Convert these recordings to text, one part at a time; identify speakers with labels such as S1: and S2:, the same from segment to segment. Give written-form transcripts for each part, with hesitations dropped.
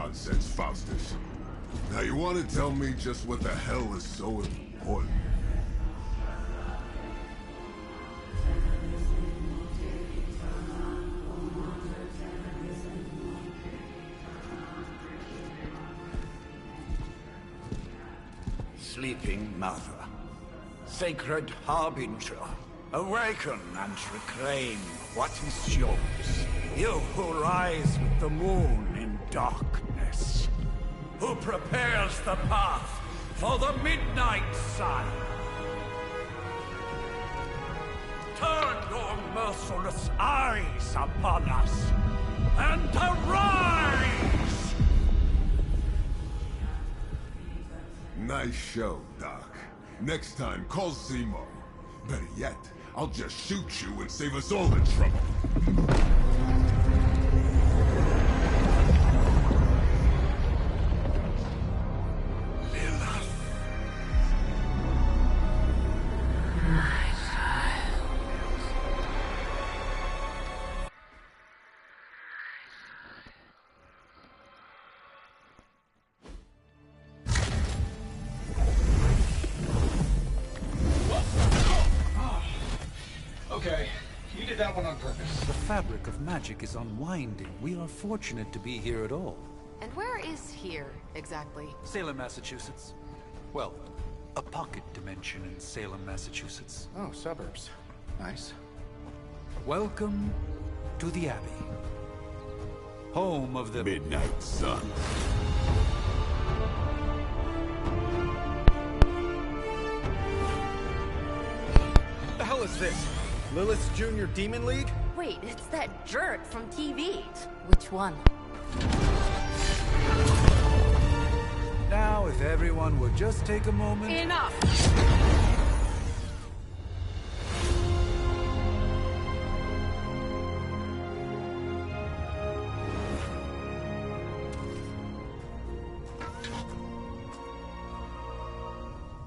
S1: nonsense, Faustus. Now you want to tell me just what the hell is so important?
S2: Sleeping Mother, sacred harbinger, awaken and reclaim what is yours. You who rise with the moon in darkness, who prepares the path for the midnight sun. Turn your merciless eyes upon us, and arise!
S1: Nice show, Doc. Next time, call Zemo. Better yet, I'll just shoot you and save us all the trouble.
S3: Okay, you did that one on purpose.
S4: The fabric of magic is unwinding. We are fortunate to be here at all.
S5: And where is here, exactly?
S4: Salem, Massachusetts. Well, a pocket dimension in Salem, Massachusetts.
S3: Oh, suburbs. Nice.
S4: Welcome to the Abbey. Home of the
S1: Midnight Sun.
S3: What the hell is this? Lilith's Junior Demon League?
S5: Wait, it's that jerk from TV. Which one?
S4: Now, if everyone would just take a moment...
S5: Enough!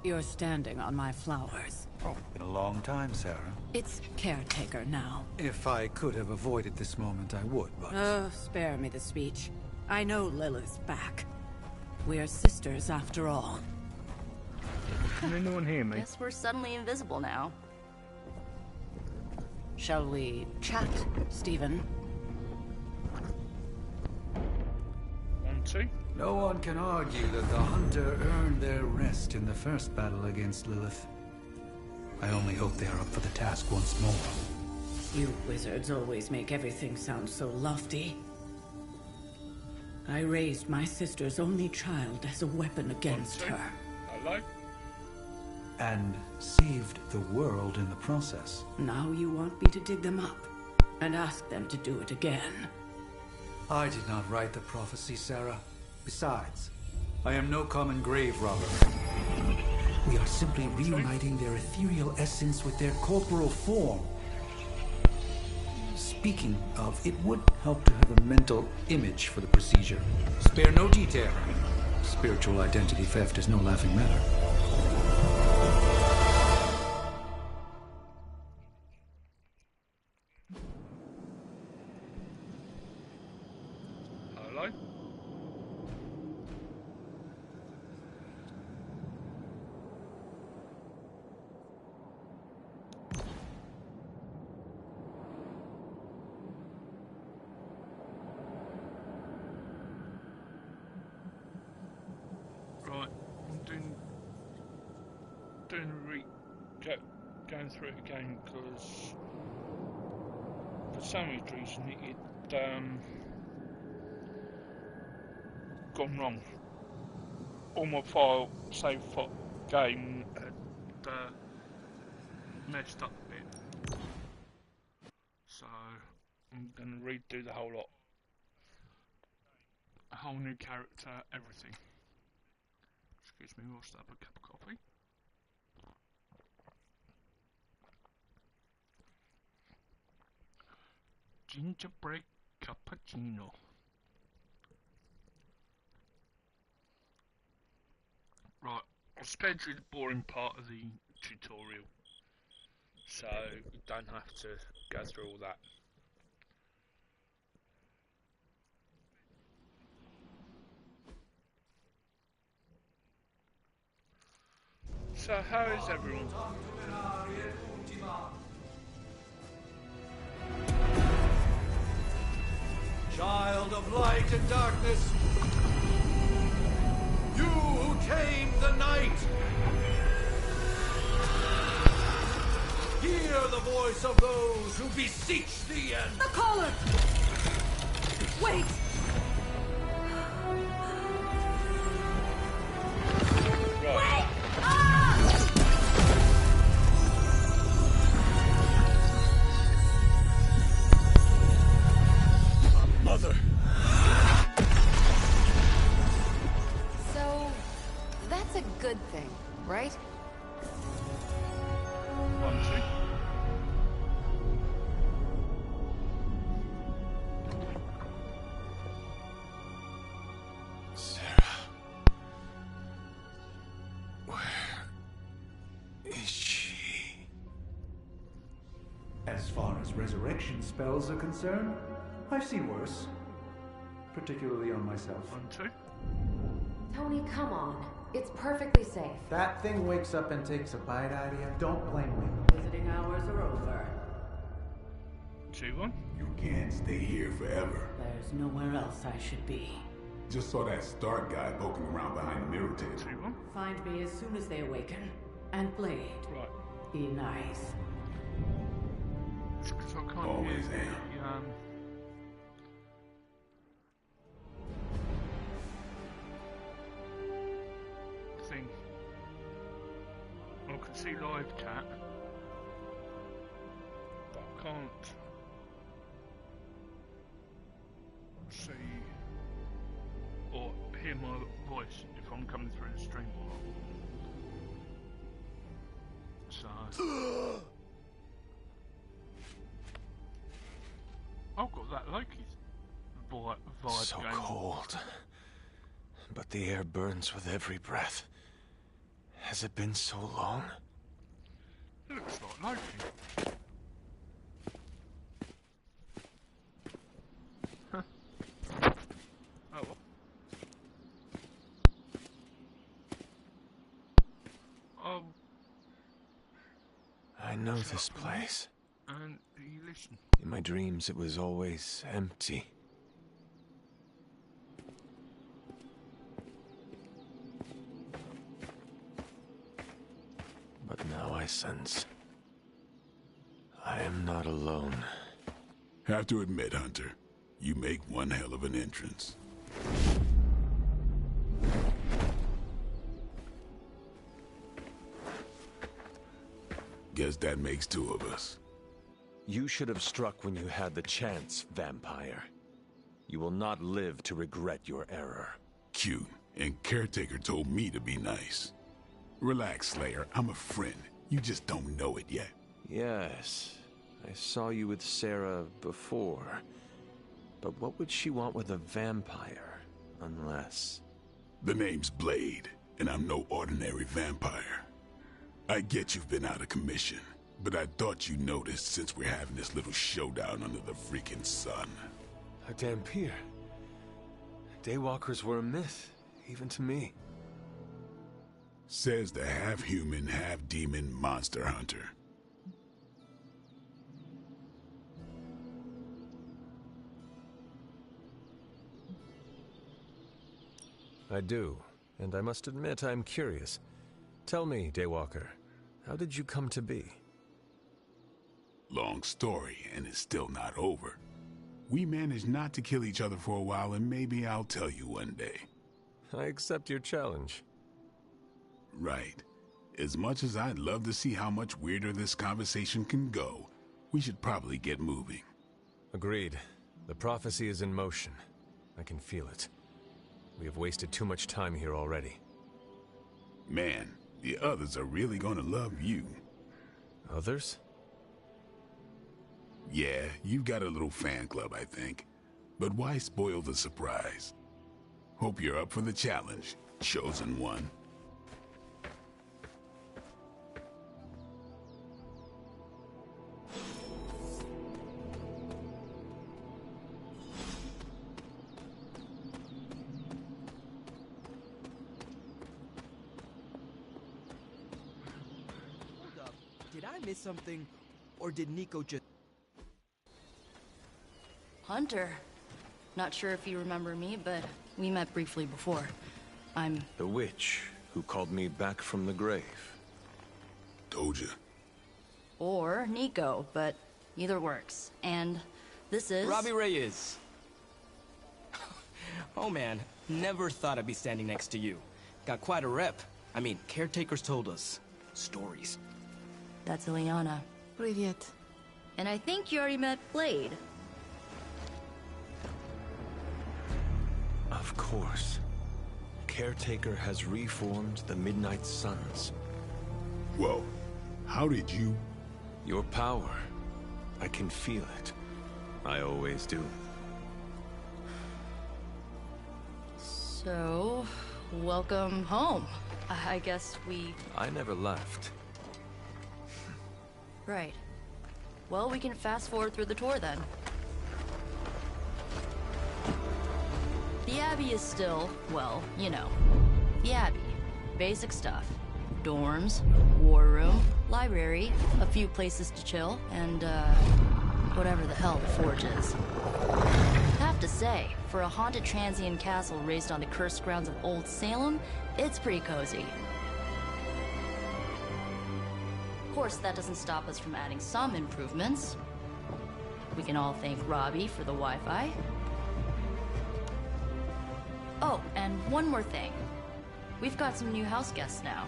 S6: You're standing on my flowers.
S4: Oh, been a long time, Sarah.
S6: It's caretaker now.
S4: If I could have avoided this moment, I would, but...
S6: Oh, spare me the speech. I know Lilith's back. We're sisters after all.
S7: Can anyone hear me?
S5: Guess we're suddenly invisible now.
S6: Shall we chat, Stephen?
S7: Want to?
S4: No one can argue that the Hunter earned their rest in the first battle against Lilith. I only hope they are up for the task once more.
S6: You wizards always make everything sound so lofty. I raised my sister's only child as a weapon against her.
S7: Hello?
S4: And saved the world in the process.
S6: Now you want me to dig them up and ask them to do it again.
S4: I did not write the prophecy, Sarah. Besides, I am no common grave robber. We are simply reuniting their ethereal essence with their corporal form. Speaking of, it would help to have a mental image for the procedure. Spare no detail. Spiritual identity theft is no laughing matter.
S7: Hello? Right, I'm going through it again because for some reason it gone wrong. All my save game had messed up a bit, so I'm going to redo the whole lot. A whole new character, everything. Excuse me, whilst I have a cup of coffee. Gingerbread cappuccino. Right, I'll spared you the boring part of the tutorial, so you don't have to go through all that. So how is everyone?
S4: Child of light and darkness, you who tame the night, hear the voice of those who beseech thee and...
S5: The collar! Wait!
S7: Right.
S1: Mother!
S5: So, that's a good thing, right?
S7: 1, 2.
S1: Sarah. Where is she?
S4: As far as resurrection spells are concerned, I've seen worse. Particularly on myself.
S7: 1, 2.
S5: Tony, come on. It's perfectly safe.
S3: That thing wakes up and takes a bite out of you. Don't blame me.
S6: Visiting hours are over.
S7: 2, 1.
S1: You can't stay here forever.
S6: There's nowhere else I should be.
S1: Just saw that Stark guy poking around behind the mirror
S7: 2,
S1: table.
S7: 1.
S6: Find me as soon as they awaken. And Blade,
S7: Right.
S6: be nice.
S7: It's 'cause I can't
S1: Always
S7: hear
S1: am.
S7: the thing. I can see live chat, but I can't see or hear my voice if I'm coming through the stream or not. So I've got that Loki's vibe
S8: So
S7: going.
S8: cold. But the air burns with every breath. Has it been so long?
S7: It looks like Loki. Huh. Oh well.
S8: I know this place.
S7: And you listen.
S8: In my dreams, it was always empty. But now I sense I am not alone.
S1: Have to admit, Hunter, you make one hell of an entrance. Guess that makes 2 of us.
S8: You should have struck when you had the chance, vampire. You will not live to regret your error.
S1: Cute, and Caretaker told me to be nice. Relax, Slayer, I'm a friend. You just don't know it yet.
S8: Yes, I saw you with Sarah before. But what would she want with a vampire, unless...
S1: The name's Blade, and I'm no ordinary vampire. I get you've been out of commission, but I thought you noticed since we're having this little showdown under the freaking sun.
S8: A Dampier. Daywalkers were a myth, even to me.
S1: Says the half-human, half-demon monster hunter.
S8: I do, and I must admit I'm curious. Tell me, Daywalker, how did you come to be?
S1: Long story, and it's still not over. We managed not to kill each other for a while, and maybe I'll tell you one day.
S8: I accept your challenge.
S1: Right. As much as I'd love to see how much weirder this conversation can go, we should probably get moving.
S8: Agreed. The prophecy is in motion. I can feel it. We have wasted too much time here already.
S1: Man, the others are really gonna love you.
S8: Others?
S1: Yeah, you've got a little fan club, I think. But why spoil the surprise? Hope you're up for the challenge, chosen one.
S9: I miss something? Or did Nico just...
S10: Hunter. Not sure if you remember me, but we met briefly before. I'm...
S8: The witch who called me back from the grave.
S1: Told you.
S10: Or Nico, but either works. And this is...
S9: Robbie Reyes. Oh man, never thought I'd be standing next to you. Got quite a rep. I mean, caretakers told us stories.
S10: That's Ileana.
S5: Привет.
S10: And I think you already met Blade.
S8: Of course. Caretaker has reformed the Midnight Suns.
S1: Whoa. How did you...
S8: Your power. I can feel it. I always do.
S10: So, welcome home. I guess we...
S8: I never left.
S10: Right. Well, we can fast forward through the tour then. The Abbey is still, well, you know, the Abbey. Basic stuff. Dorms, war room, library, a few places to chill, and, whatever the hell the Forge is. Have to say, for a haunted transient castle raised on the cursed grounds of Old Salem, it's pretty cozy. Of course, that doesn't stop us from adding some improvements. We can all thank Robbie for the Wi-Fi. Oh, and one more thing. We've got some new house guests now.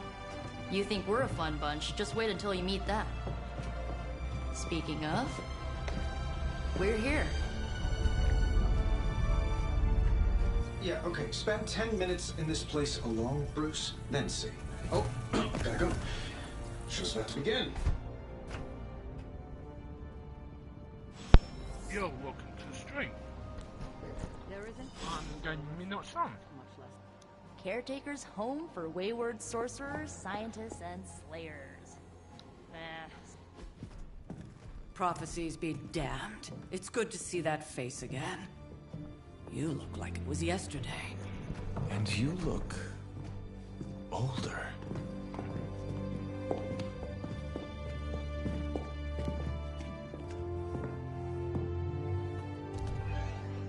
S10: You think we're a fun bunch, just wait until you meet them. Speaking of, we're here.
S11: Yeah, okay. Spend 10 minutes in this place alone, Bruce, then see. Oh, gotta go. Show's about to begin.
S7: Yo, welcome to the stream.
S10: There isn't
S7: I'm going Midnight Sun.
S10: much less. Caretaker's home for wayward sorcerers, scientists, and slayers.
S6: Prophecies be damned. It's good to see that face again. You look like it was yesterday.
S8: And you look... older.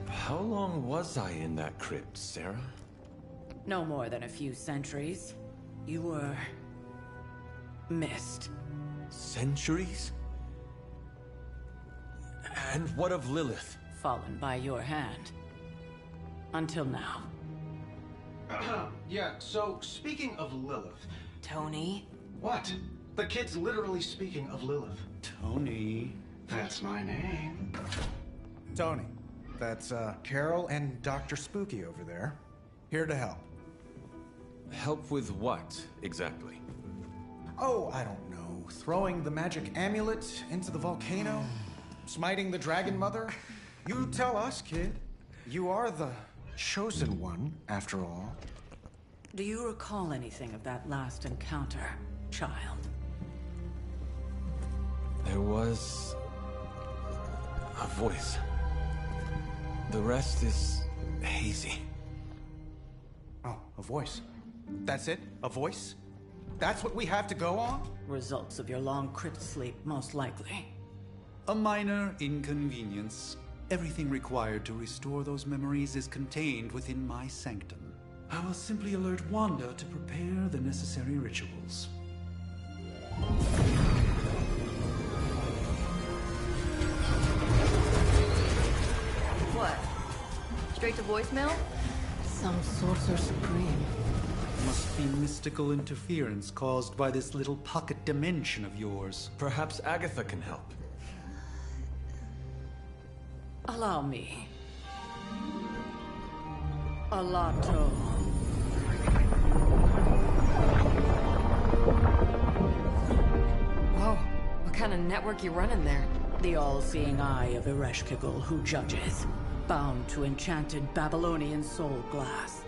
S8: How long was I in that crypt, Sarah?
S6: No more than a few centuries. You were... missed.
S8: Centuries? And what of Lilith?
S6: Fallen by your hand. Until now.
S11: Yeah, so speaking of Lilith...
S5: Tony?
S11: What? The kid's literally speaking of Lilith.
S3: Tony.
S11: That's my name.
S3: Tony. That's, Carol and Dr. Spooky over there. Here to help.
S8: Help with what, exactly?
S3: Oh, I don't know. Throwing the magic amulet into the volcano? Smiting the Dragon Mother? You tell us, kid. You are the chosen one, after all.
S6: Do you recall anything of that last encounter, child?
S8: There was... a voice. The rest is hazy.
S3: Oh, a voice. That's it? A voice? That's what we have to go on?
S6: Results of your long crypt sleep, most likely.
S4: A minor inconvenience. Everything required to restore those memories is contained within my sanctum. I will simply alert Wanda to prepare the necessary rituals.
S10: What? Straight to voicemail?
S5: Some sorcerer supreme.
S4: Must be mystical interference caused by this little pocket dimension of yours.
S8: Perhaps Agatha can help.
S6: Allow me. Alato.
S5: Whoa, what kind of network you running there?
S6: The all-seeing eye of Ereshkigal who judges. Bound to enchanted Babylonian soul glass.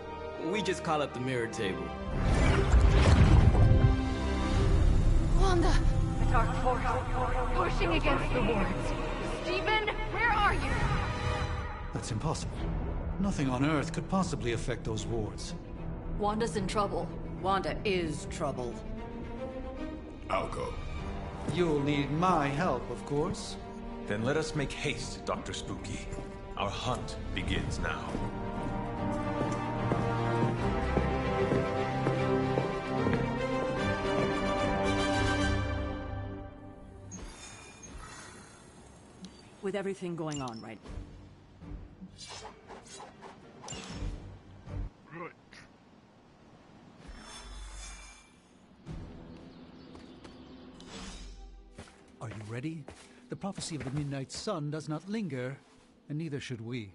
S9: We just call it the mirror table.
S5: Wanda! The dark force, pushing against the wards. Stephen, where are you?
S4: That's impossible. Nothing on Earth could possibly affect those wards.
S10: Wanda's in trouble.
S6: Wanda is trouble.
S1: I'll go.
S4: You'll need my help, of course.
S8: Then let us make haste, Dr. Spooky. Our hunt begins now.
S6: With everything going on right
S7: Right.
S4: Are you ready? The prophecy of the Midnight Sun does not linger, and neither should we.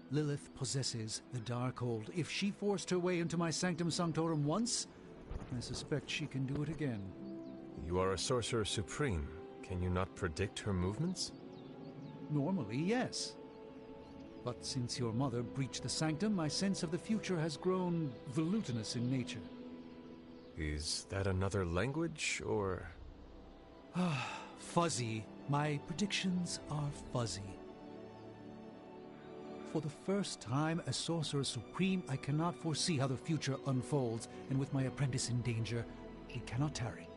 S4: Lilith possesses the Darkhold. If she forced her way into my Sanctum Sanctorum once, I suspect she can do it again.
S8: You are a Sorcerer Supreme. Can you not predict her movements?
S4: Normally, yes. But since your mother breached the Sanctum, my sense of the future has grown volutinous in nature.
S8: Is that another language, or...?
S4: Fuzzy. My predictions are fuzzy. For the first time as Sorcerer Supreme, I cannot foresee how the future unfolds, and with my apprentice in danger, we cannot tarry.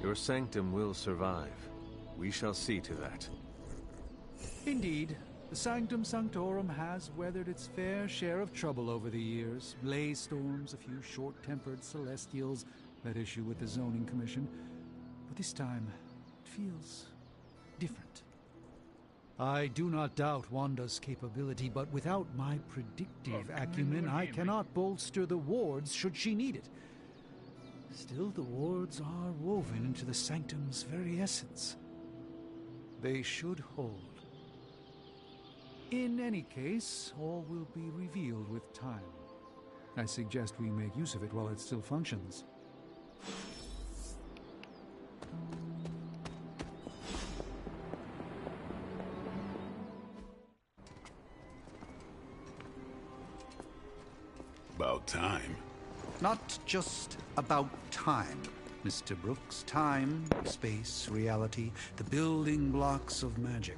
S8: Your sanctum will survive. We shall see to that.
S4: Indeed. The Sanctum Sanctorum has weathered its fair share of trouble over the years. Blaze storms, a few short-tempered celestials that issue with the Zoning Commission. But this time, it feels different. I do not doubt Wanda's capability, but without my predictive acumen, I cannot bolster the wards should she need it. Still, the wards are woven into the Sanctum's very essence. They should hold. In any case, all will be revealed with time. I suggest we make use of it while it still functions.
S1: About time.
S4: Not just about time, Mr. Brooks. Time, space, reality, the building blocks of magic.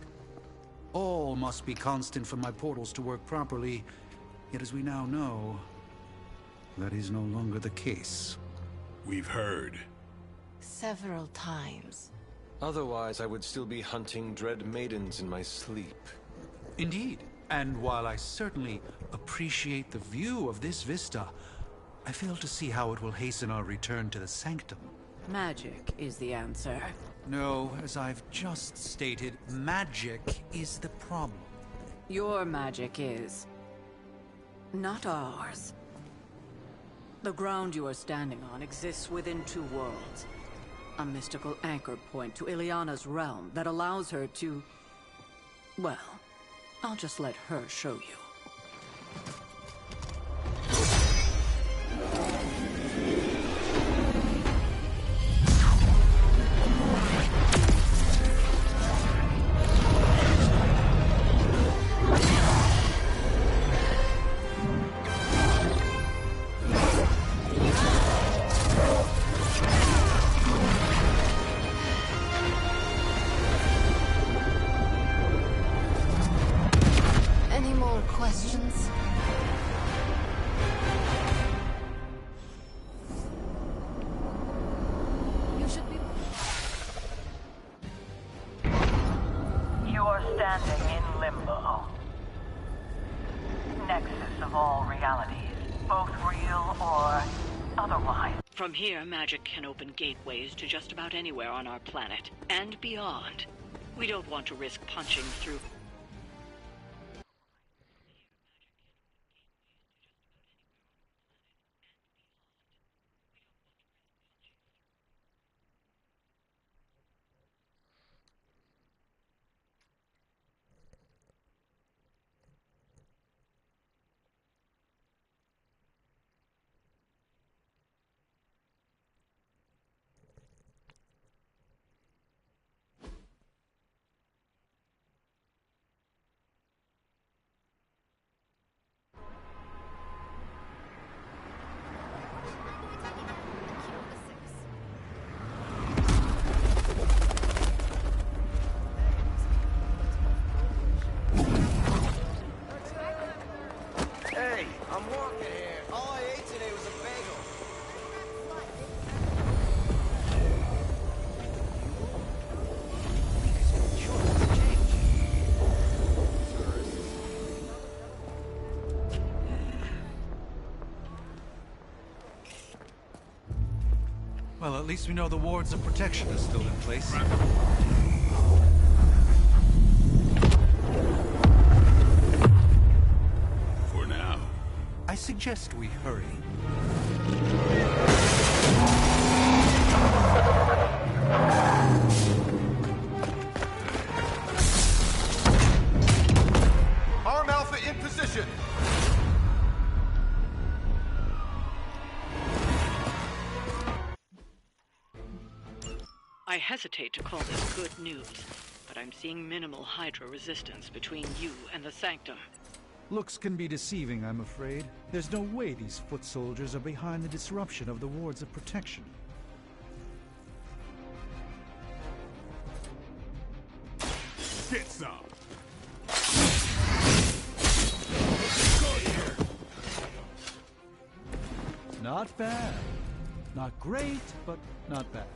S4: All must be constant for my portals to work properly, yet as we now know, that is no longer the case.
S1: We've heard.
S12: Several times.
S8: Otherwise, I would still be hunting dread maidens in my sleep.
S4: Indeed, and while I certainly appreciate the view of this vista, I fail to see how it will hasten our return to the Sanctum.
S6: Magic is the answer.
S4: No, as I've just stated, magic is the problem.
S6: Your magic is... not ours. The ground you are standing on exists within two worlds. A mystical anchor point to Ileana's realm that allows her to... well, I'll just let her show you.
S12: Questions? You should be...
S13: You are standing in limbo. Nexus of all realities, both real or otherwise.
S6: From here, magic can open gateways to just about anywhere on our planet, and beyond. We don't want to risk punching through...
S4: Well, at least we know the wards of protection are still in place.
S1: For now.
S4: I suggest we hurry.
S14: Arm Alpha in position!
S6: I hesitate to call this good news, but I'm seeing minimal Hydra resistance between you and the Sanctum.
S4: Looks can be deceiving, I'm afraid. There's no way these foot soldiers are behind the disruption of the wards of protection.
S1: Get some!
S4: Not bad. Not great, but not bad.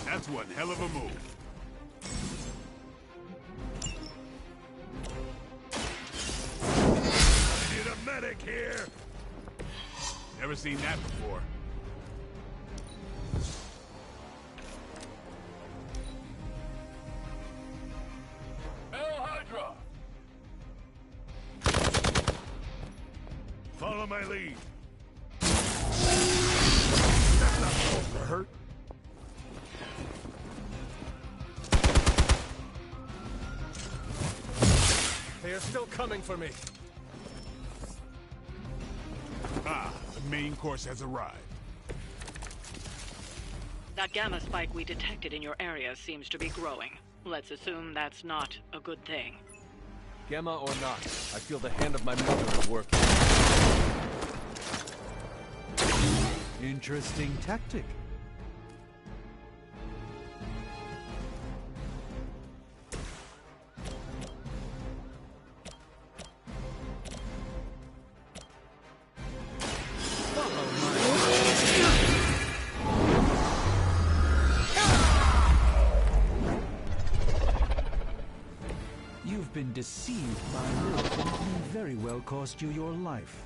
S1: That's one hell of a move. I need a medic here. Never seen that before.
S14: Hail Hydra!
S1: Follow my lead. That's not supposed to hurt.
S14: They are still coming for me.
S1: Ah, the main course has arrived.
S6: That gamma spike we detected in your area seems to be growing. Let's assume that's not a good thing.
S8: Gamma or not, I feel the hand of my mother at work.
S4: Interesting tactic. You've been deceived by Lilith, and it may very well cost you your life.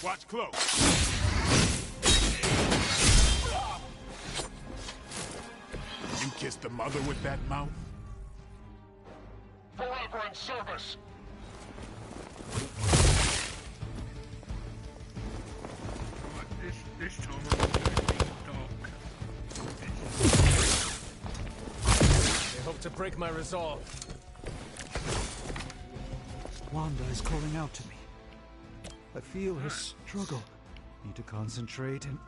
S1: Watch close. You kissed the mother with that mouth?
S14: Forever in service!
S7: This time I'm going to be dark.
S14: They hope to break my resolve.
S4: Wanda is calling out to me. I feel her struggle. Need to concentrate and...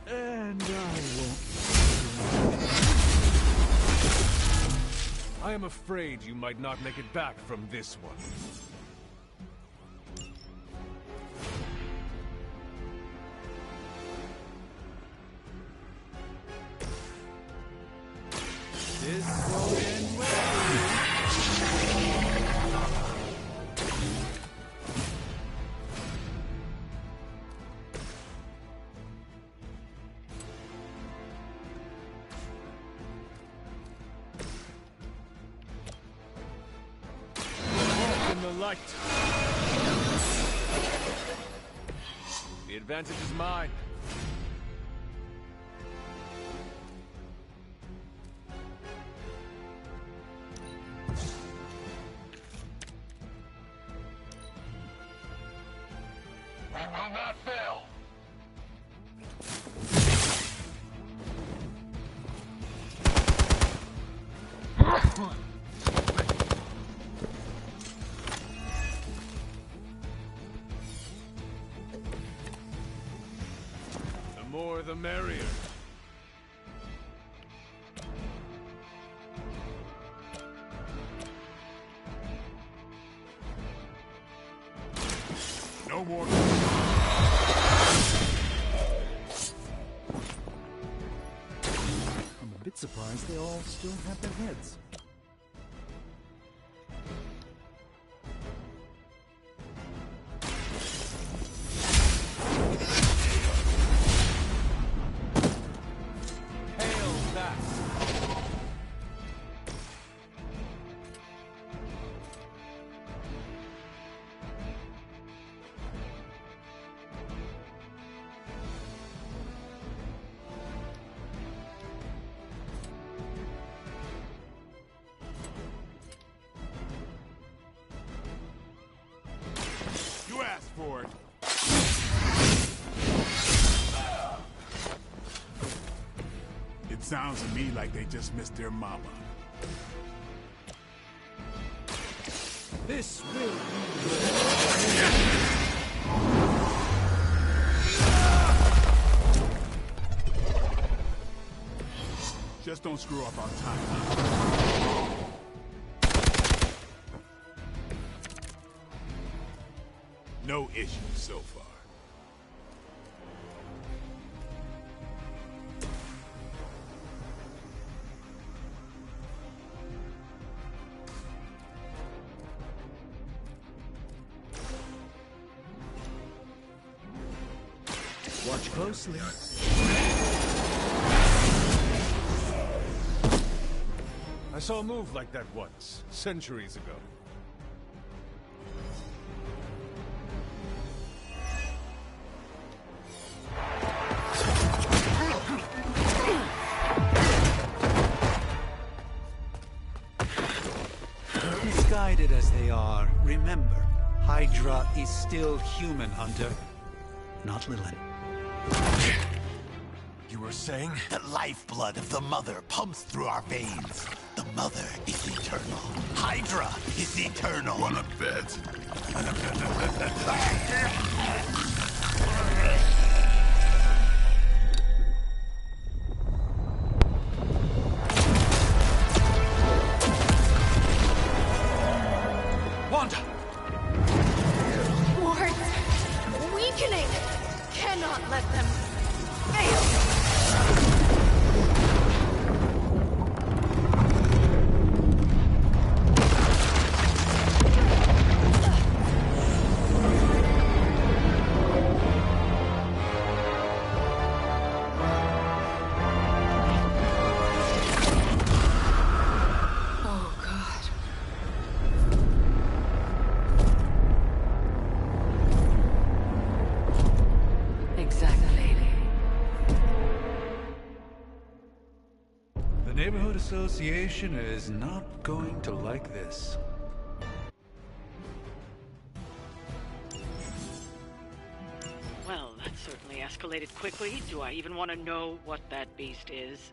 S4: And I won't...
S14: I am afraid you might not make it back from this one.
S4: This will end well.
S14: Walk in the light. The advantage is mine. We will not fail. The more the merrier.
S1: No more.
S4: Surprised they all still have their heads.
S14: Hail that!
S1: You asked for it. It sounds to me like they just missed their mama.
S4: This will
S1: Just don't screw up our time. No issues so far.
S4: watch closely.
S14: I saw a move like that once, centuries ago.
S4: Misguided as they are, remember, Hydra is still human, Hunter. Not Lilith.
S15: You were saying? The lifeblood of the Mother pumps through our veins. The Mother is eternal. Hydra is eternal.
S1: Wanna bet?
S4: Wanda!
S5: Wards! Weakening! Cannot let them fail! Oh, God.
S6: Exactly.
S4: The Neighborhood Association is not going to like this.
S6: Well, that certainly escalated quickly. Do I even want to know what that beast is?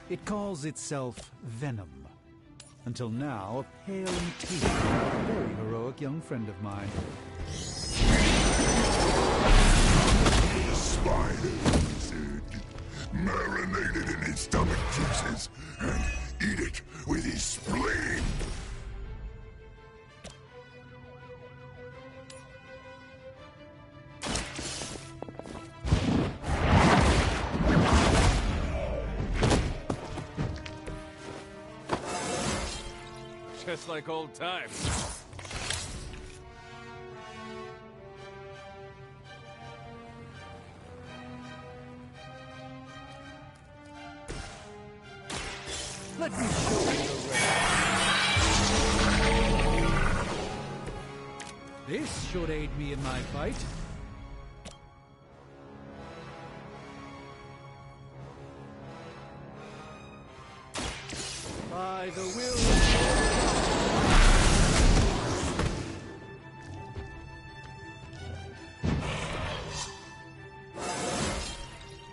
S4: It calls itself Venom. Until now, a pale and teeth, a very heroic young friend of mine.
S1: Spider, marinated in his stomach juices and eat it with his spleen.
S14: Just like old times.
S4: Let me show you the way. This should aid me in my fight. By the will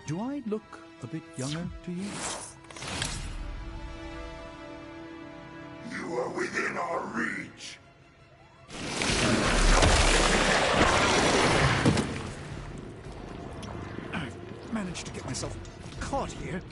S4: Do I look a bit younger to you?
S1: You are within our reach.
S4: I've managed to get myself caught here.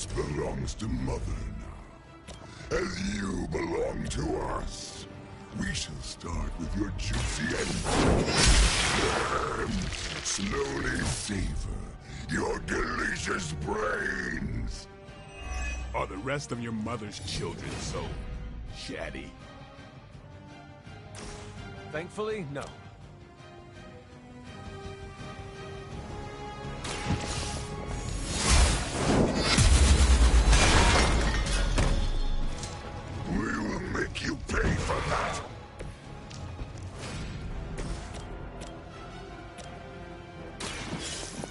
S1: This belongs to Mother now. As you belong to us. We shall start with your juicy and slowly savor your delicious brains.
S16: Are the rest of your mother's children so chatty?
S8: Thankfully, no.
S1: We will make you pay for that.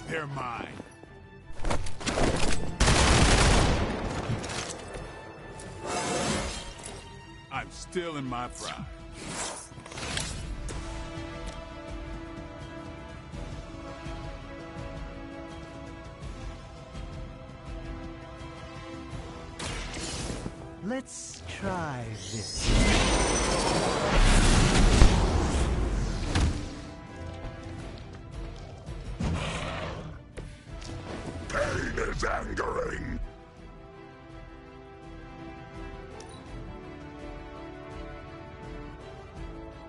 S16: They're mine. I'm still in my pride.
S17: Let's try this.
S1: Pain is angering.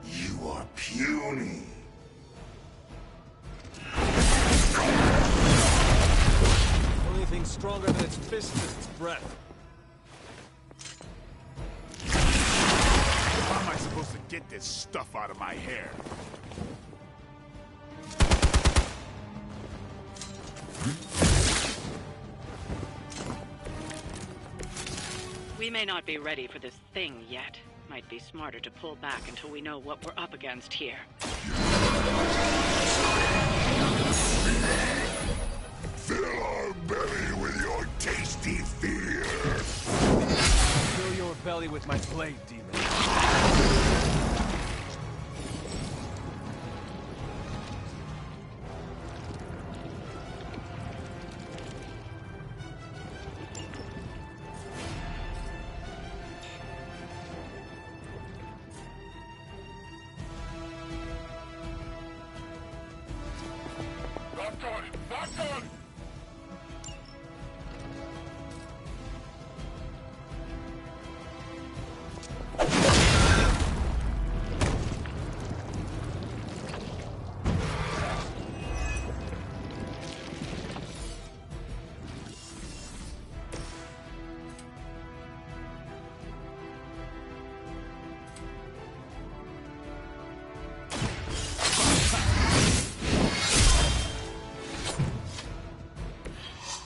S1: You are puny.
S8: Only thing stronger than its fist is its breath.
S16: How am I supposed to get this stuff out of my hair?
S6: We may not be ready for this thing yet. Might be smarter to pull back until we know what we're up against here.
S1: Fill our belly with your tasty fear.
S8: Fill your belly with my blade, demon.
S1: Not good! Not good!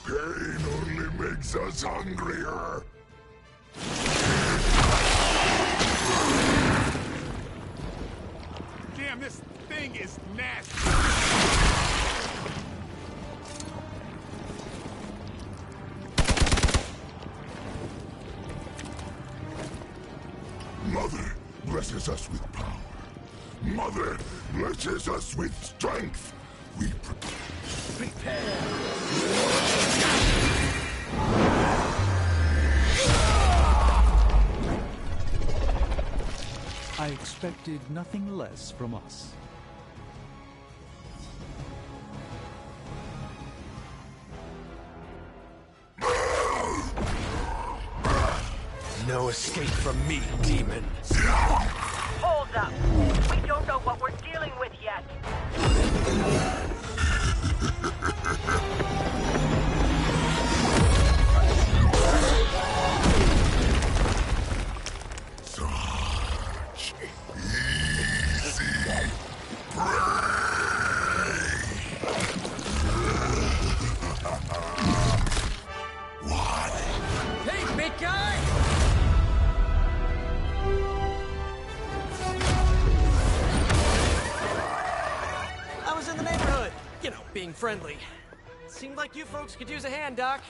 S1: Pain only makes us hungrier.
S16: Damn, this thing is nasty.
S1: Mother blesses us with power. Mother blesses us with strength. We
S17: I expected nothing less from us.
S8: No escape from me, demon.
S13: Hold up. We don't know what we're dealing with yet.
S1: Such easy prey. What?
S9: Hey, big guy! I was in the neighborhood. You know, being friendly. Seemed like you folks could use a hand, Doc.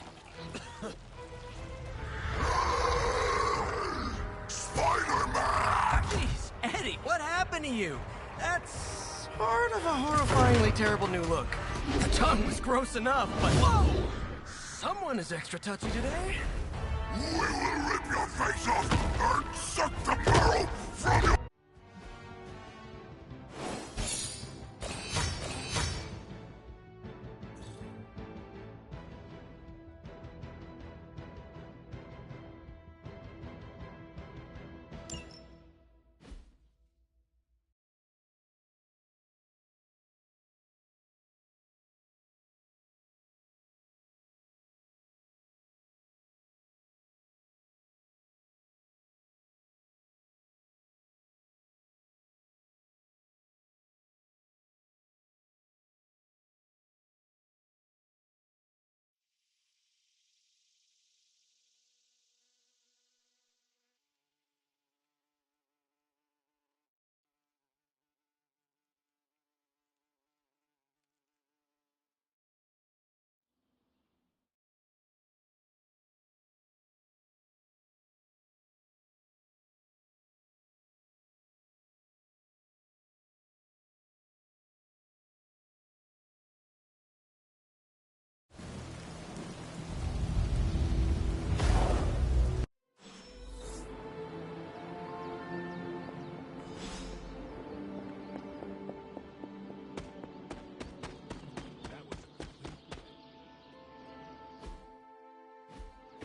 S1: Spider-Man!
S9: Jeez, Eddie, what happened to you? That's sort of a horrifyingly terrible new look. The tongue was gross enough, but whoa! Someone is extra touchy today.
S1: We will rip your face off and suck the marrow from your...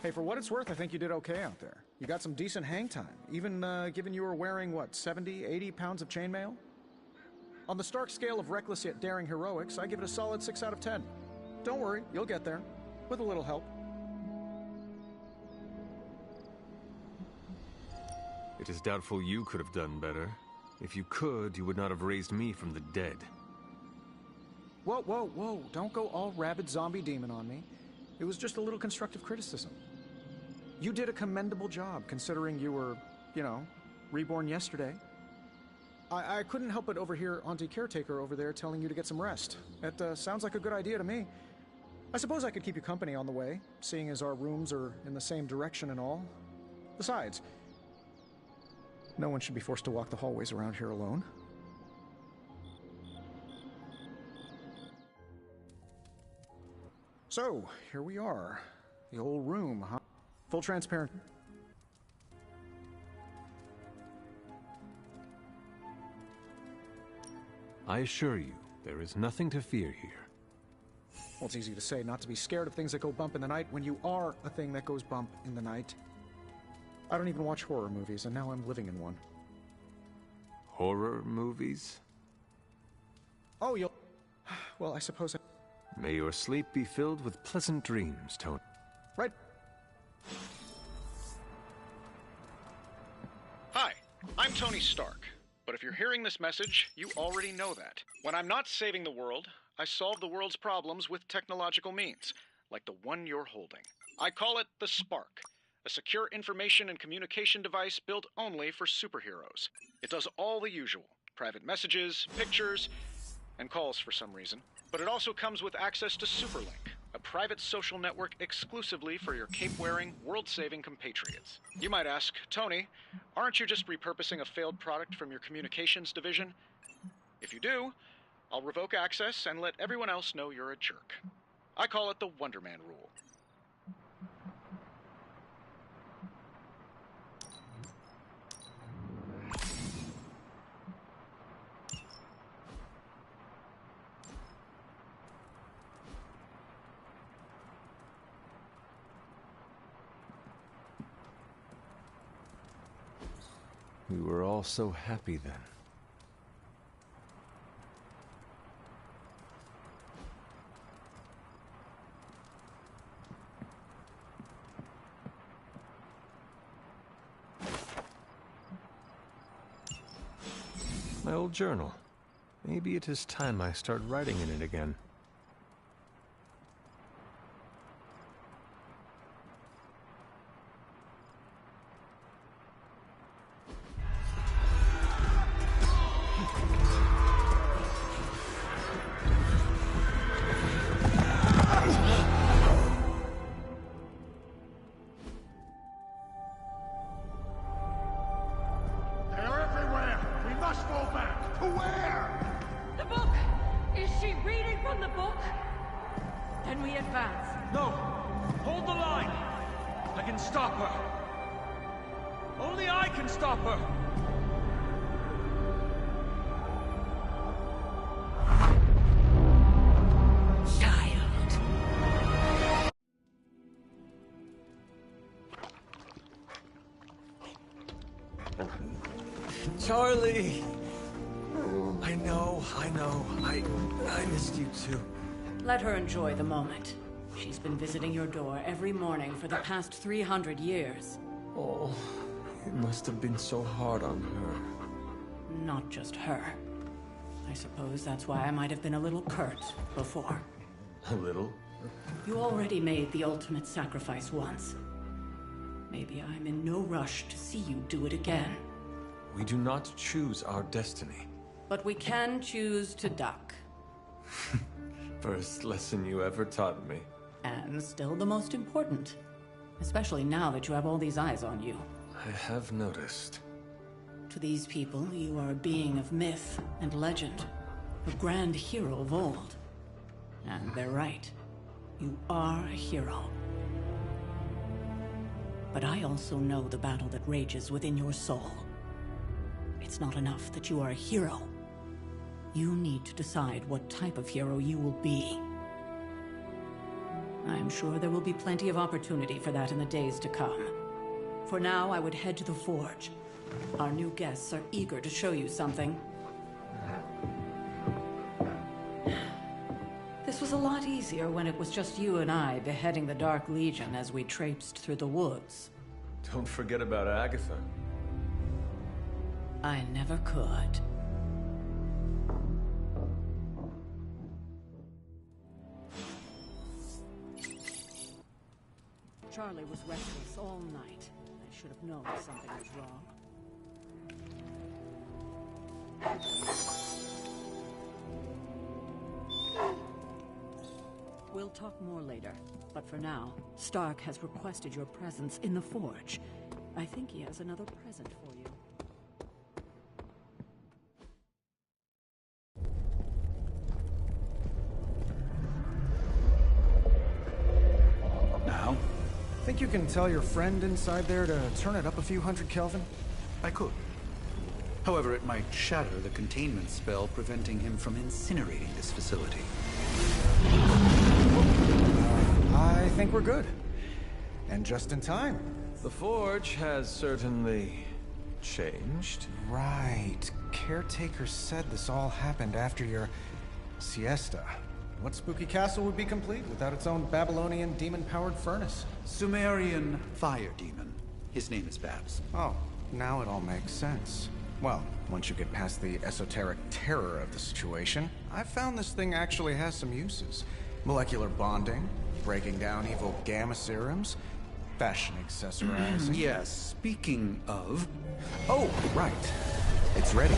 S3: Hey, for what it's worth, I think you did okay out there. You got some decent hang time, even given you were wearing, what, 70, 80 pounds of chainmail? On the Stark scale of reckless yet daring heroics, I give it a solid 6 out of 10. Don't worry, you'll get there. With a little help.
S8: It is doubtful you could have done better. If you could, you would not have raised me from the dead.
S3: Whoa, whoa, whoa. Don't go all rabid zombie demon on me. It was just a little constructive criticism. You did a commendable job, considering you were, you know, reborn yesterday. I couldn't help but overhear Auntie Caretaker over there telling you to get some rest. It sounds like a good idea to me. I suppose I could keep you company on the way, seeing as our rooms are in the same direction and all. Besides, no one should be forced to walk the hallways around here alone. So, here we are. The old room, huh? Full transparent.
S8: I assure you, there is nothing to fear here.
S3: Well, it's easy to say not to be scared of things that go bump in the night when you are a thing that goes bump in the night. I don't even watch horror movies, and now I'm living in one.
S8: Horror movies?
S3: Oh, you'll... Well, I suppose
S8: May your sleep be filled with pleasant dreams, Tony.
S3: Right. Hi, I'm Tony Stark. But if you're hearing this message, you already know that. When I'm not saving the world, I solve the world's problems with technological means, like the one you're holding. I call it the Spark, a secure information and communication device built only for superheroes. It does all the usual, private messages, pictures, and calls for some reason. But it also comes with access to Superlink, a private social network exclusively for your cape-wearing, world-saving compatriots. You might ask, Tony, aren't you just repurposing a failed product from your communications division? If you do, I'll revoke access and let everyone else know you're a jerk. I call it the Wonder Man rule.
S8: We were all so happy then. My old journal. Maybe it is time I start writing in it again.
S9: Charlie! I know. I missed you too.
S6: Let her enjoy the moment. She's been visiting your door every morning for the past 300 years.
S8: Oh, it must have been so hard on her.
S6: Not just her. I suppose that's why I might have been a little curt before.
S8: A little?
S6: You already made the ultimate sacrifice once. Maybe I'm in no rush to see you do it again.
S8: We do not choose our destiny.
S6: But we can choose to duck.
S8: First lesson you ever taught me.
S6: And still the most important. Especially now that you have all these eyes on you.
S8: I have noticed.
S6: To these people, you are a being of myth and legend. A grand hero of old. And they're right. You are a hero. But I also know the battle that rages within your soul. It's not enough that you are a hero. You need to decide what type of hero you will be. I'm sure there will be plenty of opportunity for that in the days to come. For now, I would head to the forge. Our new guests are eager to show you something. This was a lot easier when it was just you and I beheading the Dark Legion as we traipsed through the woods.
S8: Don't forget about Agatha.
S6: I never could. Charlie was restless all night. I should have known something was wrong. We'll talk more later, but for now, Stark has requested your presence in the forge. I think he has another present for you.
S4: Now?
S3: Think you can tell your friend inside there to turn it up a few hundred Kelvin?
S4: I could. However, it might shatter the containment spell preventing him from incinerating this facility.
S3: I think we're good. And just in time.
S8: The forge has certainly changed.
S3: Right. Caretaker said this all happened after your siesta. What spooky castle would be complete without its own Babylonian demon-powered furnace?
S4: Sumerian fire demon. His name is Babs.
S3: Oh, now it all makes sense. Well, once you get past the esoteric terror of the situation, I've found this thing actually has some uses. Molecular bonding, breaking down evil gamma serums, fashion accessorizing.
S4: Yes, speaking of...
S3: Oh, right. It's ready.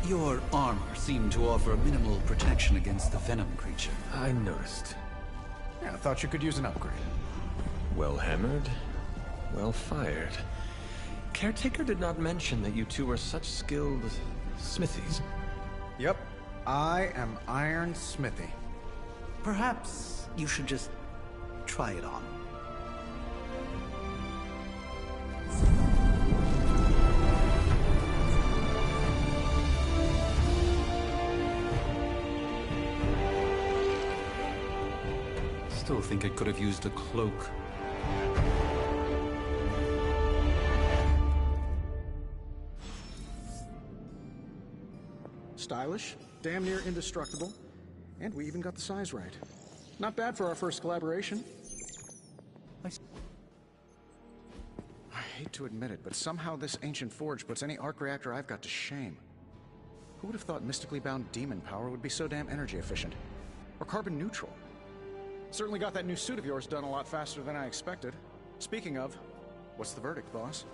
S4: Your armor seemed to offer minimal protection against the venom creature.
S8: I noticed.
S3: Yeah, I thought you could use an upgrade.
S8: Well hammered, well fired. Caretaker did not mention that you two were such skilled smithies.
S3: Yep, I am Iron Smithy.
S4: Perhaps you should just try it on. Still think I could have used a cloak.
S3: Stylish, damn near indestructible, and we even got the size right. Not bad for our first collaboration. I hate to admit it, but somehow this ancient forge puts any arc reactor I've got to shame. Who would have thought mystically bound demon power would be so damn energy efficient? Or carbon neutral? Certainly got that new suit of yours done a lot faster than I expected. Speaking of, what's the verdict, boss?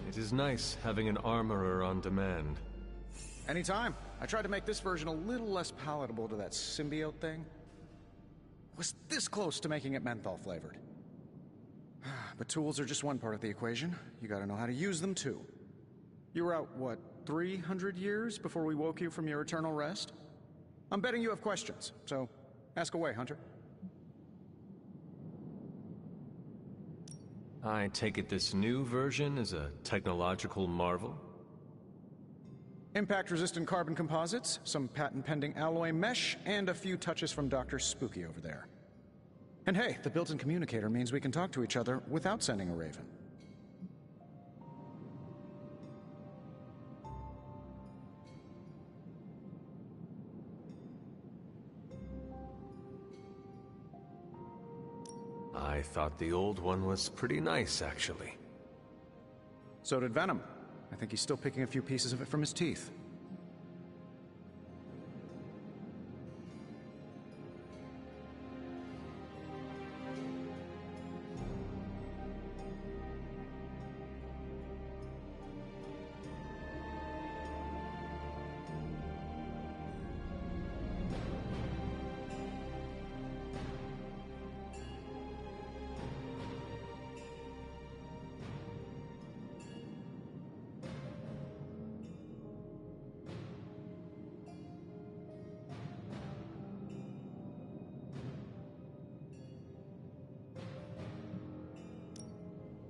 S8: It is nice having an armorer on demand.
S3: Anytime. I tried to make this version a little less palatable to that symbiote thing. Was this close to making it menthol flavored. But tools are just one part of the equation. You gotta know how to use them too. You were out, what, 300 years before we woke you from your eternal rest? I'm betting you have questions, so ask away, Hunter.
S8: I take it this new version is a technological marvel?
S3: Impact-resistant carbon composites, some patent-pending alloy mesh, and a few touches from Dr. Spooky over there. And hey, the built-in communicator means we can talk to each other without sending a raven.
S8: I thought the old one was pretty nice, actually.
S3: So did Venom. I think he's still picking a few pieces of it from his teeth.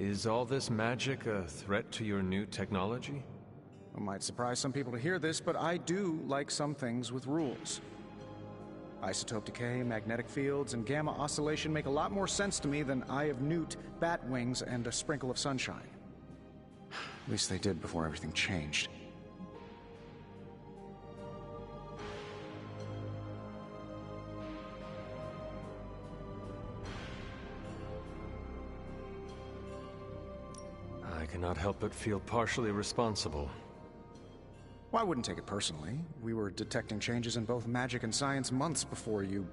S8: Is all this magic a threat to your new technology?
S3: It might surprise some people to hear this, but I do like some things with rules. Isotope decay, magnetic fields, and gamma oscillation make a lot more sense to me than Eye of Newt, bat wings, and a sprinkle of sunshine. At least they did before everything changed.
S8: I cannot help but feel partially responsible.
S3: Well, I wouldn't take it personally. We were detecting changes in both magic and science months before you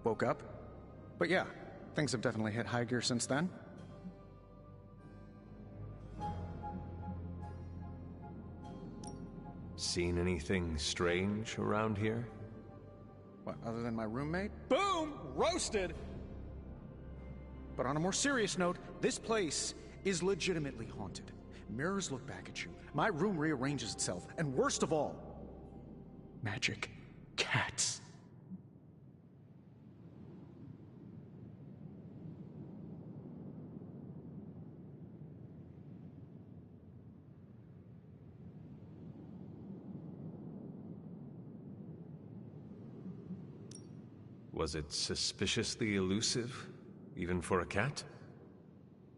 S3: woke up. But yeah, things have definitely hit high gear since then.
S8: Seen anything strange around here?
S3: What, other than my roommate? Boom! Roasted! But on a more serious note, this place is legitimately haunted. Mirrors look back at you. My room rearranges itself. And worst of all, magic cats.
S8: Was it suspiciously elusive, even for a cat?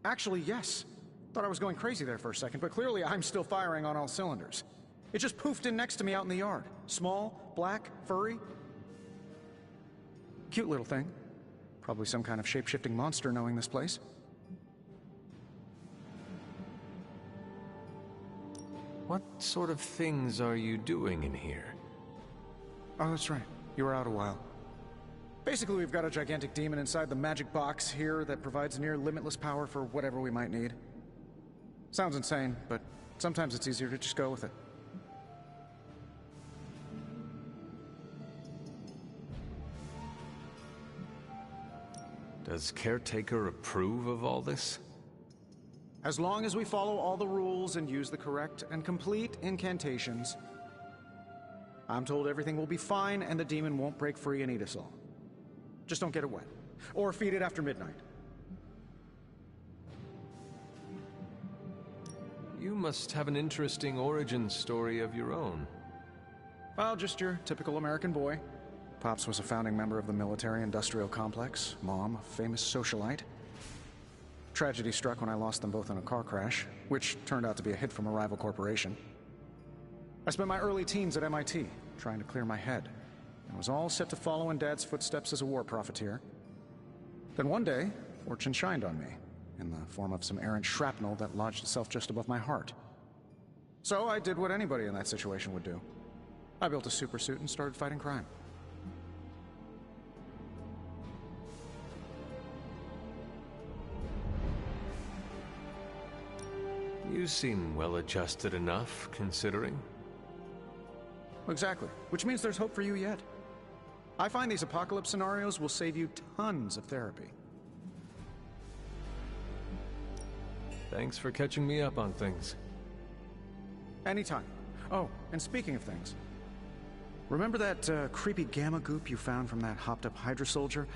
S3: Actually, yes. Thought I was going crazy there for a second, but clearly I'm still firing on all cylinders. It just poofed in next to me out in the yard. Small, black, furry. Cute little thing. Probably some kind of shape-shifting monster knowing this place.
S8: What sort of things are you doing in here?
S3: Oh, that's right. You were out a while. Basically, we've got a gigantic demon inside the magic box here that provides near limitless power for whatever we might need. Sounds insane, but sometimes it's easier to just go with it.
S8: Does Caretaker approve of all this?
S3: As long as we follow all the rules and use the correct and complete incantations, I'm told everything will be fine and the demon won't break free and eat us all. Just don't get it wet. Or feed it after midnight.
S8: You must have an interesting origin story of your own.
S3: Well, just your typical American boy. Pops was a founding member of the military-industrial complex. Mom, a famous socialite. Tragedy struck when I lost them both in a car crash, which turned out to be a hit from a rival corporation. I spent my early teens at MIT, trying to clear my head, and was all set to follow in Dad's footsteps as a war profiteer. Then one day, fortune shined on me, in the form of some errant shrapnel that lodged itself just above my heart. So I did what anybody in that situation would do. I built a supersuit and started fighting crime.
S8: You seem well-adjusted enough, considering.
S3: Exactly, which means there's hope for you yet. I find these apocalypse scenarios will save you tons of therapy.
S8: Thanks for catching me up on things.
S3: Anytime. Oh, and speaking of things, remember that creepy gamma goop you found from that hopped-up Hydra soldier?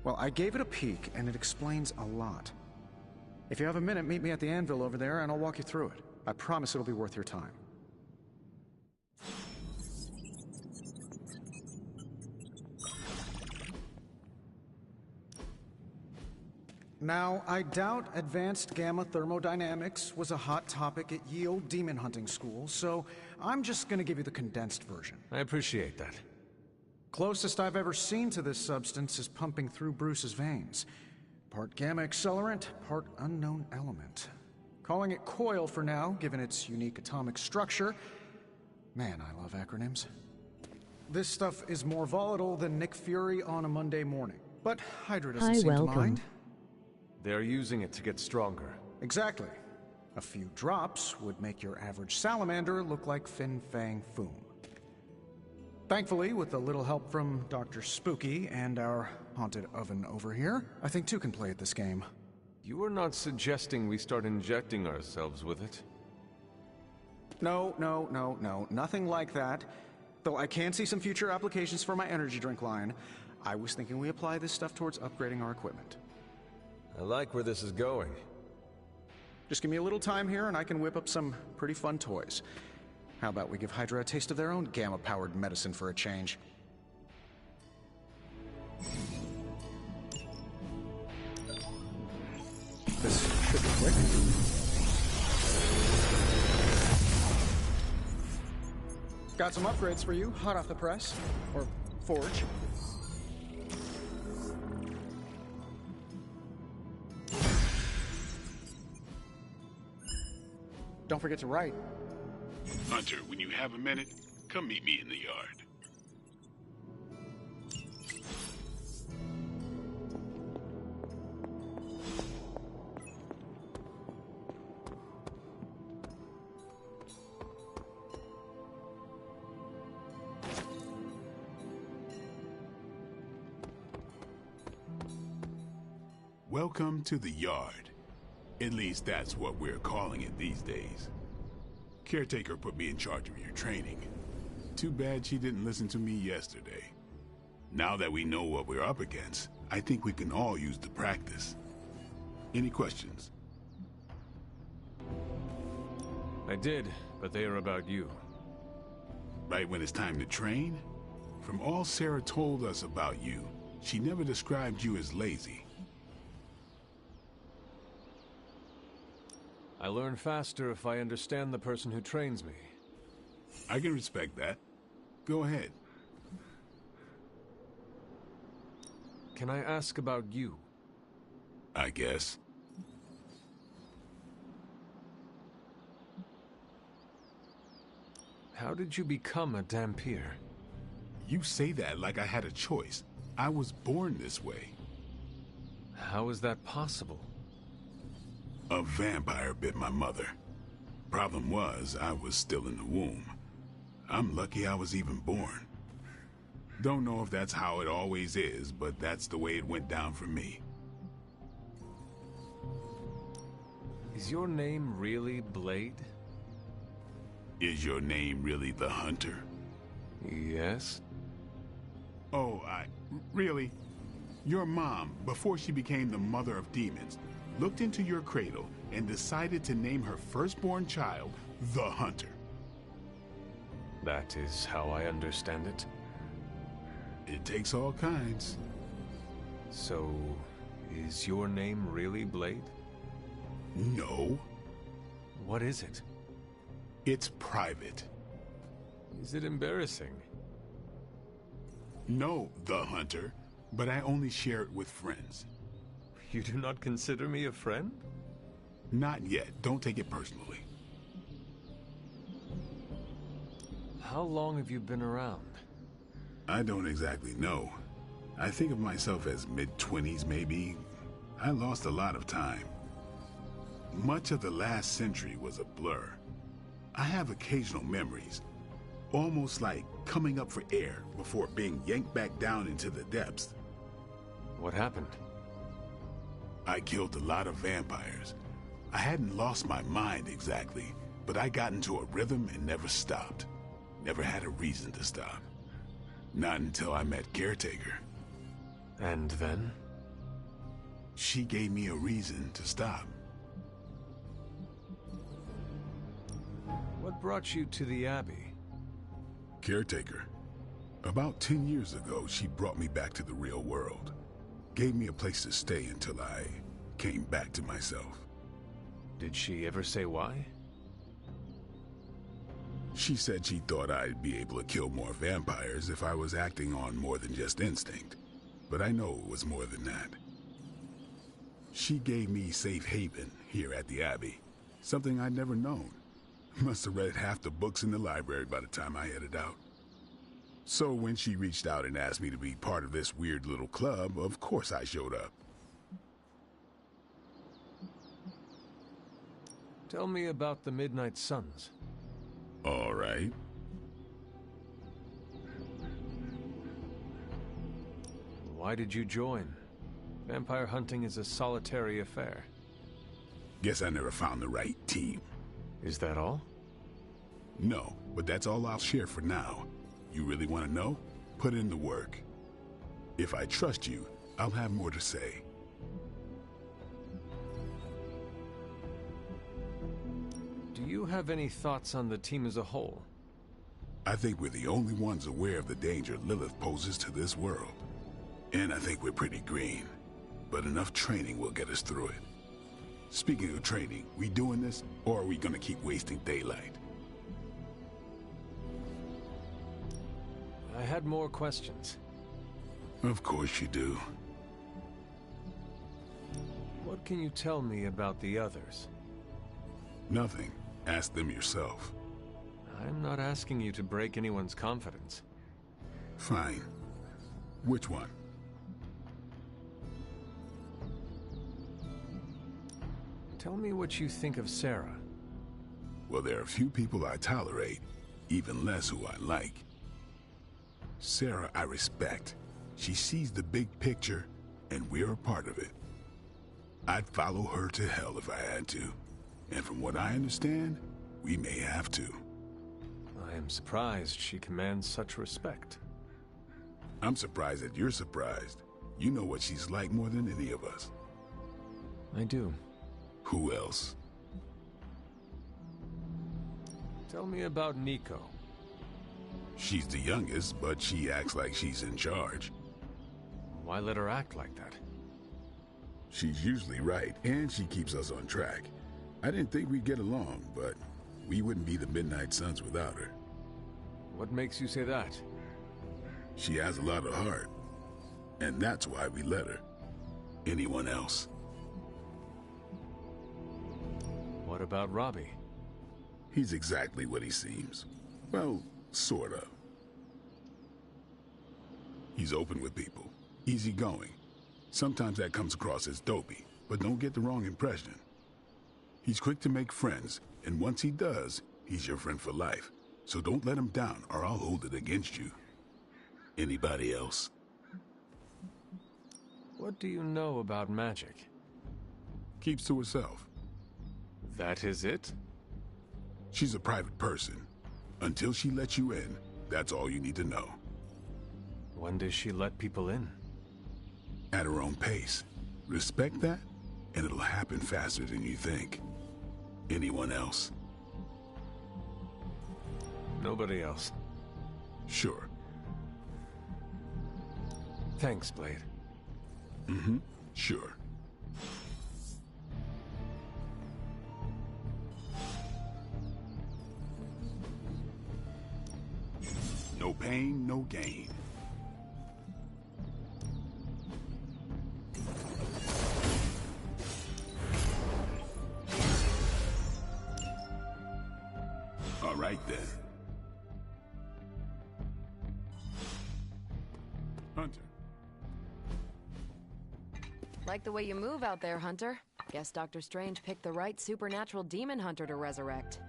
S3: Well, I gave it a peek, and it explains a lot. If you have a minute, meet me at the anvil over there, and I'll walk you through it. I promise it'll be worth your time. Now, I doubt advanced gamma thermodynamics was a hot topic at ye old demon hunting school, so I'm just gonna give you the condensed version.
S8: I appreciate that.
S3: Closest I've ever seen to this substance is pumping through Bruce's veins. Part gamma accelerant, part unknown element. Calling it coil for now, given its unique atomic structure. Man, I love acronyms. This stuff is more volatile than Nick Fury on a Monday morning, but Hydra doesn't seem to mind.
S8: They're using it to get stronger.
S3: Exactly. A few drops would make your average salamander look like Fin Fang Foom. Thankfully, with a little help from Dr. Spooky and our haunted oven over here, I think two can play at this game.
S8: You are not suggesting we start injecting ourselves with it?
S3: No, nothing like that. Though I can see some future applications for my energy drink line. I was thinking we apply this stuff towards upgrading our equipment.
S8: I like where this is going.
S3: Just give me a little time here and I can whip up some pretty fun toys. How about we give Hydra a taste of their own gamma-powered medicine for a change? This should be quick. Got some upgrades for you, hot off the press. Or forge. Don't forget to write.
S1: Hunter, when you have a minute, come meet me in the yard. Welcome to the yard. At least that's what we're calling it these days. Caretaker put me in charge of your training. Too bad she didn't listen to me yesterday. Now that we know what we're up against, I think we can all use the practice. Any questions?
S8: I did, but they are about you.
S1: Right when it's time to train? From all Sarah told us about you, she never described you as lazy.
S8: I learn faster if I understand the person who trains me.
S1: I can respect that. Go ahead.
S8: Can I ask about you?
S1: I guess.
S8: How did you become a Dhampir?
S1: You say that like I had a choice. I was born this way.
S8: How is that possible?
S1: A vampire bit my mother. Problem was, I was still in the womb. I'm lucky I was even born. Don't know if that's how it always is, but that's the way it went down for me.
S8: Is your name really Blade?
S1: Is your name really the Hunter?
S8: Yes.
S1: Oh, really? Your mom, before she became the mother of demons, looked into your cradle and decided to name her firstborn child the Hunter.
S8: That is how I understand it.
S1: It takes all kinds.
S8: So, is your name really Blade?
S1: No.
S8: What is it?
S1: It's private.
S8: Is it embarrassing?
S1: No, the Hunter, but I only share it with friends.
S8: You do not consider me a friend?
S1: Not yet. Don't take it personally.
S8: How long have you been around?
S1: I don't exactly know. I think of myself as mid-20s, maybe. I lost a lot of time. Much of the last century was a blur. I have occasional memories, almost like coming up for air before being yanked back down into the depths.
S8: What happened?
S1: I killed a lot of vampires. I hadn't lost my mind exactly, but I got into a rhythm and never stopped. Never had a reason to stop. Not until I met Caretaker.
S8: And then?
S1: She gave me a reason to stop.
S8: What brought you to the Abbey?
S1: Caretaker. About 10 years ago, she brought me back to the real world. Gave me a place to stay until I came back to myself.
S8: Did she ever say why?
S1: She said she thought I'd be able to kill more vampires if I was acting on more than just instinct. But I know it was more than that. She gave me safe haven here at the Abbey. Something I'd never known. Must have read half the books in the library by the time I headed out. So when she reached out and asked me to be part of this weird little club, of course I showed up.
S8: Tell me about the Midnight Suns.
S1: All right.
S8: Why did you join? Vampire hunting is a solitary affair.
S1: Guess I never found the right team.
S8: Is that all?
S1: No, but that's all I'll share for now. You really want to know? Put in the work. If I trust you, I'll have more to say.
S8: Do you have any thoughts on the team as a whole?
S1: I think we're the only ones aware of the danger Lilith poses to this world. And I think we're pretty green. But enough training will get us through it. Speaking of training, we doing this, or are we gonna keep wasting daylight?
S8: I had more questions.
S1: Of course you do.
S8: What can you tell me about the others?
S1: Nothing. Ask them yourself.
S8: I'm not asking you to break anyone's confidence.
S1: Fine. Which one?
S8: Tell me what you think of Sarah.
S1: Well, there are a few people I tolerate, even less who I like. Sarah, I respect. She sees the big picture, and we're a part of it. I'd follow her to hell if I had to. And from what I understand, we may have to.
S8: I am surprised she commands such respect.
S1: I'm surprised that you're surprised. You know what she's like more than any of us.
S8: I do.
S1: Who else?
S8: Tell me about Nico.
S1: She's the youngest, but she acts like she's in charge.
S8: Why let her act like that?
S1: She's usually right, and she keeps us on track. I didn't think we'd get along, but we wouldn't be the Midnight Suns without her.
S8: What makes you say that?
S1: She has a lot of heart, and that's why we let her. Anyone else?
S8: What about Robbie?
S1: He's exactly what he seems. Well, sort of. He's open with people, easygoing. Sometimes that comes across as dopey, but don't get the wrong impression. He's quick to make friends, and once he does, he's your friend for life. So don't let him down, or I'll hold it against you. Anybody else?
S8: What do you know about magic?
S1: Keeps to herself.
S8: That is it?
S1: She's a private person. Until she lets you in, that's all you need to know.
S8: When does she let people in?
S1: At her own pace. Respect that, and it'll happen faster than you think. Anyone else?
S8: Nobody else.
S1: Sure.
S8: Thanks, Blade.
S1: Mm-hmm. Sure. No pain, no gain. All right, then. Hunter.
S18: Like the way you move out there, Hunter. Guess Dr. Strange picked the right supernatural demon hunter to resurrect.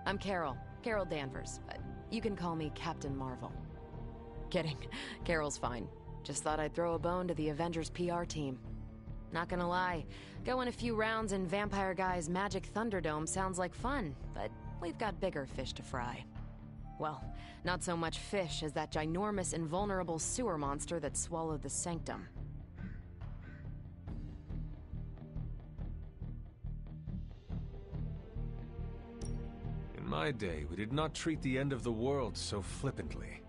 S18: I'm Carol Danvers. You can call me Captain Marvel. Kidding. Carol's fine. Just thought I'd throw a bone to the Avengers PR team. Not gonna lie, going a few rounds in Vampire Guy's Magic Thunderdome sounds like fun, but we've got bigger fish to fry. Well, not so much fish as that ginormous invulnerable sewer monster that swallowed the Sanctum.
S8: In my day, we did not treat the end of the world so flippantly.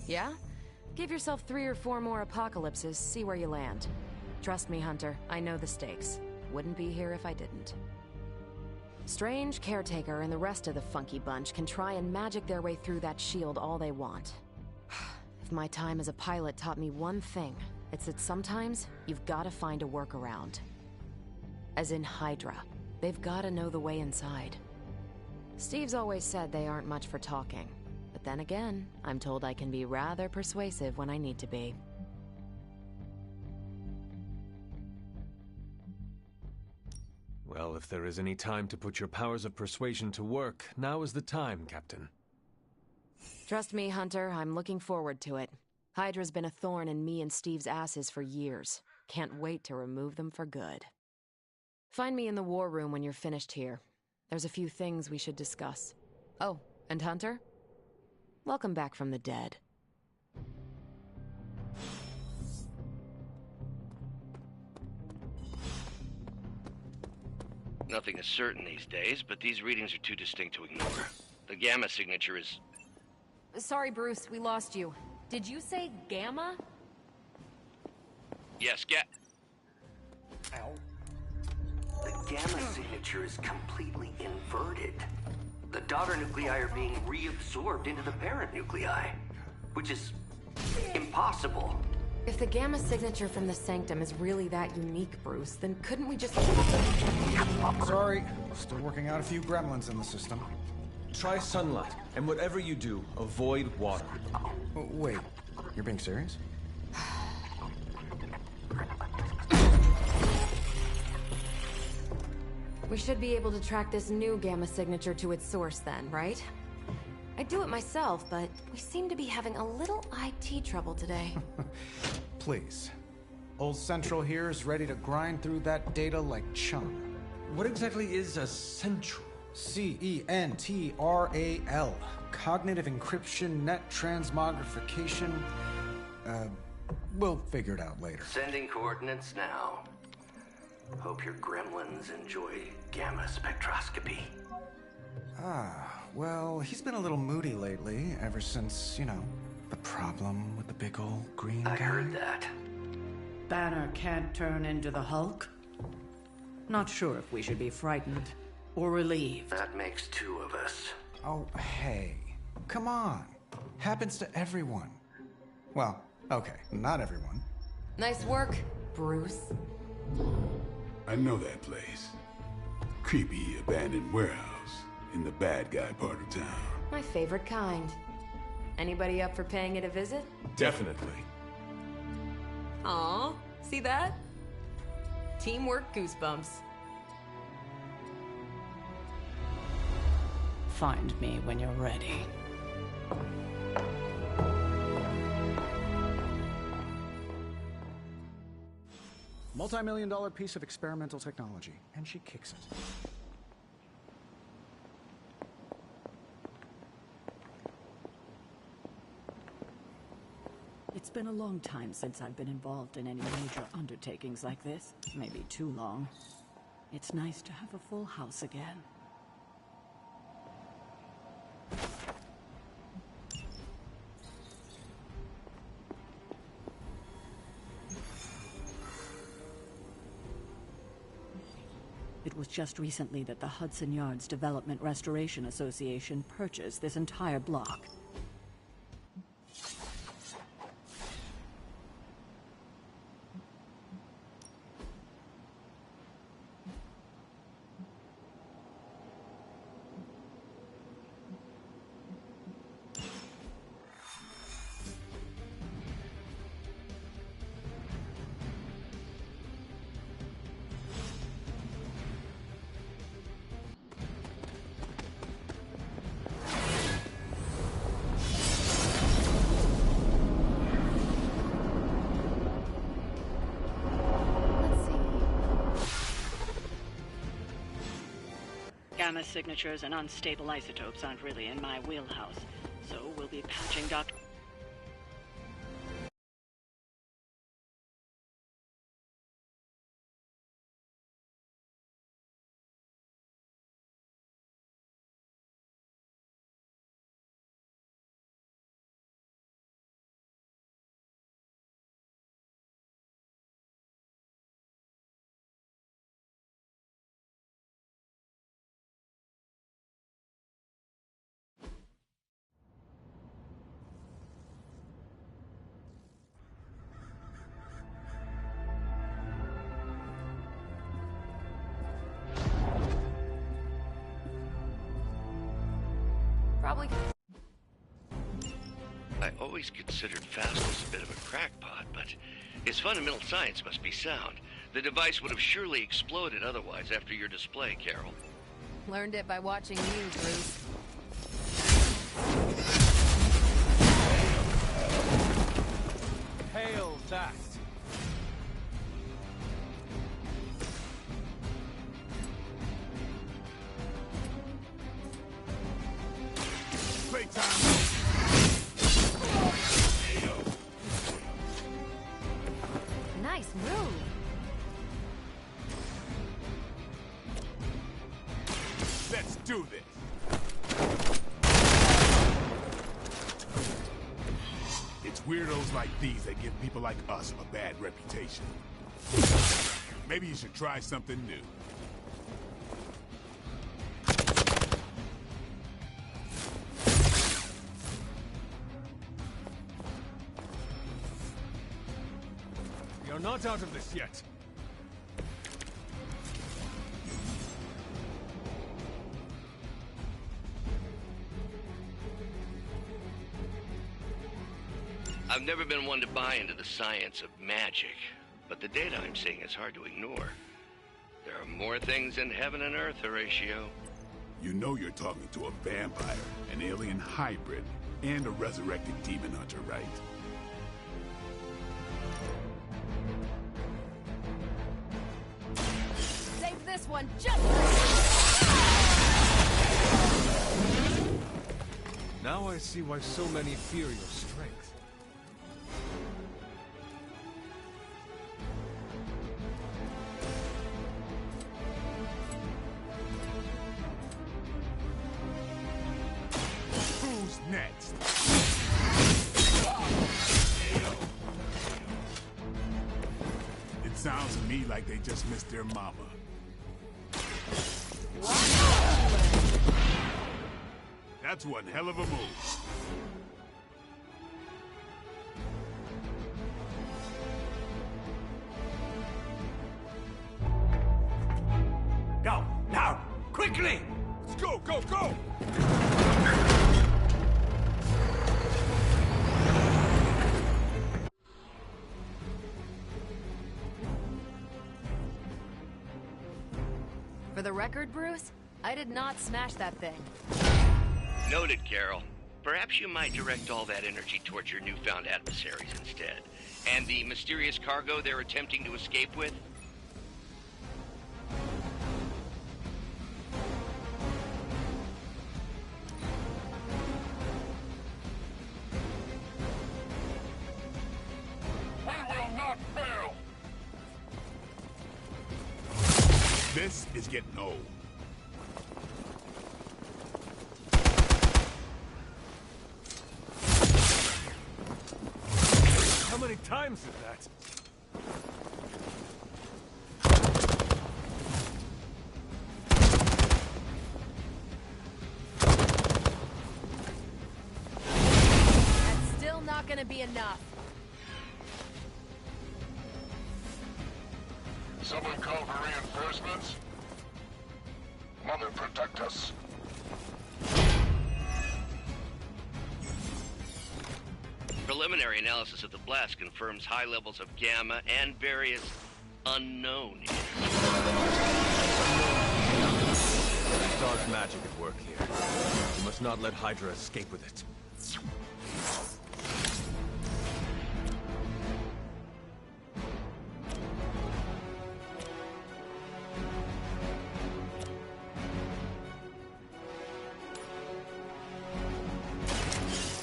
S18: Yeah? Give yourself 3 or 4 more apocalypses, see where you land. Trust me, Hunter, I know the stakes. Wouldn't be here if I didn't. Strange, Caretaker, and the rest of the funky bunch can try and magic their way through that shield all they want. If my time as a pilot taught me one thing, it's that sometimes you've gotta find a workaround. As in Hydra. They've gotta know the way inside. Steve's always said they aren't much for talking. But then again, I'm told I can be rather persuasive when I need to be.
S8: Well, if there is any time to put your powers of persuasion to work, now is the time, Captain.
S18: Trust me, Hunter, I'm looking forward to it. Hydra's been a thorn in me and Steve's asses for years. Can't wait to remove them for good. Find me in the war room when you're finished here. There's a few things we should discuss. Oh, and Hunter? Welcome back from the dead.
S19: Nothing is certain these days, but these readings are too distinct to ignore. The gamma signature is...
S18: Sorry, Bruce, we lost you. Did you say gamma?
S19: Yes,
S20: Ow. The gamma signature is completely inverted. The daughter nuclei are being reabsorbed into the parent nuclei, which is impossible.
S18: If the gamma signature from the Sanctum is really that unique, Bruce, then couldn't we just...
S3: Sorry, still working out a few gremlins in the system.
S8: Try sunlight, and whatever you do, avoid water.
S3: Oh, wait, you're being serious?
S18: We should be able to track this new gamma signature to its source then, right? I'd do it myself, but we seem to be having a little IT trouble today.
S3: Please. Old Central here is ready to grind through that data like chum.
S8: What exactly is a central?
S3: CENTRAL. Cognitive encryption, net transmogrification. We'll figure it out later.
S20: Sending coordinates now. Hope your gremlins enjoy gamma spectroscopy.
S3: Well, he's been a little moody lately, ever since, the problem with the big old green guy.
S20: I heard that.
S6: Banner can't turn into the Hulk? Not sure if we should be frightened or relieved.
S20: That makes two of us.
S3: Oh, hey. Come on. Happens to everyone. Well, okay, not everyone.
S18: Nice work, Bruce.
S1: I know that place. Creepy abandoned warehouse in the bad guy part of town.
S18: My favorite kind. Anybody up for paying it a visit?
S8: Definitely.
S18: Aw, see that? Teamwork goosebumps.
S6: Find me when you're ready.
S3: Multi-million-dollar piece of experimental technology, and she kicks it.
S6: It's been a long time since I've been involved in any major undertakings like this. Maybe too long. It's nice to have a full house again. It was just recently that the Hudson Yards Development Restoration Association purchased this entire block. Gamma signatures and unstable isotopes aren't really in my wheelhouse, so we'll be patching Dr.
S18: Probably.
S19: I always considered Faustus a bit of a crackpot, but his fundamental science must be sound. The device would have surely exploded otherwise after your display, Carol.
S18: Learned it by watching you, Bruce.
S14: Hail that!
S18: Nice move.
S16: do this. It's weirdos like these that give people like us a bad reputation. Maybe you should try something new.
S14: You're not out of this yet.
S19: I've never been one to buy into the science of magic, but the data I'm seeing is hard to ignore. There are more things in heaven and earth, Horatio.
S1: You know you're talking to a vampire, an alien hybrid, and a resurrected demon hunter, right?
S12: Save this one just
S14: Now I see why so many fear your strength.
S16: Who's next?
S1: It sounds to me like they just missed their mama. That's one hell of a move.
S2: Go, now, quickly!
S16: Let's go, go, go!
S18: For the record, Bruce, I did not smash that thing.
S19: Noted, Carol. Perhaps you might direct all that energy towards your newfound adversaries instead. And the mysterious cargo they're attempting to escape with?
S2: We will not fail!
S1: This is getting old.
S14: How many times is that?
S18: That's still not gonna be enough.
S2: Someone call for reinforcements? Mother, protect us.
S19: Preliminary analysis of the blast confirms high levels of gamma and various unknown energy.
S8: There's dark magic at work here. You must not let Hydra escape with it.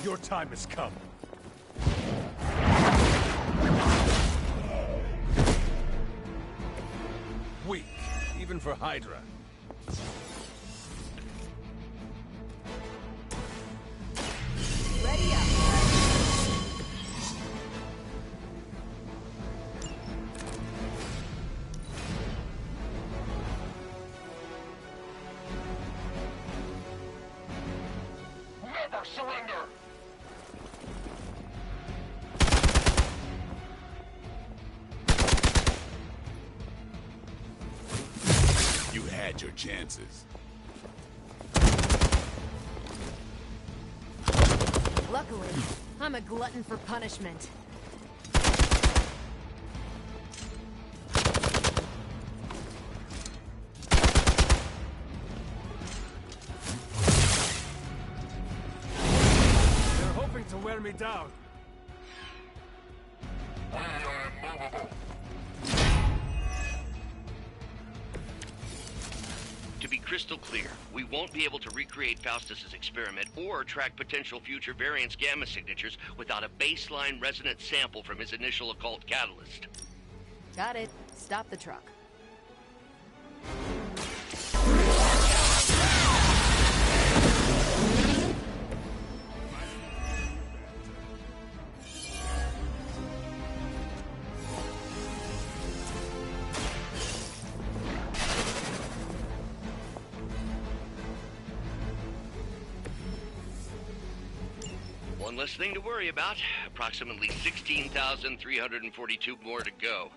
S14: Your time has come. Weak, even for Hydra.
S18: Ready up.
S2: Never surrender!
S1: You had your chances.
S18: Luckily, I'm a glutton for punishment.
S14: They're hoping to wear me down.
S2: We are immovable.
S19: To be crystal clear, we won't be able to recreate Faustus's experiment or track potential future variants' gamma signatures without a baseline resonant sample from his initial occult catalyst.
S18: Got it. Stop the truck.
S19: One less thing to worry about. Approximately 16,342 more to go.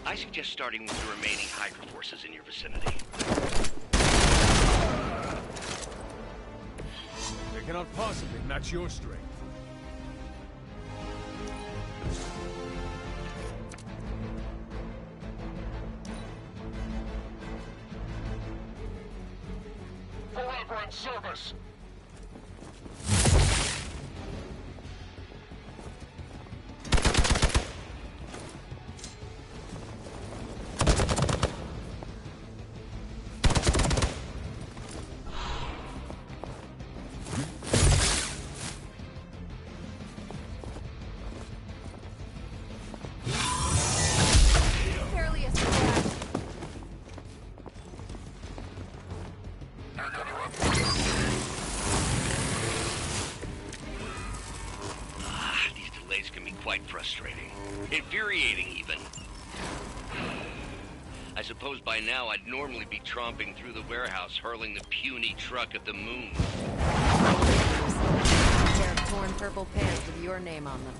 S19: I suggest starting with the remaining Hydra forces in your vicinity.
S14: They cannot possibly match your strength.
S16: Forever in service!
S19: These delays can be quite frustrating. Infuriating, even. I suppose by now I'd normally be tromping through the warehouse, hurling the puny truck at the moon.
S18: A pair of torn purple pants with your name on them.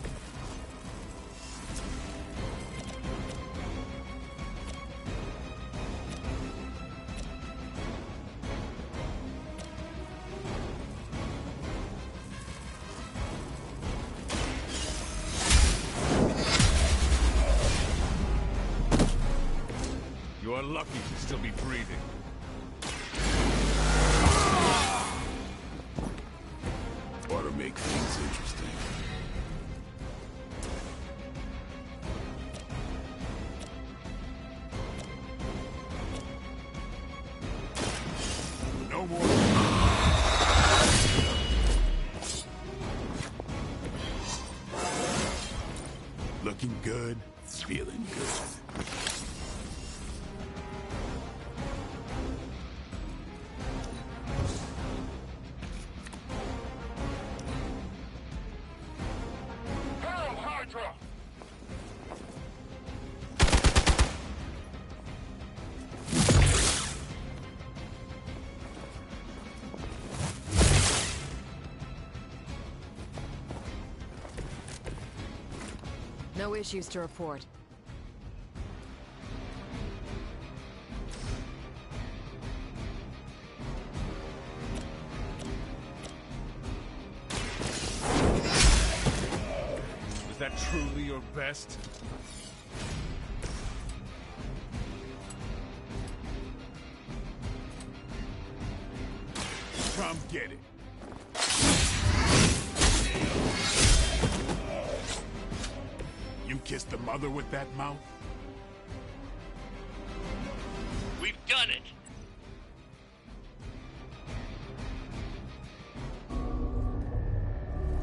S14: You are lucky to still be breathing.
S1: Ought to make things interesting.
S16: No more.
S1: Looking good, feeling good.
S16: Hail Hydra!
S18: No issues to report.
S14: Was that truly your best?
S16: Come get it. You kissed the mother with that mouth?
S19: We've done it!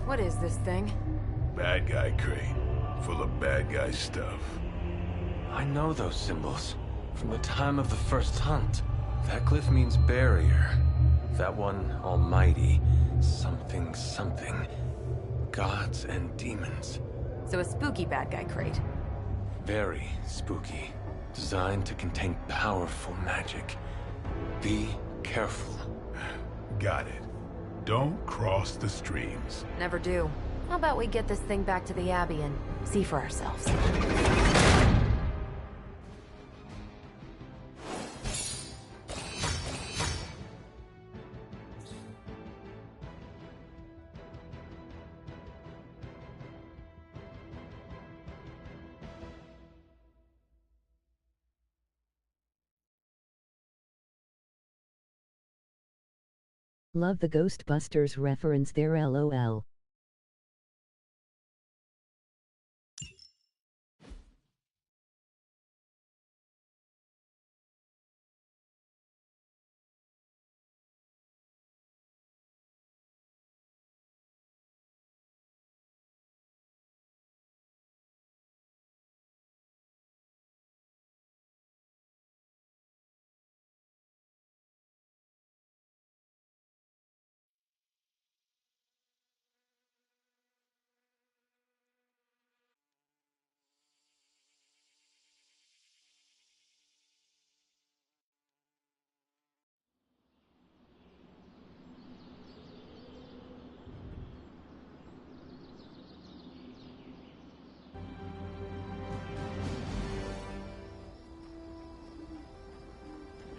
S18: What is this thing?
S1: Bad guy crate, full of bad guy stuff.
S8: I know those symbols from the time of the first hunt. That glyph means barrier. That one, almighty. Something, something. Gods and demons.
S18: So a spooky bad guy crate.
S8: Very spooky. Designed to contain powerful magic. Be careful.
S1: Got it. Don't cross the streams.
S18: Never do. How about we get this thing back to the Abbey and see for ourselves?
S21: Love the Ghostbusters reference there, LOL.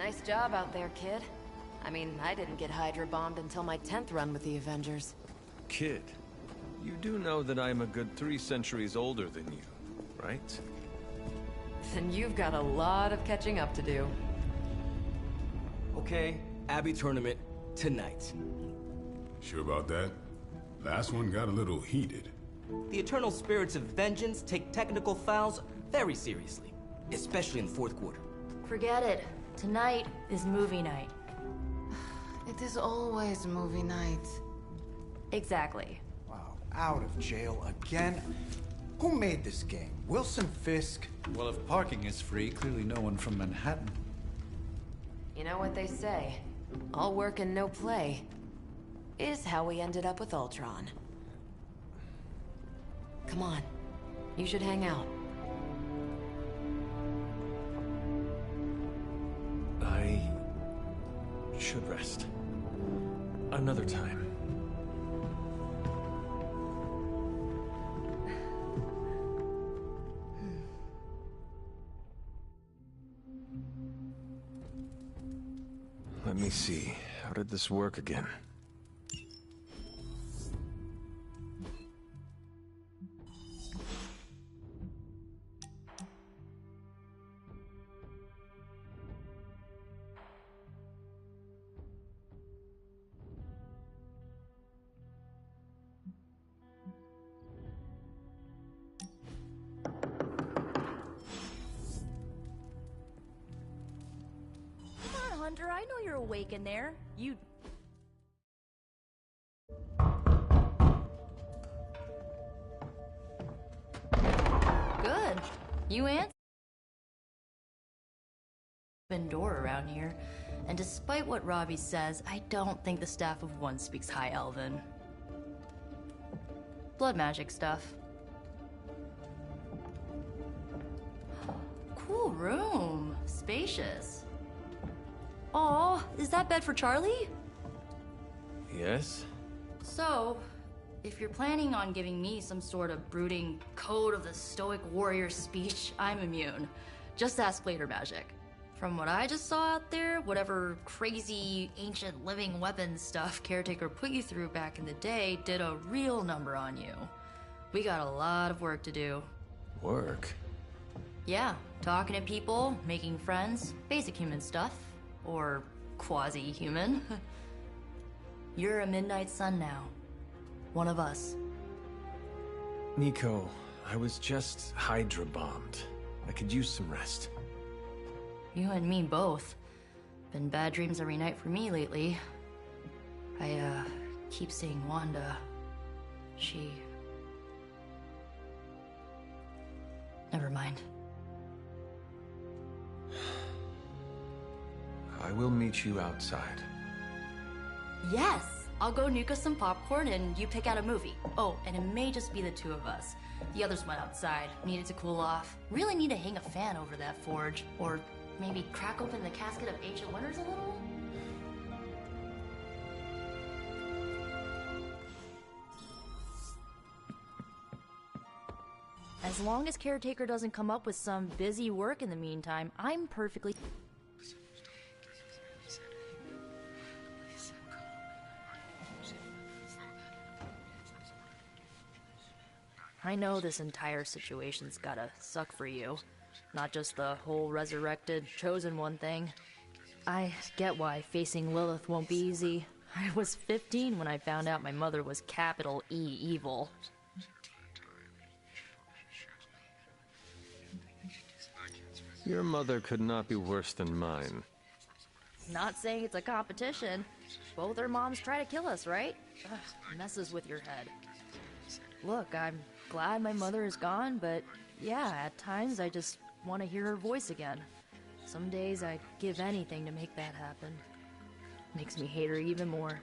S18: Nice job out there, kid. I mean, I didn't get Hydra bombed until my 10th run with the Avengers.
S8: Kid, you do know that I'm a good 3 centuries older than you, right?
S18: Then you've got a lot of catching up to do.
S9: Okay, Abbey tournament tonight.
S1: Sure about that? Last one got a little heated.
S9: The Eternal Spirits of Vengeance take technical fouls very seriously, especially in the fourth quarter.
S10: Forget it. Tonight is movie night.
S5: It is always movie night.
S10: Exactly.
S3: Wow, out of jail again? Who made this game? Wilson Fisk?
S4: Well, if parking is free, clearly no one from Manhattan.
S18: You know what they say? All work and no play is how we ended up with Ultron. Come on. You should hang out.
S8: I should rest. Another time. Let me see. How did this work again?
S10: Hunter, I know you're awake in there. You... Good. You answered. Open door around here, and despite what Robbie says, I don't think the staff of One speaks High Elven. Blood magic stuff. Cool room. Spacious. Aw, is that bed for Charlie?
S8: Yes?
S10: So, if you're planning on giving me some sort of brooding code of the stoic warrior speech, I'm immune. Just ask later, Magic. From what I just saw out there, whatever crazy ancient living weapons stuff Caretaker put you through back in the day did a real number on you. We got a lot of work to do.
S8: Work?
S10: Yeah, talking to people, making friends, basic human stuff. Or quasi-human. You're a Midnight Sun now. One of us.
S8: Nico, I was just Hydra bombed. I could use some rest.
S10: You and me both. Been bad dreams every night for me lately. I, keep seeing Wanda. She... Never mind.
S8: I will meet you outside.
S10: Yes! I'll go nuke us some popcorn and you pick out a movie. Oh, and it may just be the two of us. The others went outside, needed to cool off. Really need to hang a fan over that forge. Or maybe crack open the casket of Ancient Wonders a little? As long as Caretaker doesn't come up with some busy work in the meantime, I'm perfectly... I know this entire situation's gotta suck for you. Not just the whole resurrected, chosen one thing. I get why facing Lilith won't be easy. I was 15 when I found out my mother was capital E evil.
S8: Your mother could not be worse than mine.
S10: Not saying it's a competition. Both our moms try to kill us, right? Ugh, messes with your head. Look, I'm glad my mother is gone, but yeah, at times I just want to hear her voice again. Some days I'd give anything to make that happen. Makes me hate her even more.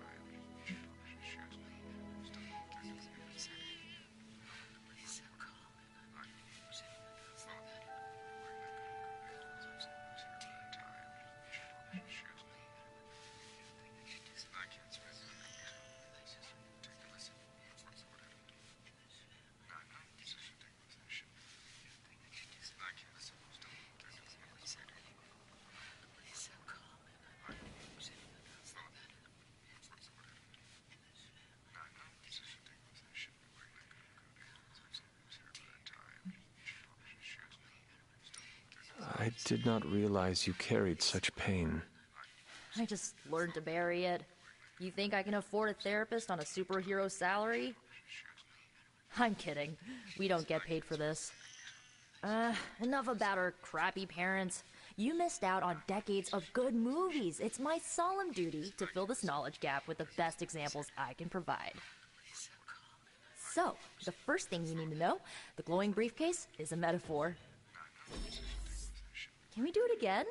S8: did not realize you carried such pain.
S10: I just learned to bury it. You think I can afford a therapist on a superhero salary? I'm kidding. We don't get paid for this. Enough about our crappy parents. You missed out on decades of good movies. It's my solemn duty to fill this knowledge gap with the best examples I can provide. So, the first thing you need to know, the glowing briefcase is a metaphor. Can we do it again?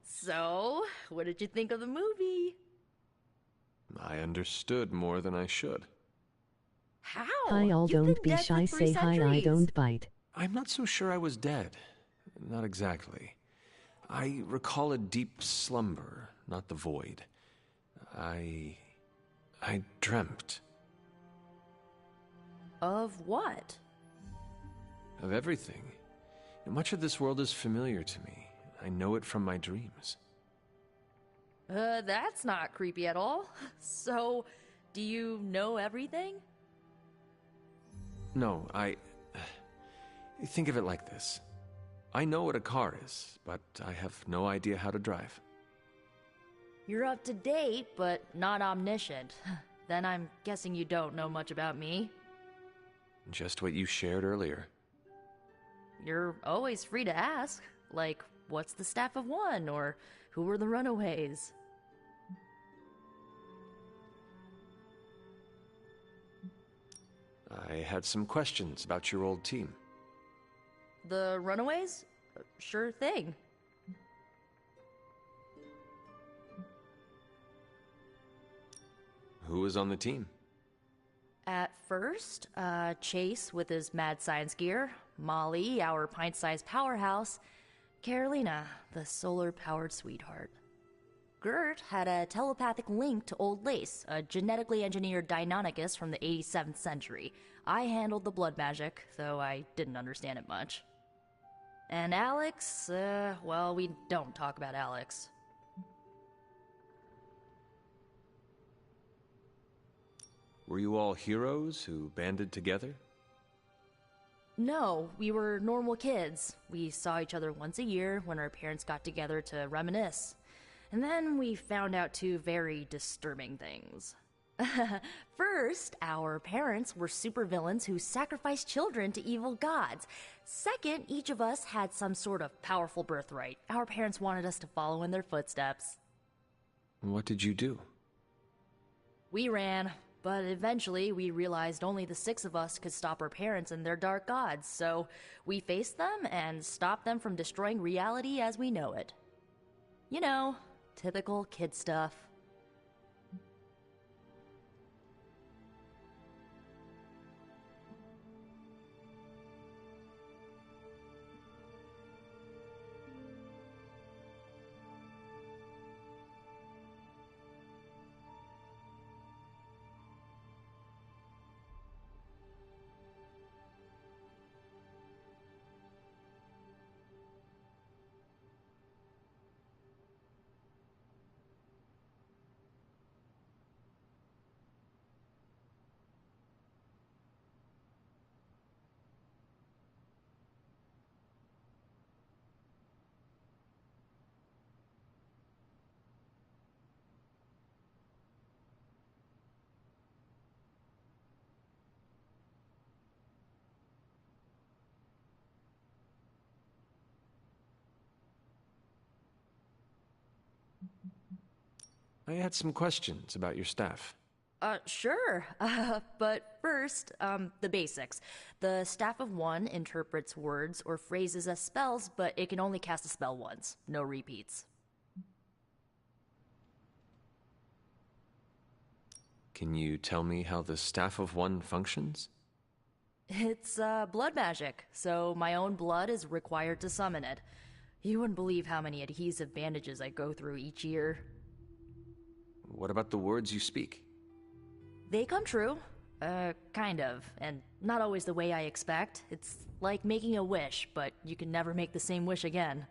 S10: So, what did you think of the movie?
S8: I understood more than I should.
S10: How?
S21: Hi all, don't be shy, say hi, I don't bite.
S8: I'm not so sure I was dead. Not exactly. I recall a deep slumber, not the void. I dreamt.
S10: Of what?
S8: Of everything. Much of this world is familiar to me. I know it from my dreams.
S10: That's not creepy at all. So, do you know everything?
S8: No, think of it like this. I know what a car is, but I have no idea how to drive.
S10: You're up to date, but not omniscient. Then I'm guessing you don't know much about me.
S8: Just what you shared earlier.
S10: You're always free to ask. Like, what's the staff of one? Or who were the runaways?
S8: I had some questions about your old team.
S10: The runaways? Sure thing.
S8: Who was on the team?
S10: At first, Chase with his mad science gear, Molly, our pint-sized powerhouse, Carolina, the solar-powered sweetheart. Gert had a telepathic link to Old Lace, a genetically engineered Deinonychus from the 87th century. I handled the blood magic, though I didn't understand it much. And Alex, well, we don't talk about Alex.
S8: Were you all heroes who banded together?
S10: No, we were normal kids. We saw each other once a year when our parents got together to reminisce. And then we found out two very disturbing things. First, our parents were supervillains who sacrificed children to evil gods. Second, each of us had some sort of powerful birthright. Our parents wanted us to follow in their footsteps.
S8: What did you do?
S10: We ran, but eventually we realized only the 6 of us could stop our parents and their dark gods, so we faced them and stopped them from destroying reality as we know it. You know, typical kid stuff.
S8: I had some questions about your staff.
S10: Sure. But first, the basics. The Staff of One interprets words or phrases as spells, but it can only cast a spell once. No repeats.
S8: Can you tell me how the Staff of One functions?
S10: It's, blood magic, so my own blood is required to summon it. You wouldn't believe how many adhesive bandages I go through each year.
S8: What about the words you speak?
S10: They come true. Kind of. And not always the way I expect. It's like making a wish, but you can never make the same wish again.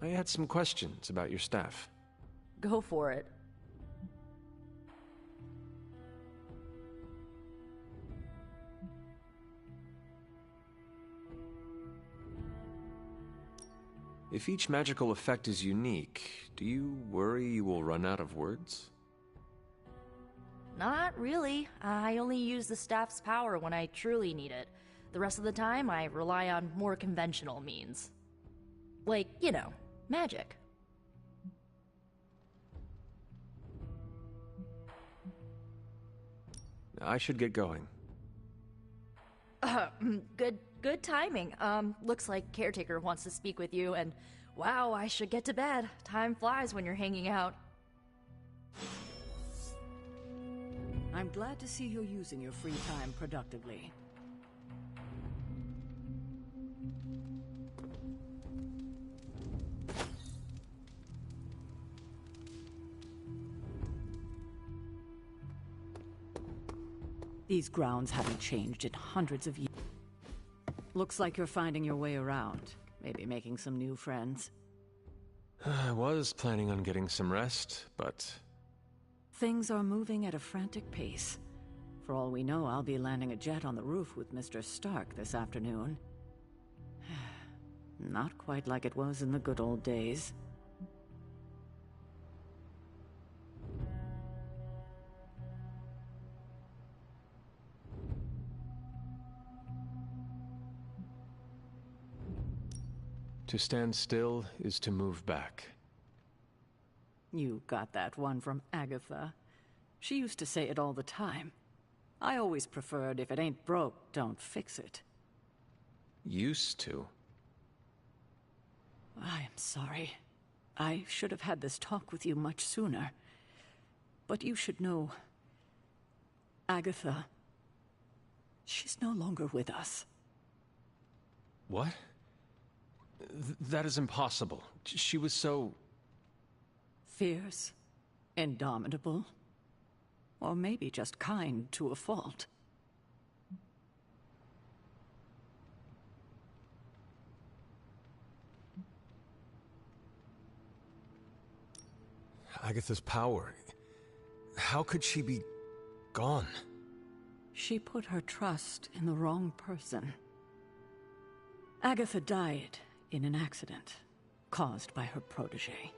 S8: I had some questions about your staff.
S10: Go for it.
S8: If each magical effect is unique, do you worry you will run out of words?
S10: Not really. I only use the staff's power when I truly need it. The rest of the time, I rely on more conventional means. Like, you know, magic.
S8: I should get going.
S10: Good timing. Looks like Caretaker wants to speak with you, and wow, I should get to bed. Time flies when you're hanging out.
S6: I'm glad to see you're using your free time productively. These grounds haven't changed in hundreds of years. Looks like you're finding your way around. Maybe making some new friends.
S8: I was planning on getting some rest, but...
S6: Things are moving at a frantic pace. For all we know, I'll be landing a jet on the roof with Mr. Stark this afternoon. Not quite like it was in the good old days.
S8: To stand still is to move back.
S6: You got that one from Agatha. She used to say it all the time. I always preferred, if it ain't broke, don't fix it.
S8: Used to?
S6: I am sorry. I should have had this talk with you much sooner. But you should know... Agatha... she's no longer with us.
S8: What? That is impossible. She was so...
S6: fierce, indomitable, or maybe just kind to a fault.
S8: Agatha's power. How could she be gone?
S6: She put her trust in the wrong person. Agatha died in an accident caused by her protege,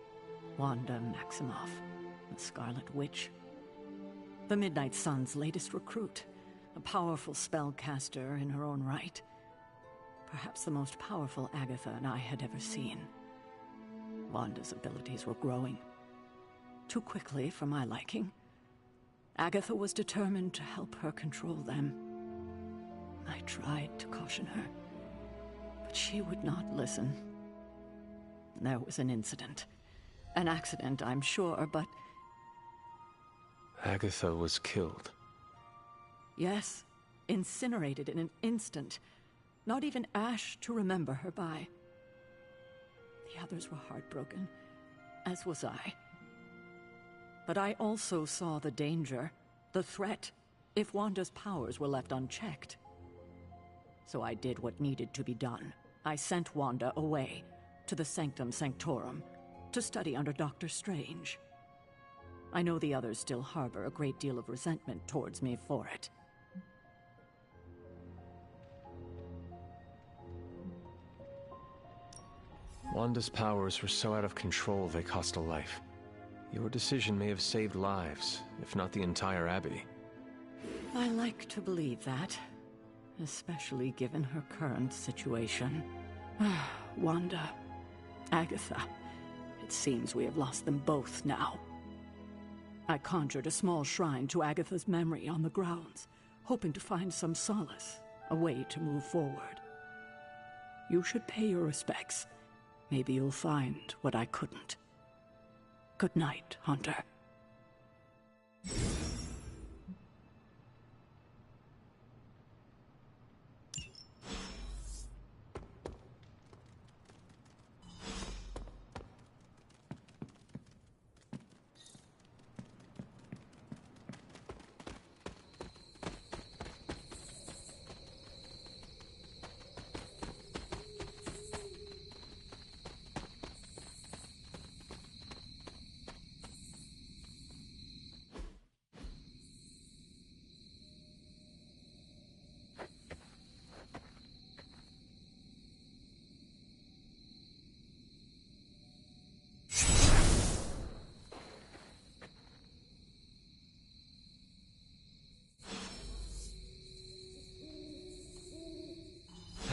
S6: Wanda Maximoff, the Scarlet Witch. The Midnight Sun's latest recruit, a powerful spellcaster in her own right. Perhaps the most powerful Agatha and I had ever seen. Wanda's abilities were growing. Too quickly for my liking. Agatha was determined to help her control them. I tried to caution her, but she would not listen. There was an incident. An accident, I'm sure, but...
S8: Agatha was killed.
S6: Yes, incinerated in an instant. Not even ash to remember her by. The others were heartbroken, as was I. But I also saw the danger, the threat, if Wanda's powers were left unchecked. So I did what needed to be done. I sent Wanda away, to the Sanctum Sanctorum, to study under Dr. Strange. I know the others still harbor a great deal of resentment towards me for it.
S8: Wanda's powers were so out of control they cost a life. Your decision may have saved lives, if not the entire Abbey.
S6: I like to believe that, especially given her current situation. Wanda, Agatha, it seems we have lost them both now. I conjured a small shrine to Agatha's memory on the grounds, hoping to find some solace, a way to move forward. You should pay your respects. Maybe you'll find what I couldn't. Good night, Hunter.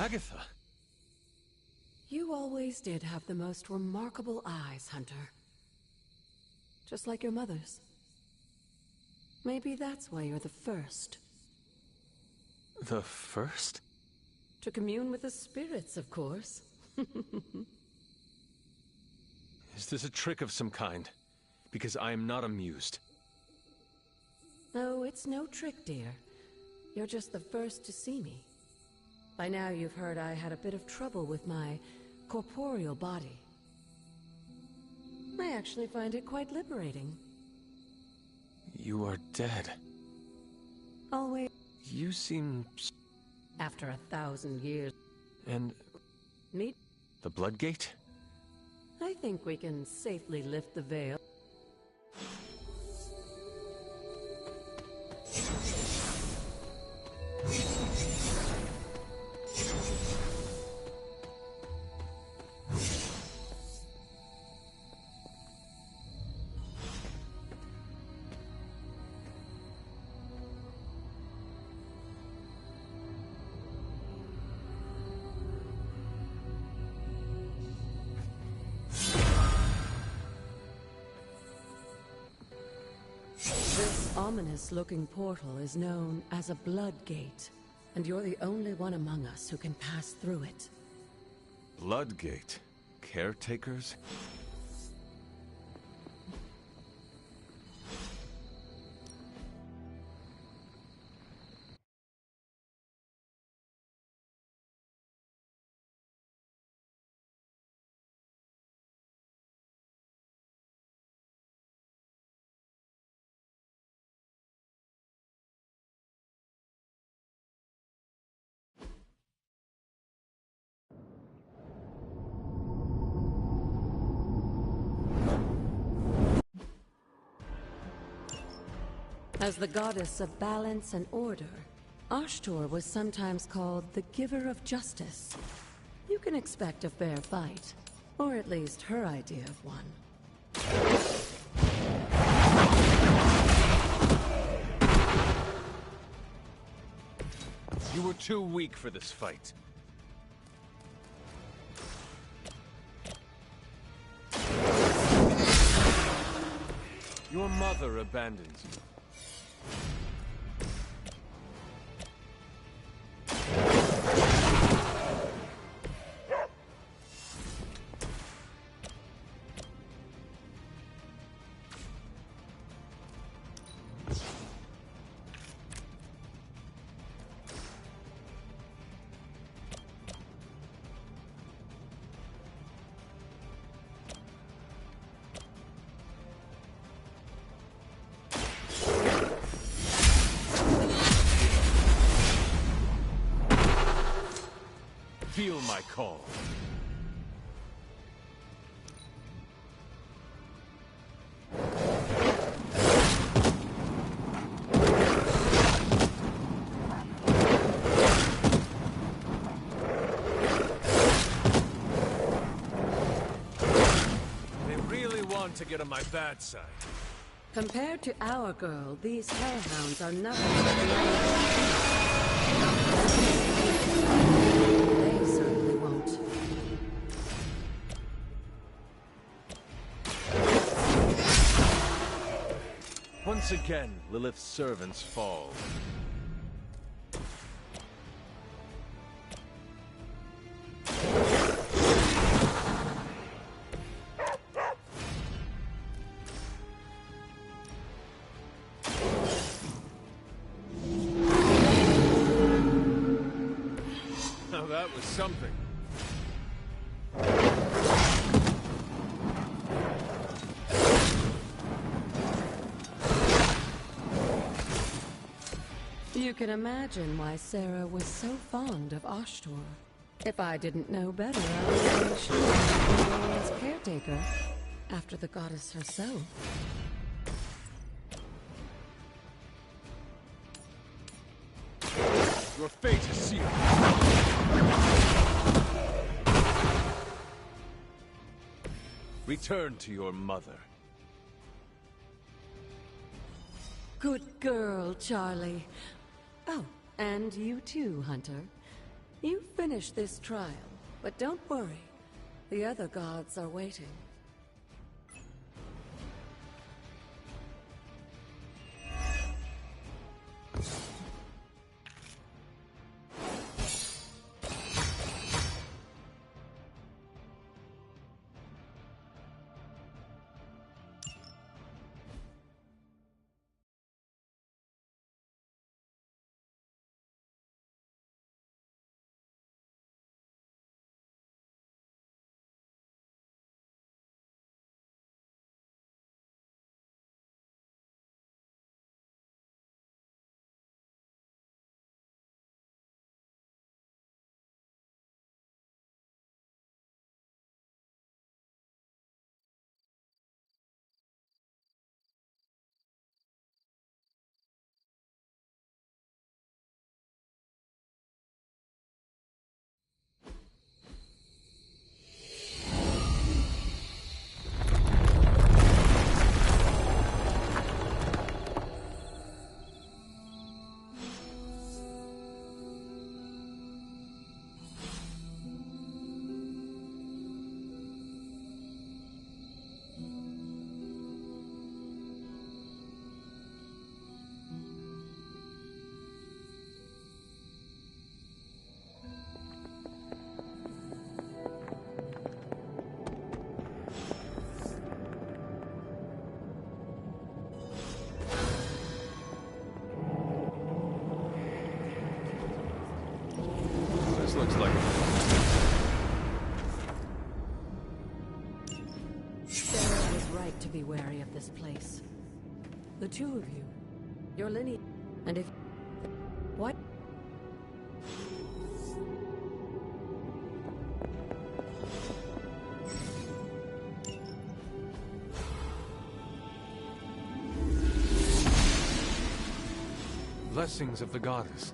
S8: Agatha.
S6: You always did have the most remarkable eyes, Hunter. Just like your mother's. Maybe that's why you're the first.
S8: The first?
S6: To commune with the spirits, of course.
S8: Is this a trick of some kind? Because I am not amused.
S6: No, it's no trick, dear. You're just the first to see me. By now you've heard I had a bit of trouble with my corporeal body. I actually find it quite liberating.
S8: You are dead.
S6: Always.
S8: You seem...
S6: After 1,000 years.
S8: And...
S6: Meet?
S8: The Bloodgate?
S6: I think we can safely lift the veil. This ominous-looking portal is known as a Bloodgate, and you're the only one among us who can pass through it.
S8: Bloodgate? Caretakers?
S6: As the goddess of balance and order, Ashtor was sometimes called the Giver of Justice. You can expect a fair fight, or at least her idea of one.
S8: You were too weak for this fight. Your mother abandons you. Feel my call. They really want to get on my bad side.
S6: Compared to our girl, these hellhounds are nothing but the They certainly won't.
S8: Once again, Lilith's servants fall. Now that was something.
S6: You can imagine why Sarah was so fond of Ashtor. If I didn't know better, I would say she was as caretaker after the goddess herself.
S8: Your fate is sealed. Return to your mother.
S6: Good girl, Charlie. Oh, and you too, Hunter. You finished this trial, but don't worry. The other gods are waiting.
S8: This looks like...
S6: Sarah was right to be wary of this place. The two of you, your lineage, and if... What?
S8: Blessings of the goddess.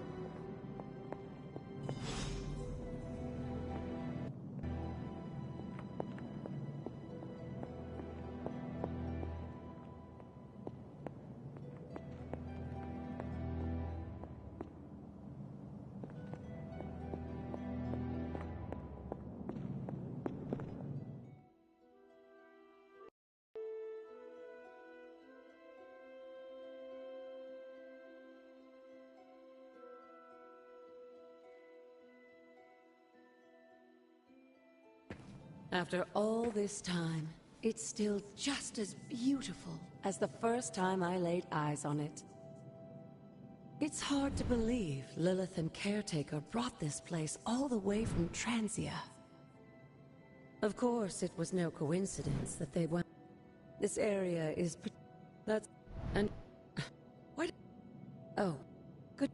S6: After all this time, it's still just as beautiful as the first time I laid eyes on it. It's hard to believe Lilith and Caretaker brought this place all the way from Transia. Of course, it was no coincidence that they went... This area is... That's... And... What? Oh. Good.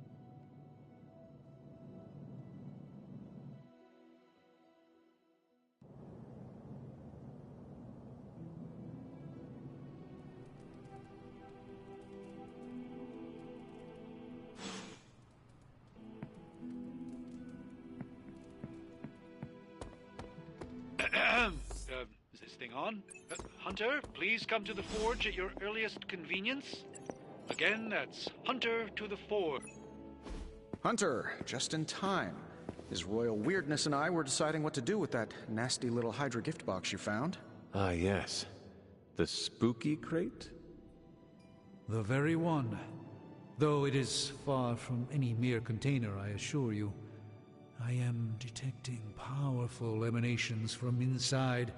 S4: Is this thing on? Hunter, please come to the forge at your earliest convenience. Again, that's Hunter to the forge.
S3: Hunter, just in time. His royal weirdness and I were deciding what to do with that nasty little Hydra gift box you found.
S8: Ah, yes. The spooky crate?
S17: The very one. Though it is far from any mere container, I assure you. I am detecting powerful emanations from inside.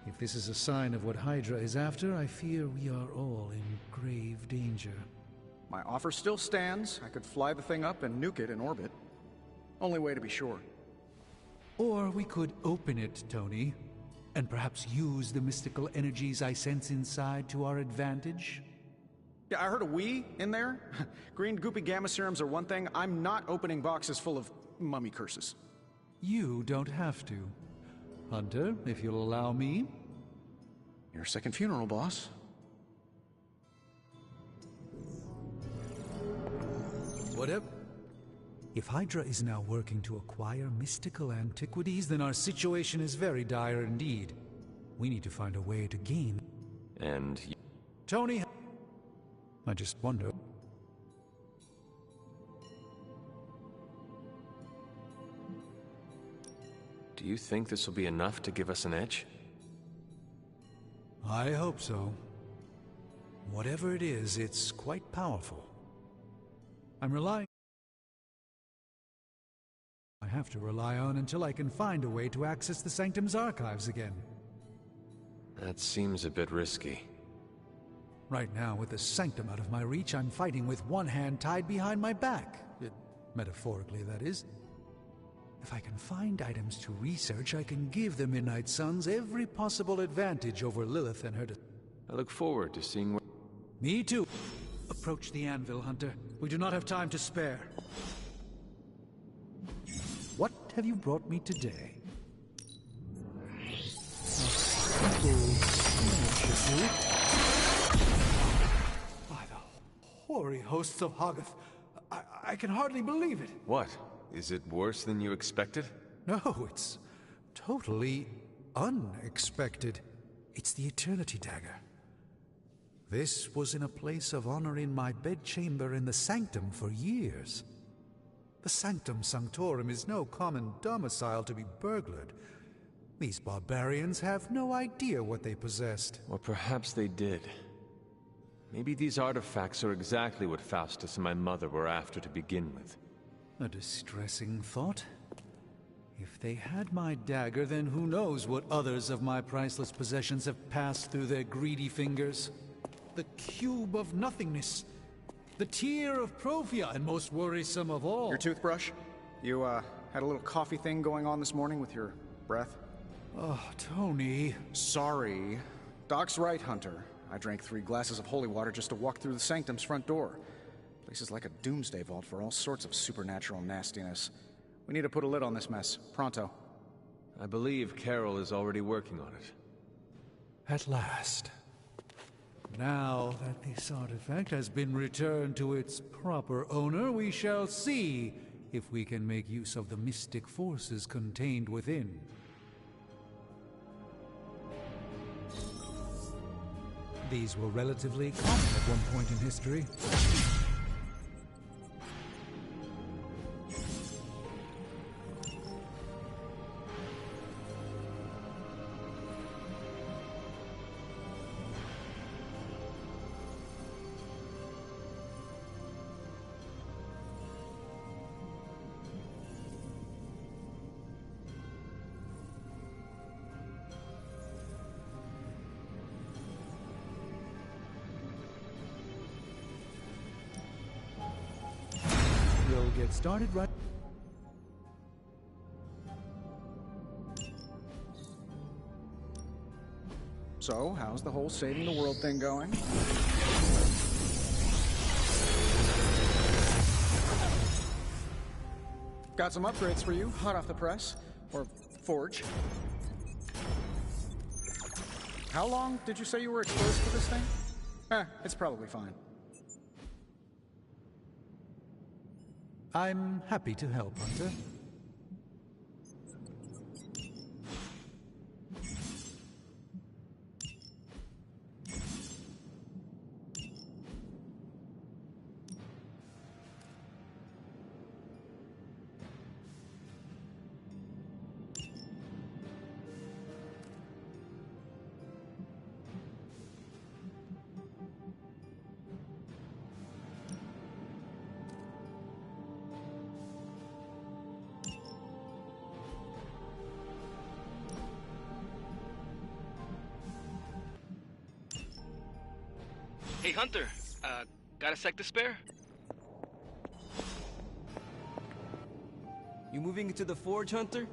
S17: If this is a sign of what Hydra is after, I fear we are all in grave danger.
S3: My offer still stands. I could fly the thing up and nuke it in orbit. Only way to be sure.
S17: Or we could open it, Tony, and perhaps use the mystical energies I sense inside to our advantage.
S3: Yeah, I heard a we in there. Green goopy gamma serums are one thing. I'm not opening boxes full of mummy curses.
S17: You don't have to. Hunter, if you'll allow me.
S3: Your second funeral, boss.
S17: Whatever. If Hydra is now working to acquire mystical antiquities, then our situation is very dire indeed. We need to find a way to gain.
S8: And...
S17: Tony... I just wonder...
S8: Do you think this will be enough to give us an edge?
S17: I hope so. Whatever it is, it's quite powerful. I'm relying... I have to rely on until I can find a way to access the Sanctum's archives again.
S8: That seems a bit risky.
S17: Right now, with the Sanctum out of my reach, I'm fighting with one hand tied behind my back. Metaphorically, that is. If I can find items to research, I can give the Midnight Suns every possible advantage over Lilith and her...
S8: I look forward to seeing where...
S17: Me too. Approach the anvil, Hunter. We do not have time to spare. What have you brought me today? By the hoary hosts of Hoggoth, I can hardly believe it.
S8: What? Is it worse than you expected?
S17: No, it's totally unexpected. It's the Eternity Dagger. This was in a place of honor in my bedchamber in the Sanctum for years. The Sanctum Sanctorum is no common domicile to be burglared. These barbarians have no idea what they possessed.
S8: Or perhaps they did. Maybe these artifacts are exactly what Faustus and my mother were after to begin with.
S17: A distressing thought. If they had my dagger, then who knows what others of my priceless possessions have passed through their greedy fingers. The cube of nothingness. The tear of Profia, and most worrisome of all...
S3: Your toothbrush? You, had a little coffee thing going on this morning with your breath?
S17: Oh, Tony...
S3: Sorry. Doc's right, Hunter. I drank 3 glasses of holy water just to walk through the Sanctum's front door. Place is like a doomsday vault for all sorts of supernatural nastiness. We need to put a lid on this mess. Pronto.
S8: I believe Carol is already working on it.
S17: At last. Now that this artifact has been returned to its proper owner, we shall see if we can make use of the mystic forces contained within. These were relatively common at one point in history. Get started right...
S3: So, how's the whole saving the world thing going? Got some upgrades for you, hot off the press. Or forge. How long did you say you were exposed to this thing? It's probably fine.
S17: I'm happy to help, Hunter.
S9: Hey, Hunter, got a sec to spare? You moving into the forge, Hunter?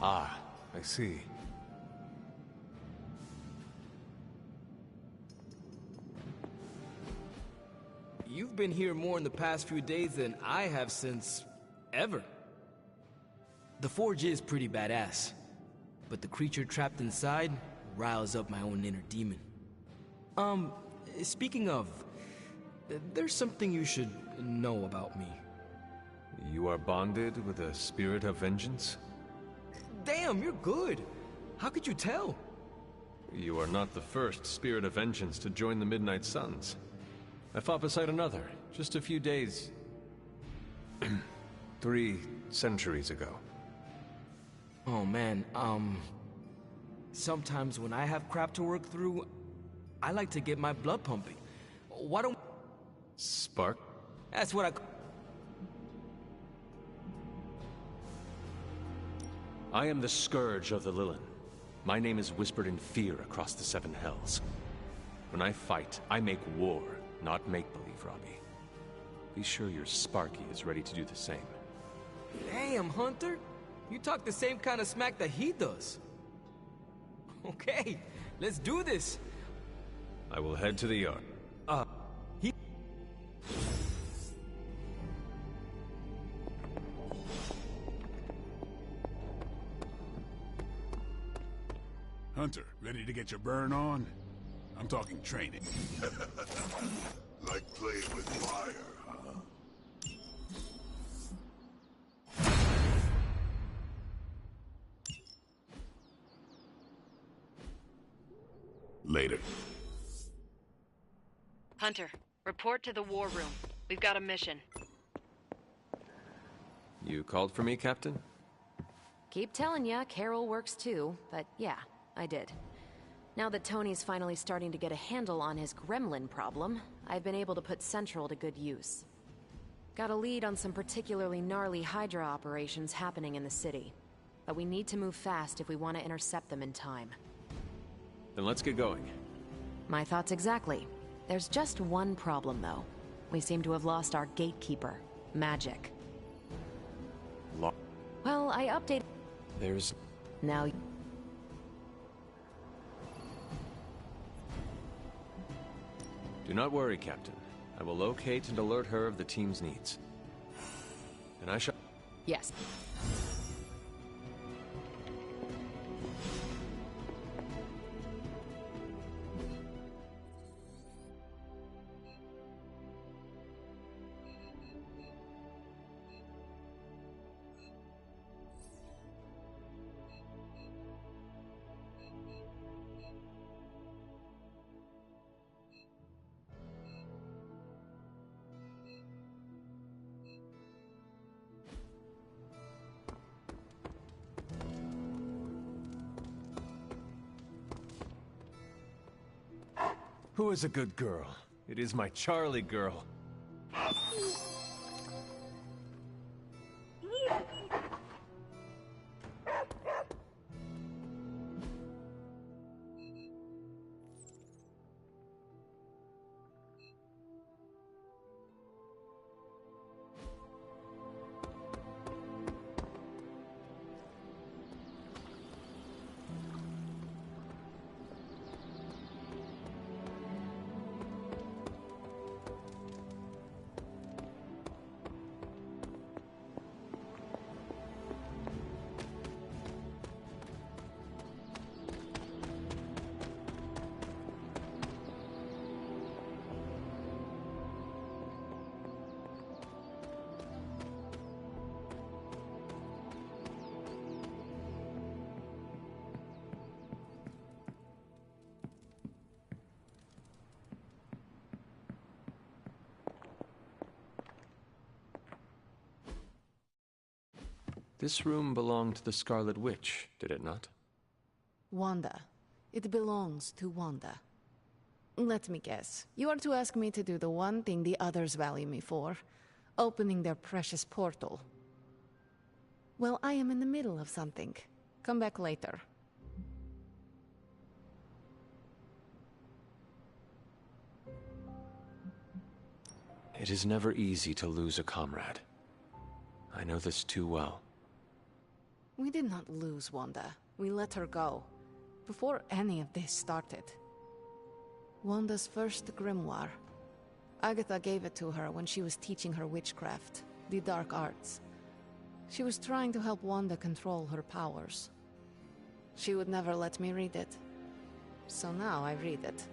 S8: Ah, I see.
S9: You've been here more in the past few days than I have since... ever. The forge is pretty badass, but the creature trapped inside riles up my own inner demon. Speaking of, there's something you should know about me.
S8: You are bonded with a spirit of vengeance?
S9: Damn, you're good. How could you tell?
S8: You are not the first spirit of vengeance to join the Midnight Suns. I fought beside another, just a few days 3 centuries ago.
S9: Oh man, sometimes when I have crap to work through, I like to get my blood pumping. Why don't...
S8: Spark?
S9: That's what
S8: I am the Scourge of the Lilin. My name is whispered in fear across the 7 hells. When I fight, I make war, not make-believe, Robbie. Be sure your Sparky is ready to do the same.
S9: Damn, Hunter! You talk the same kind of smack that he does. Okay, let's do this.
S8: I will head to the yard.
S16: Hunter, ready to get your burn on? I'm talking training.
S1: Like playing with fire, huh? Later.
S18: Hunter, report to the war room. We've got a mission.
S8: You called for me, Captain?
S18: Keep telling ya, Carol works too, but yeah, I did. Now that Tony's finally starting to get a handle on his gremlin problem, I've been able to put Central to good use. Got a lead on some particularly gnarly Hydra operations happening in the city. But we need to move fast if we want to intercept them in time.
S8: Then let's get going.
S18: My thoughts exactly. There's just one problem, though. We seem to have lost our gatekeeper, Magic. Well, I updated...
S8: There's...
S18: Now...
S8: Do not worry, Captain. I will locate and alert her of the team's needs. And I shall...
S18: Yes.
S8: Who is a good girl? It is my Charlie girl. This room belonged to the Scarlet Witch, did it not?
S6: Wanda. It belongs to Wanda. Let me guess. You are to ask me to do the one thing the others value me for. Opening their precious portal. Well, I am in the middle of something. Come back later.
S8: It is never easy to lose a comrade. I know this too well.
S6: We did not lose Wanda. We let her go. Before any of this started. Wanda's first grimoire. Agatha gave it to her when she was teaching her witchcraft, the dark arts. She was trying to help Wanda control her powers. She would never let me read it. So now I read it.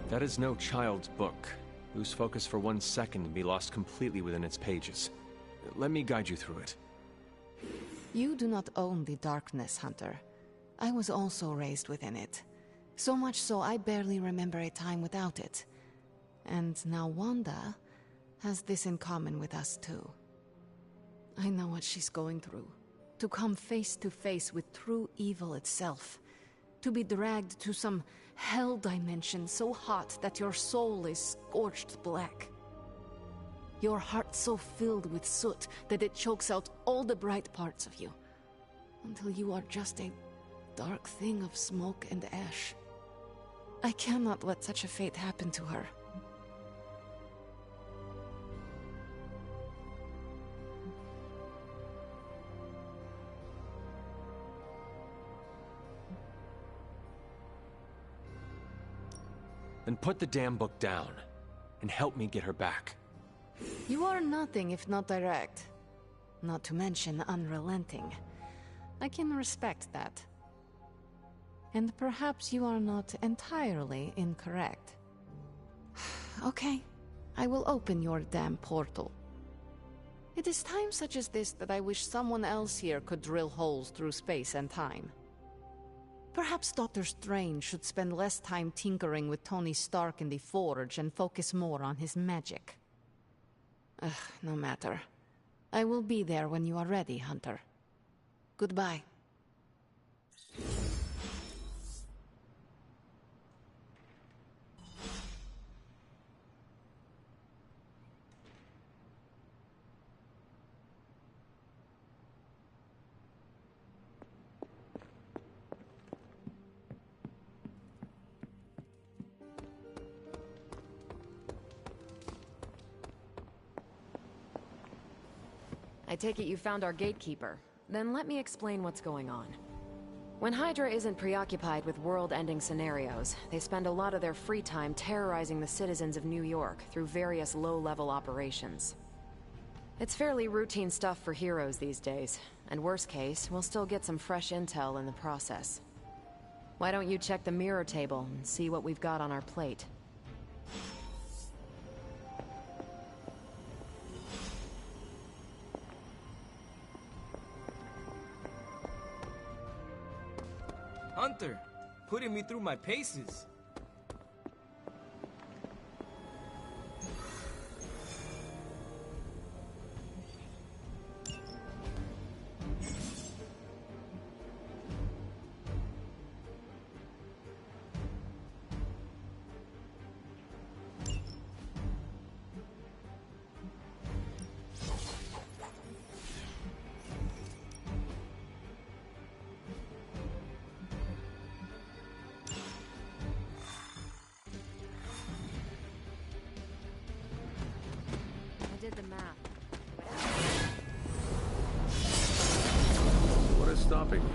S8: That is no child's book. Lose focus for 1 second and be lost completely within its pages. Let me guide you through it.
S6: You do not own the darkness, Hunter.
S11: I was also raised within it. So much so I barely remember a time without it. And now Wanda has this in common with us too. I know what she's going through. To come face to face with true evil itself. To be dragged to some hell dimension so hot that your soul is scorched black. Your heart so filled with soot that it chokes out all the bright parts of you. Until you are just a dark thing of smoke and ash. I cannot let such a fate happen to her.
S8: Then put the damn book down, and help me get her back.
S11: You are nothing if not direct. Not to mention unrelenting. I can respect that. And perhaps you are not entirely incorrect. Okay, I will open your damn portal. It is times such as this that I wish someone else here could drill holes through space and time. Perhaps Doctor Strange should spend less time tinkering with Tony Stark in the Forge and focus more on his magic. No matter. I will be there when you are ready, Hunter. Goodbye.
S18: I take it you found our gatekeeper. Then let me explain what's going on. When Hydra isn't preoccupied with world-ending scenarios, they spend a lot of their free time terrorizing the citizens of New York through various low-level operations. It's fairly routine stuff for heroes these days, and worst case, we'll still get some fresh intel in the process. Why don't you check the mirror table and see what we've got on our plate?
S9: Hunter, putting me through my paces.
S18: The map.
S8: What is stopping me?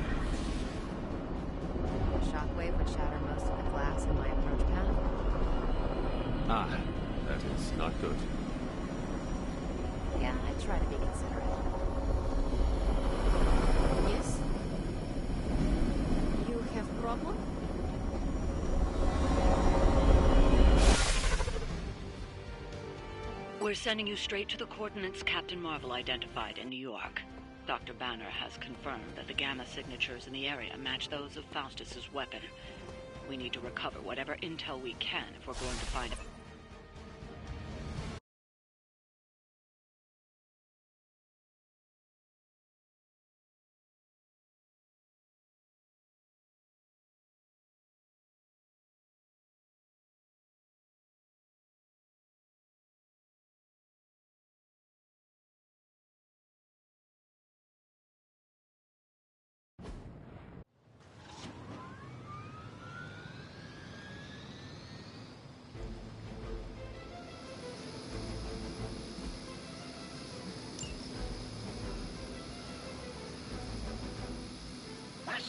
S18: A shockwave would shatter most of the glass in my approach path.
S8: Ah, that is not good.
S18: Yeah, I try to be considerate. Yes? You have problem?
S22: We're sending you straight to the coordinates Captain Marvel identified in New York. Dr. Banner has confirmed that the gamma signatures in the area match those of Faustus's weapon. We need to recover whatever intel we can if we're going to find...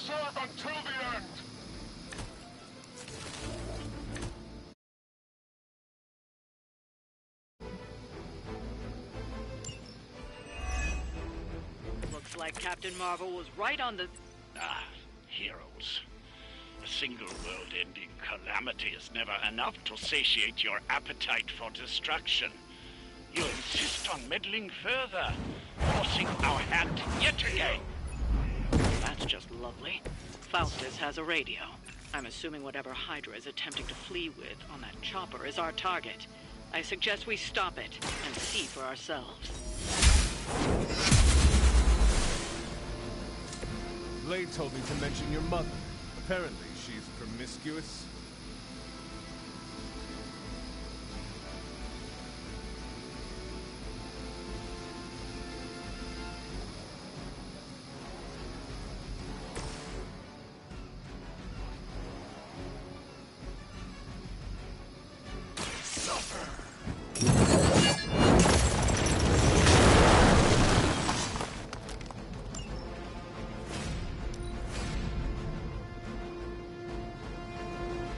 S16: Serve until the end!
S22: Looks like Captain Marvel was right on the...
S2: Heroes. A single world-ending calamity is never enough to satiate your appetite for destruction. You insist on meddling further, forcing our hand yet again. That's
S6: That's just lovely. Faustus has a radio. I'm assuming whatever Hydra is attempting to flee with on that chopper is our target. I suggest we stop it and see for ourselves.
S14: Blade told me to mention your mother. Apparently, she's promiscuous.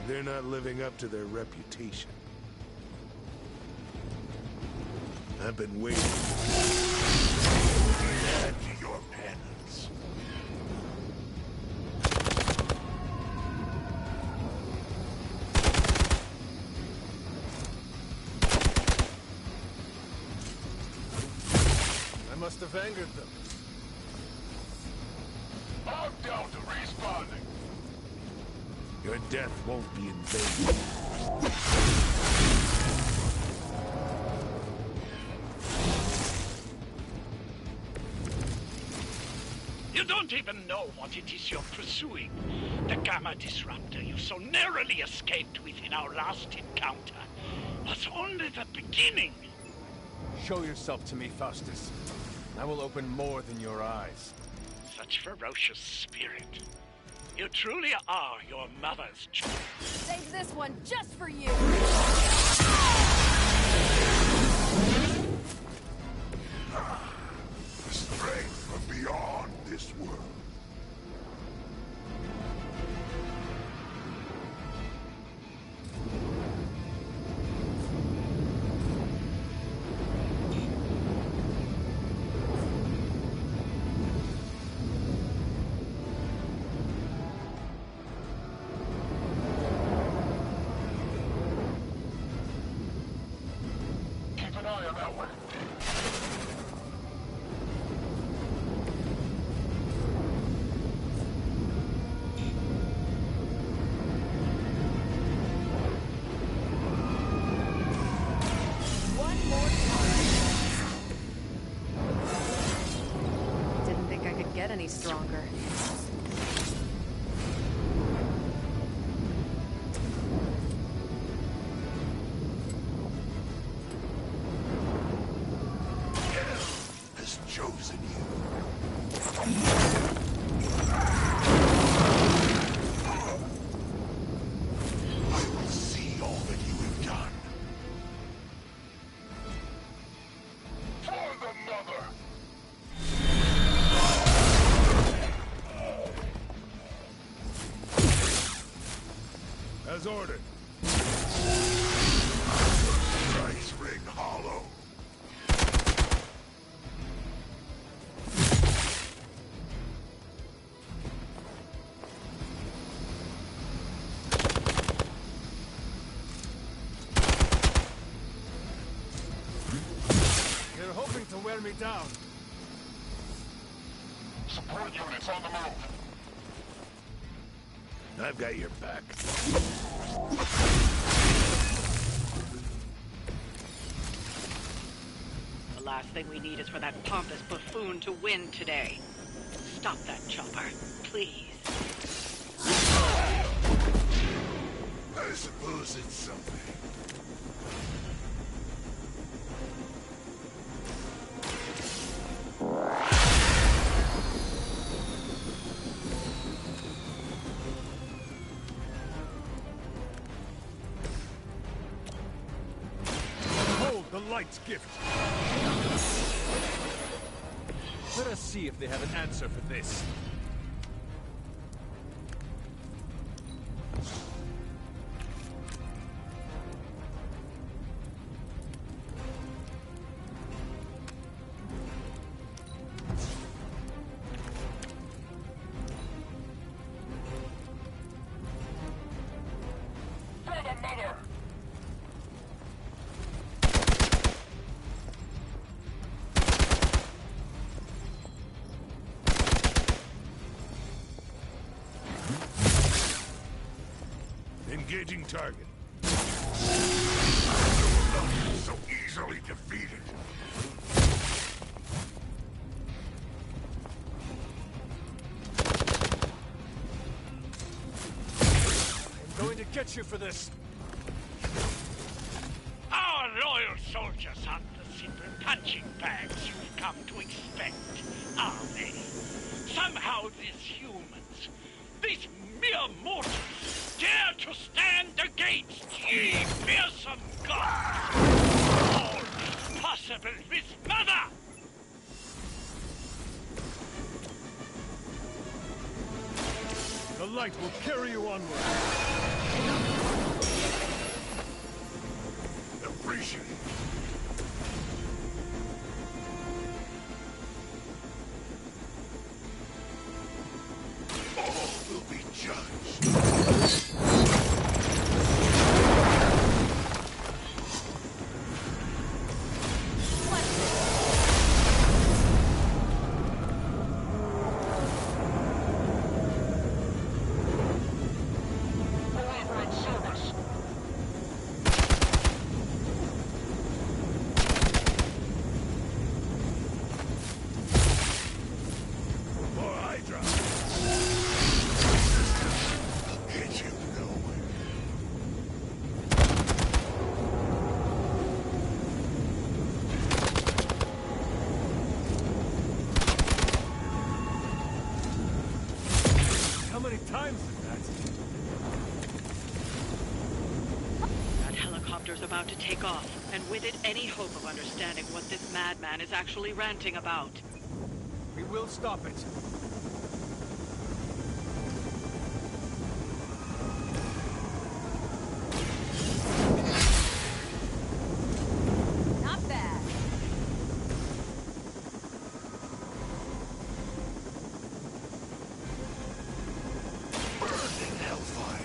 S16: They're not living up to their reputation. I've been waiting. Add to your penance.
S14: I must have angered them.
S16: I'm down to respawning. Your death won't be in vain.
S2: You don't even know what it is you're pursuing. The Gamma Disruptor you so narrowly escaped with in our last encounter was only the beginning.
S14: Show yourself to me, Faustus. I will open more than your eyes.
S2: Such ferocious spirit. You truly are your mother's child.
S12: Save this one just for you!
S16: The strength from beyond this world.
S18: Any stronger.
S16: Hell has chosen you. I will see all that you have done. For the mother. As ordered. Strikes ring hollow.
S14: They're hoping to wear me down.
S16: Support units on the move. I've got your back.
S6: The last thing we need is for that pompous buffoon to win today. Stop that chopper, please.
S16: I suppose it's something.
S14: The light's gift. Let us see if they have an answer for this.
S16: Engaging target. So easily defeated.
S14: I'm going to get you for this.
S2: Our loyal soldiers aren't the simple punching bags you've come to expect, are they? Somehow these humans, these mere mortals, dare to stand against ye fearsome gods! All is possible with Mother!
S14: The light will carry you onward.
S16: Appreciate it. All will be judged.
S14: How many times is
S22: That helicopter's about to take off, and with it, any hope of understanding what this madman is actually ranting about.
S14: We will stop it.
S12: Not bad.
S16: Burning hellfire.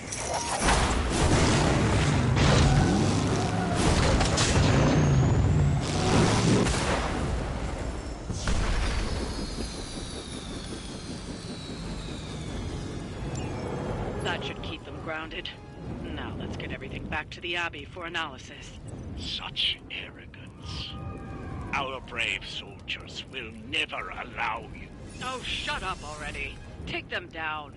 S22: That should keep them grounded. Now let's get everything back to the Abbey for analysis.
S2: Such arrogance. Our brave soldiers will never allow you.
S22: Oh, shut up already. Take them down.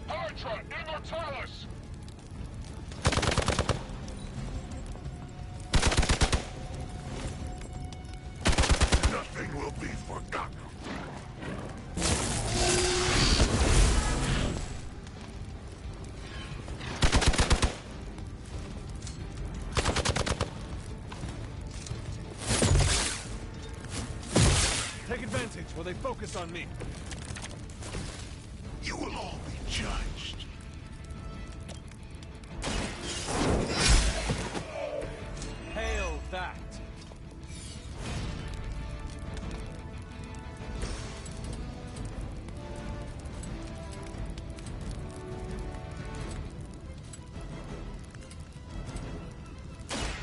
S16: Hydra Immortalis! Nothing will be forgotten.
S14: Take advantage while they focus on me.
S16: You will all be judged.
S14: Hail that.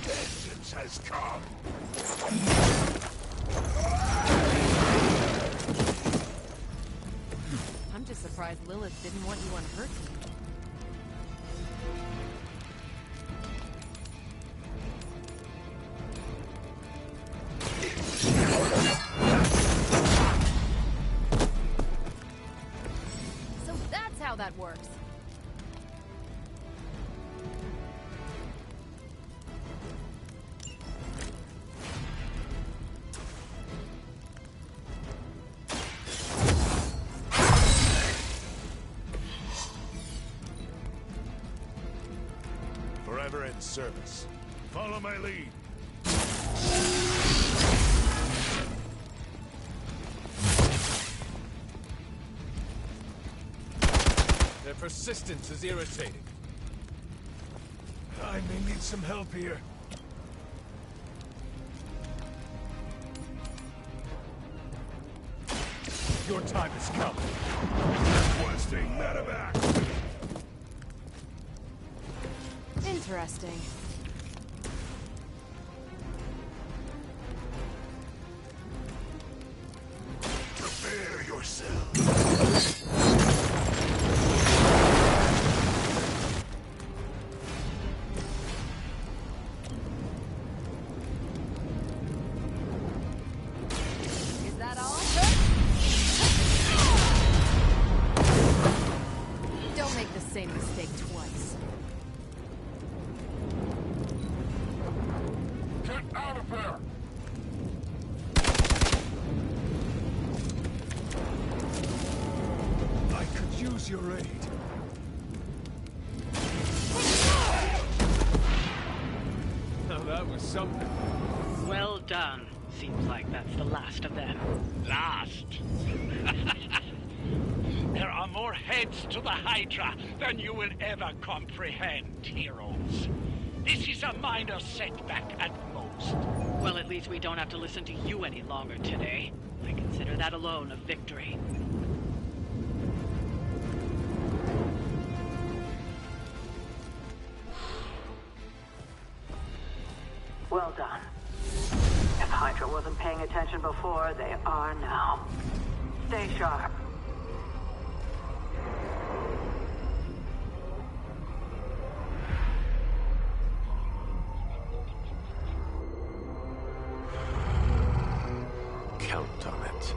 S16: Vengeance has come.
S18: I'm just surprised Lilith didn't want you on her team.
S12: So that's how that works.
S16: Forever in service. Follow my lead.
S14: Their persistence is irritating. I may need some help here. Your time has come.
S16: Requesting medevac.
S18: Interesting.
S12: make the same mistake twice.
S16: Get out of there!
S14: I could use your aid. Now that was something.
S22: Well done. Seems like that's the last of them.
S2: Last? There are more heads to the Hydra than you will ever comprehend, heroes. This is a minor setback at most.
S22: Well, at least we don't have to listen to you any longer today. I consider that alone a victory.
S13: Well done. If Hydra wasn't paying attention before, they are now. Stay sharp.
S8: Count on it.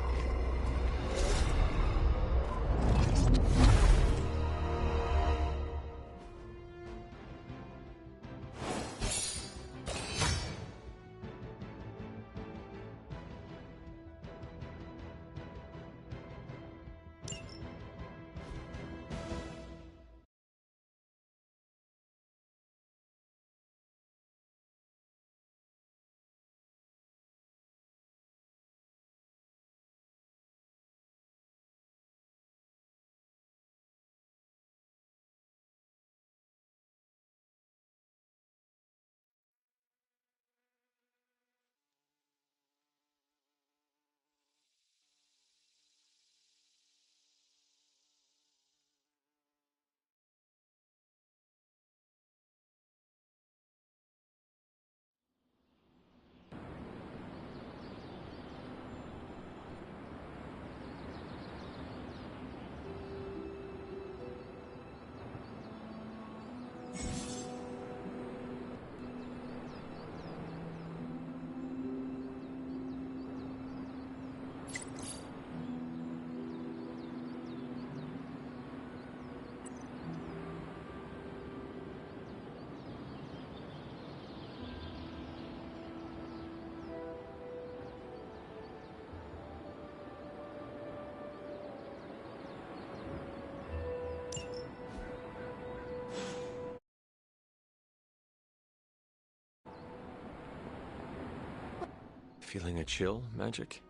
S8: Feeling a chill, Magic?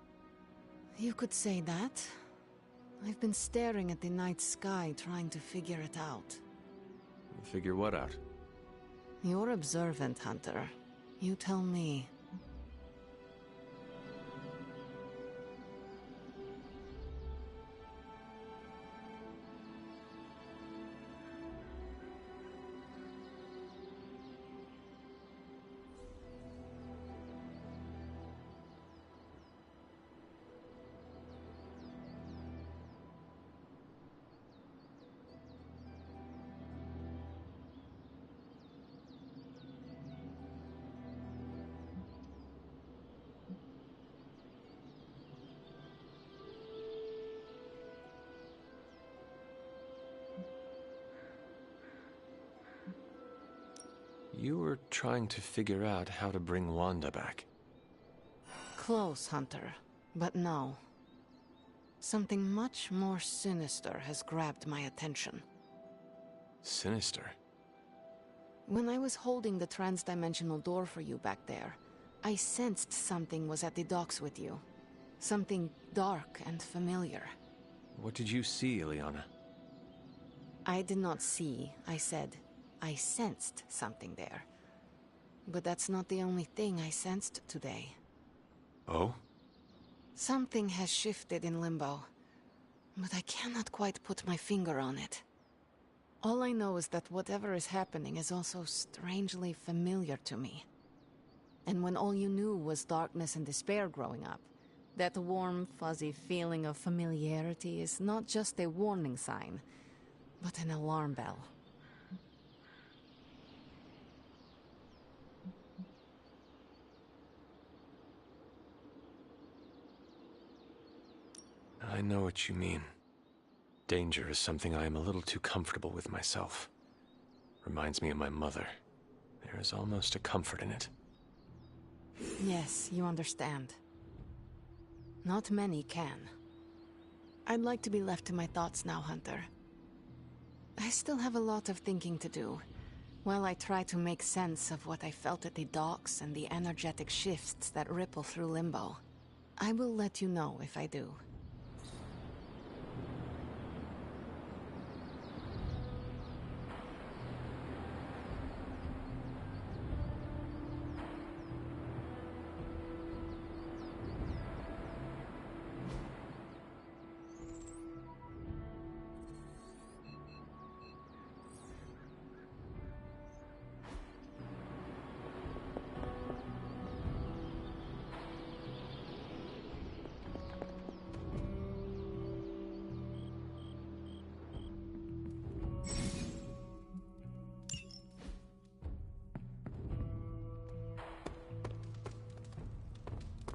S11: You could say that. I've been staring at the night sky trying to figure it out.
S8: Figure what out?
S11: You're observant, Hunter. You tell me.
S8: You were trying to figure out how to bring Wanda back.
S11: Close, Hunter. But no. Something much more sinister has grabbed my attention.
S8: Sinister?
S11: When I was holding the trans-dimensional door for you back there, I sensed something was at the docks with you. Something dark and familiar.
S8: What did you see, Ileana?
S11: I did not see, I said. I sensed something there. But that's not the only thing I sensed today.
S8: Oh?
S11: Something has shifted in Limbo, but I cannot quite put my finger on it. All I know is that whatever is happening is also strangely familiar to me. And when all you knew was darkness and despair growing up, that warm, fuzzy feeling of familiarity is not just a warning sign, but an alarm bell.
S8: I know what you mean. Danger is something I am a little too comfortable with myself. Reminds me of my mother. There is almost a comfort in it.
S11: Yes, you understand. Not many can. I'd like to be left to my thoughts now, Hunter. I still have a lot of thinking to do, while I try to make sense of what I felt at the docks and the energetic shifts that ripple through Limbo. I will let you know if I do.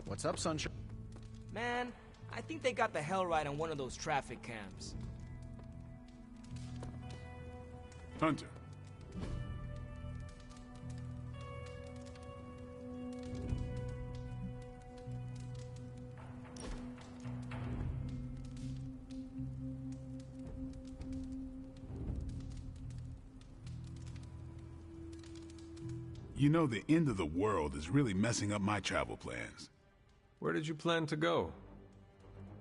S3: What's up, Sunshine?
S9: Man, I think they got the hell right on one of those traffic cams.
S16: Hunter. You know, the end of the world is really messing up my travel plans.
S8: Where did you plan to go?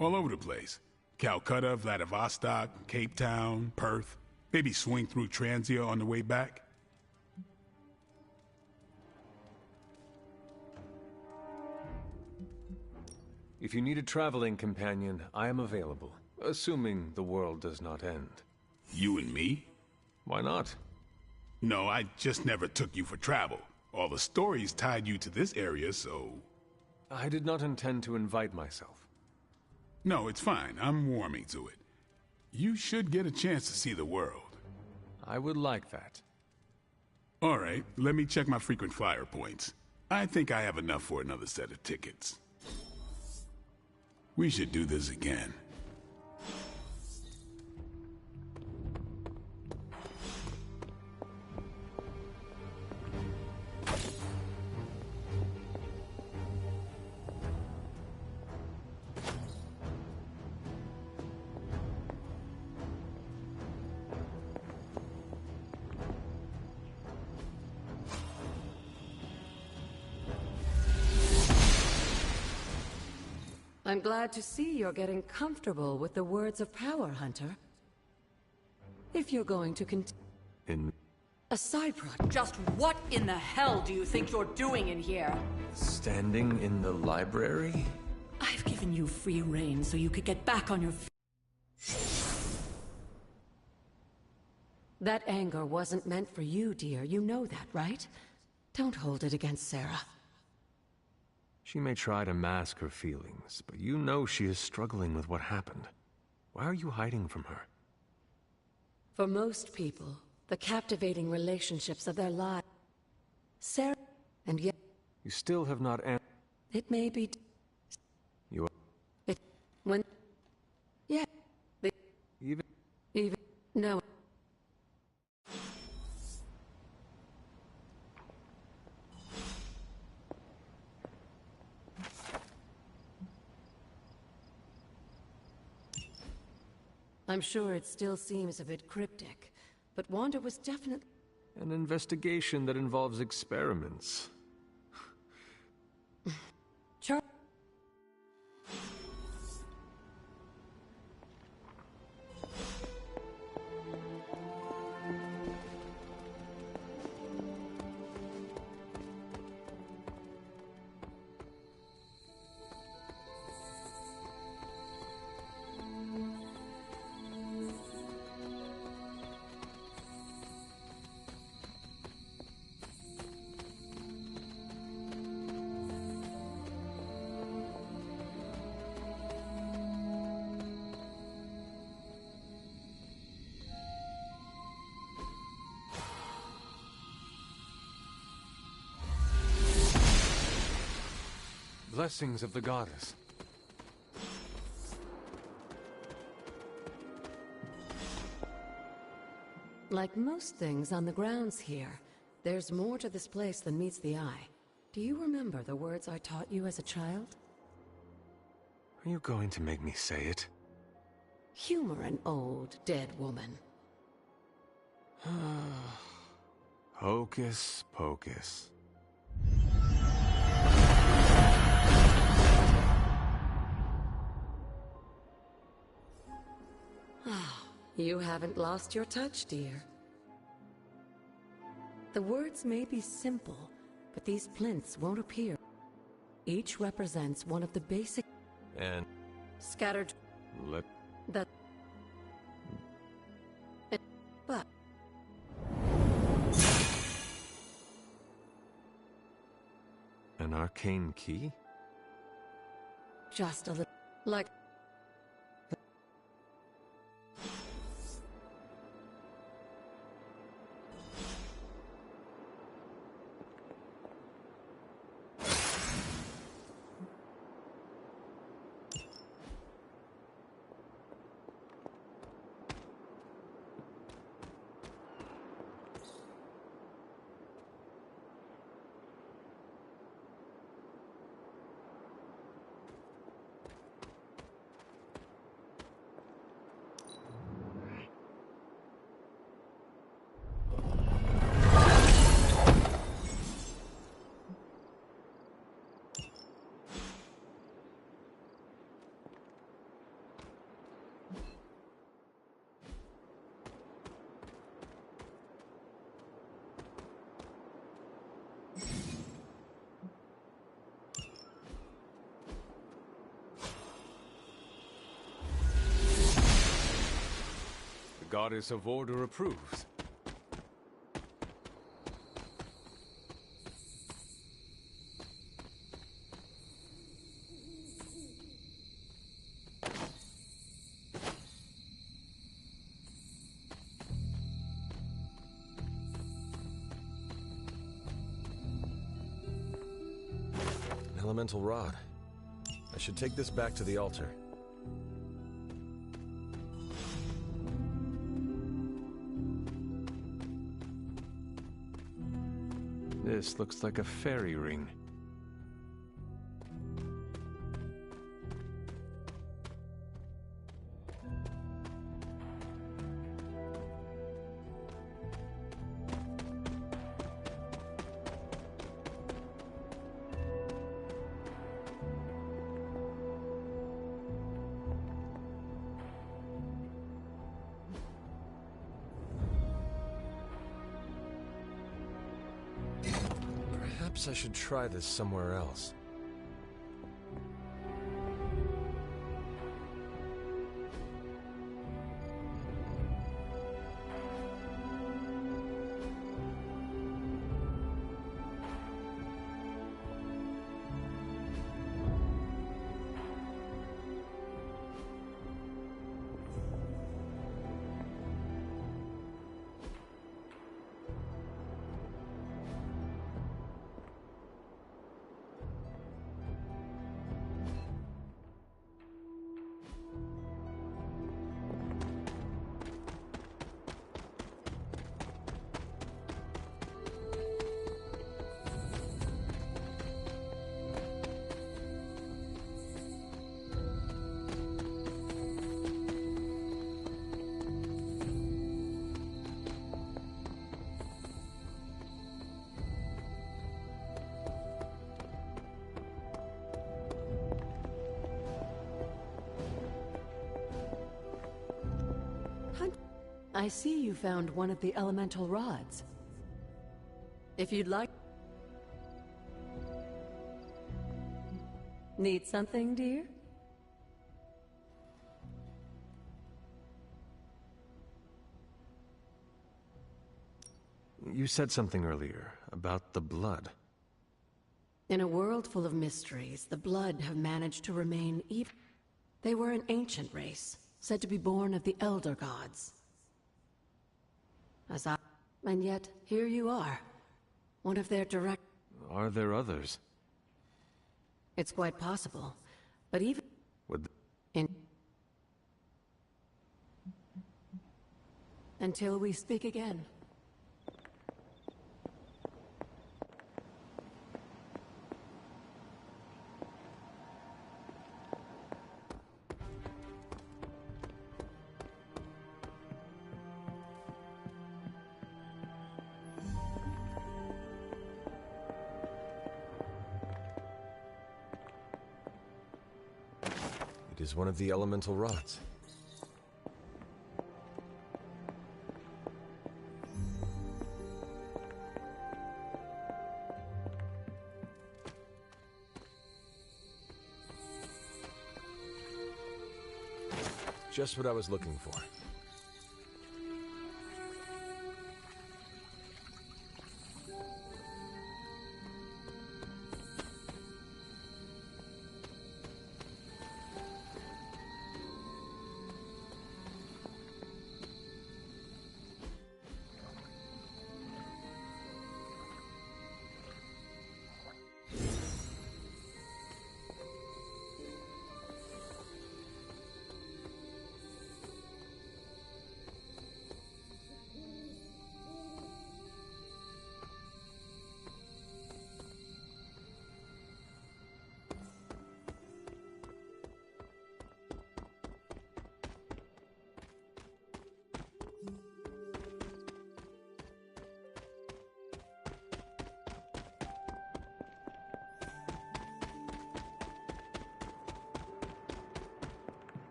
S16: All over the place. Calcutta, Vladivostok, Cape Town, Perth. Maybe swing through Transia on the way back.
S8: If you need a traveling companion, I am available. Assuming the world does not end.
S16: You and me?
S8: Why not?
S16: No, I just never took you for travel. All the stories tied you to this area, so...
S8: I did not intend to invite myself.
S16: No, it's fine. I'm warming to it. You should get a chance to see the world.
S8: I would like that.
S16: All right, let me check my frequent flyer points. I think I have enough for another set of tickets. We should do this again.
S7: I'm glad to see you're getting comfortable with the words of power, Hunter. If you're going to
S8: In...
S7: a side project...
S6: Just what in the hell do you think you're doing in here?
S8: Standing in the library?
S6: I've given you free rein so you could get back on your feet.
S7: That anger wasn't meant for you, dear. You know that, right? Don't hold it against Sarah.
S8: She may try to mask her feelings, but you know she is struggling with what happened. Why are you hiding from her?
S7: For most people, the captivating relationships of their lives... Sarah... and yet...
S8: You still have not
S7: It may be...
S8: You are...
S7: It... when... Yeah... The... Even... No... I'm sure it still seems a bit cryptic, but Wanda was definitely...
S8: An investigation that involves experiments.
S7: Char...
S8: Blessings of the goddess.
S7: Like most things on the grounds here, there's more to this place than meets the eye. Do you remember the words I taught you as a child?
S8: Are you going to make me say it?
S7: Humor an old, dead woman.
S8: Hocus pocus.
S7: You haven't lost your touch, dear. The words may be simple, but these plinths won't appear. Each represents one of the basic...
S8: And...
S7: Scattered...
S8: Let...
S7: That... But...
S8: An arcane key?
S7: Just a little... Like...
S8: The Goddess of Order approves.
S15: An elemental rod. I should take this back to the altar.
S8: This looks like a fairy ring.
S15: Perhaps I should try this somewhere else.
S7: I see you found one of the elemental rods. If you'd like... Need something, dear?
S8: You said something earlier about the blood.
S7: In a world full of mysteries, the blood have managed to remain even. They were an ancient race, said to be born of the Elder Gods. And yet, here you are. One of their direct...
S8: Are there others?
S7: It's quite possible. But even...
S8: Would...
S7: In... Until we speak again.
S15: It is one of the elemental rods. Just what I was looking for.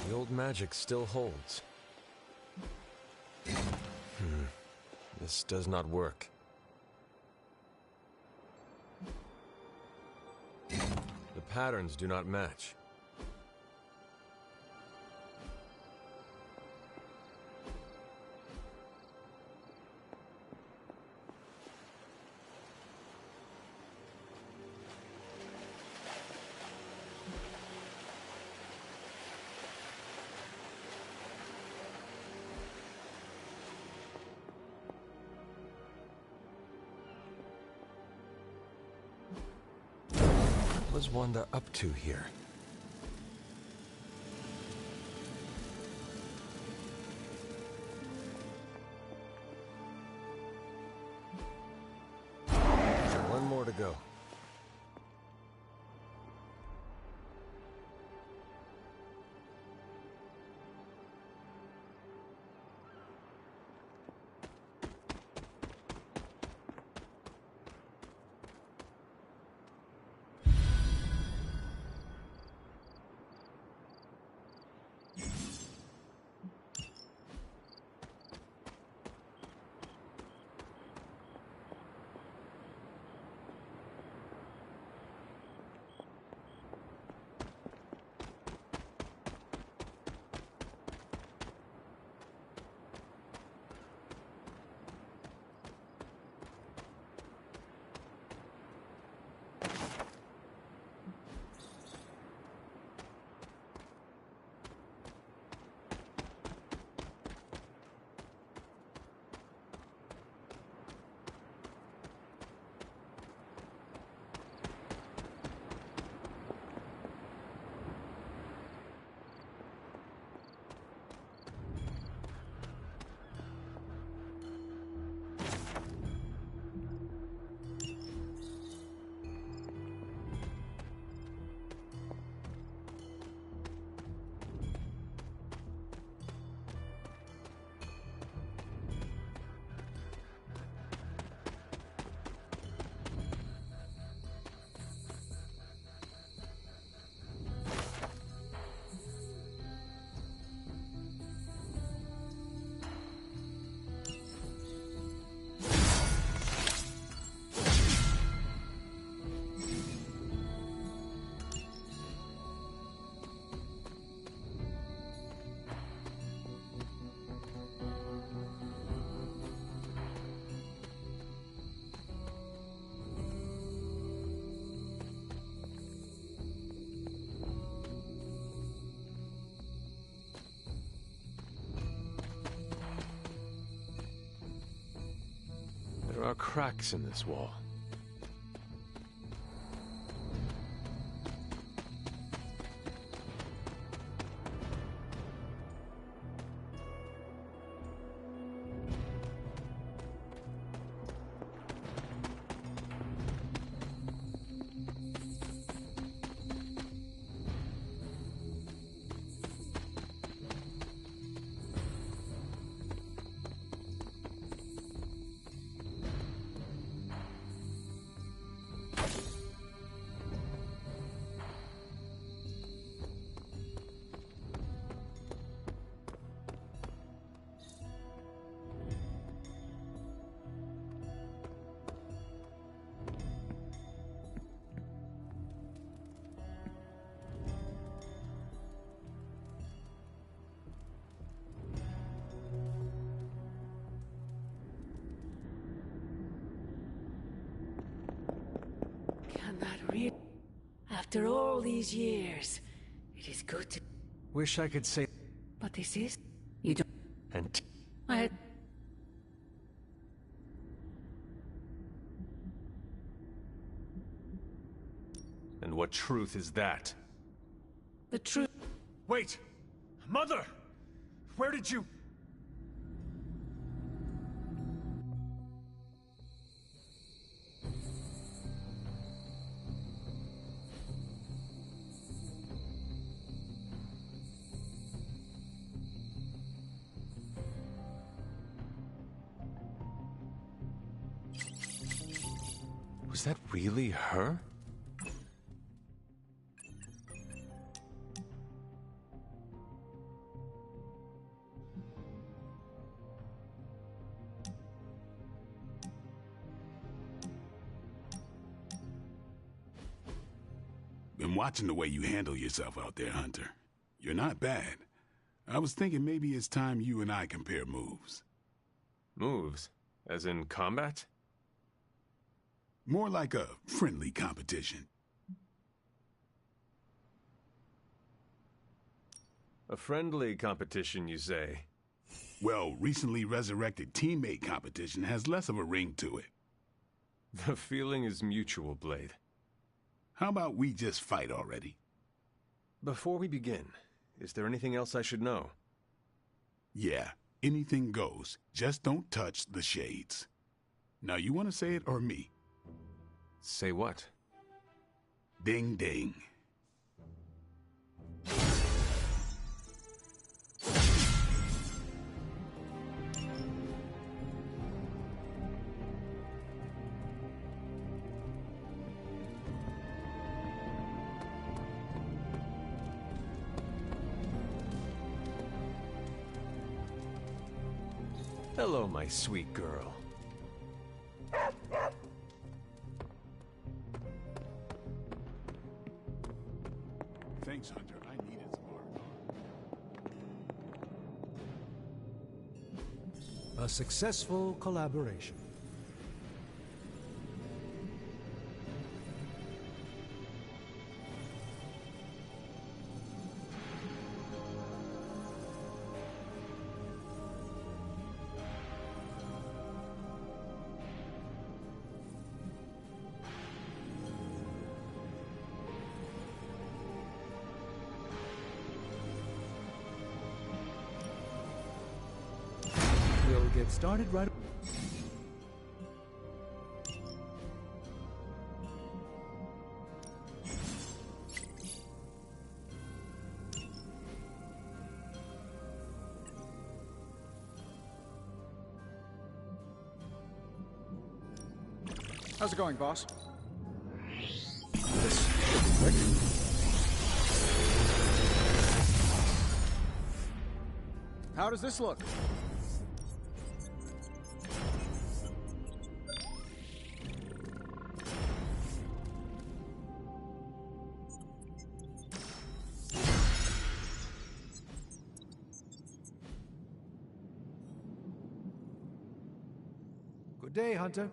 S15: The old magic still holds. This does not work. The patterns do not match. What was Wanda up to here? One more to go. There are cracks in this wall.
S7: After all these years, it is good to...
S8: Wish I could say...
S7: But this is... You don't...
S8: And...
S7: I had...
S8: And what truth is that?
S7: The truth...
S14: Wait! Mother! Where did you...
S8: Was that really her?
S1: Been watching the way you handle yourself out there, Hunter. You're not bad. I was thinking maybe it's time you and I compare moves.
S8: Moves? As in combat?
S1: More like a friendly competition.
S8: A friendly competition, you say?
S1: Well, recently resurrected teammate competition has less of a ring to it.
S8: The feeling is mutual, Blade.
S1: How about we just fight already?
S8: Before we begin, is there anything else I should know?
S1: Yeah, anything goes. Just don't touch the shades. Now, you want to say it or me?
S8: Say what?
S1: Ding ding.
S8: Hello, my sweet girl.
S1: Thanks, Hunter. I needed some art.
S17: A successful collaboration. We'll get started right...
S3: How's it going, boss?
S17: This should be quick.
S3: How does this look?
S17: Good day, Hunter.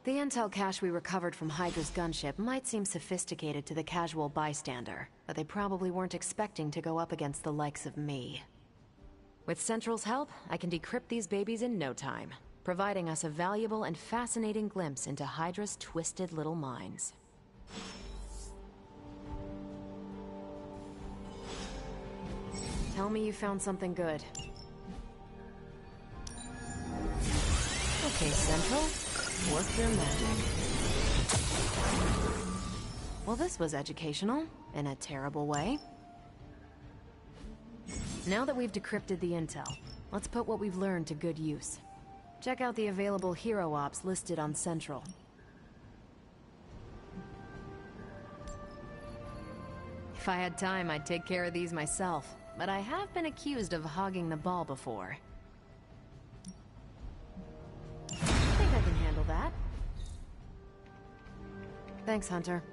S18: The intel cache we recovered from Hydra's gunship might seem sophisticated to the casual bystander, but they probably weren't expecting to go up against the likes of me. With Central's help, I can decrypt these babies in no time, providing us a valuable and fascinating glimpse into Hydra's twisted little minds. Tell me you found something good. Okay, Central. Work your magic. Well, this was educational, in a terrible way. Now that we've decrypted the intel, let's put what we've learned to good use. Check out the available hero ops listed on Central. If I had time, I'd take care of these myself, but I have been accused of hogging the ball before. I think I can handle that. Thanks, Hunter.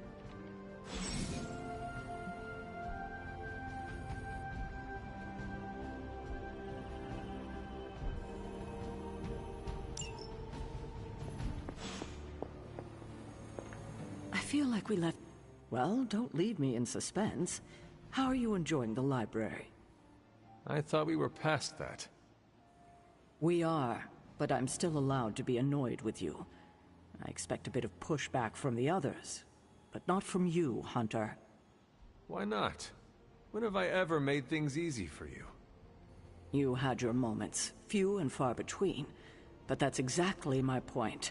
S6: feel like we left... Well, don't leave me in suspense. How are you enjoying the library?
S8: I thought we were past that.
S6: We are, but I'm still allowed to be annoyed with you. I expect a bit of pushback from the others, but not from you, Hunter.
S8: Why not? When have I ever made things easy for you?
S6: You had your moments, few and far between, but that's exactly my point.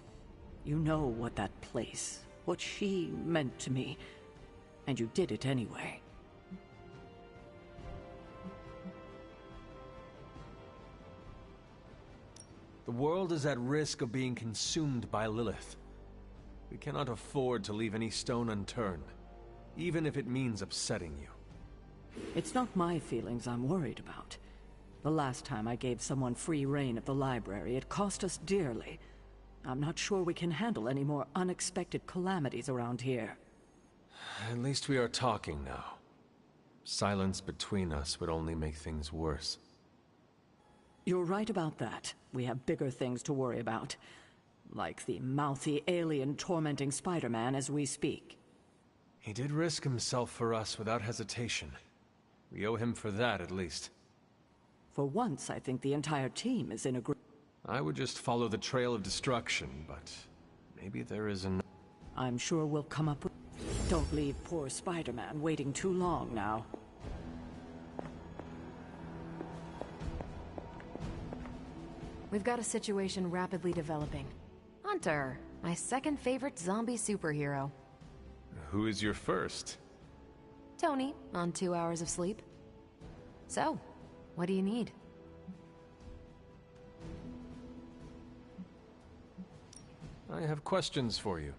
S6: You know what that place, what she meant to me, and you did it anyway.
S8: The world is at risk of being consumed by Lilith. We cannot afford to leave any stone unturned, even if it means upsetting you.
S6: It's not my feelings I'm worried about. The last time I gave someone free rein of the library, it cost us dearly. I'm not sure we can handle any more unexpected calamities around here.
S8: At least we are talking now. Silence between us would only make things worse.
S6: You're right about that. We have bigger things to worry about. Like the mouthy alien tormenting Spider-Man as we speak.
S8: He did risk himself for us without hesitation. We owe him for that, at least.
S6: For once, I think the entire team is in agreement.
S8: I would just follow the trail of destruction, but maybe there is an...
S6: I'm sure we'll come up with... Don't leave poor Spider-Man waiting too long now.
S18: We've got a situation rapidly developing. Hunter, my second favorite zombie superhero.
S8: Who is your first?
S18: Tony, on 2 hours of sleep. So, what do you need?
S8: I have questions for you.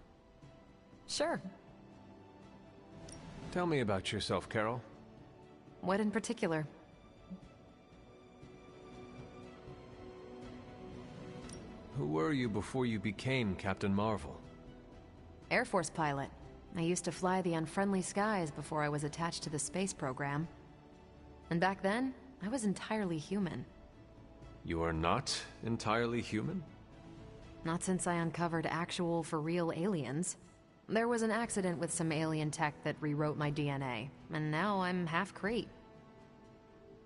S18: Sure.
S8: Tell me about yourself, Carol.
S18: What in particular?
S8: Who were you before you became Captain Marvel?
S18: Air Force pilot. I used to fly the unfriendly skies before I was attached to the space program. And back then, I was entirely human.
S8: You are not entirely human?
S18: Not since I uncovered actual, for-real aliens. There was an accident with some alien tech that rewrote my DNA, and now I'm half Kree.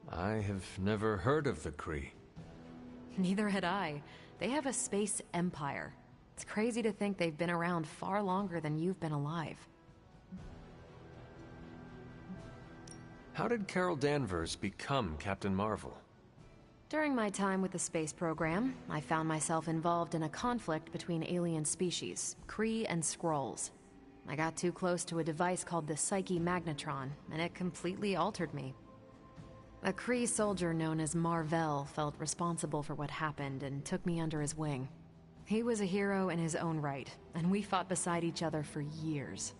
S8: I have never heard of the Kree.
S18: Neither had I. They have a space empire. It's crazy to think they've been around far longer than you've been alive.
S8: How did Carol Danvers become Captain Marvel?
S18: During my time with the space program, I found myself involved in a conflict between alien species, Kree and Skrulls. I got too close to a device called the Psyche Magnetron, and it completely altered me. A Kree soldier known as Mar-Vell felt responsible for what happened and took me under his wing. He was a hero in his own right, and we fought beside each other for years.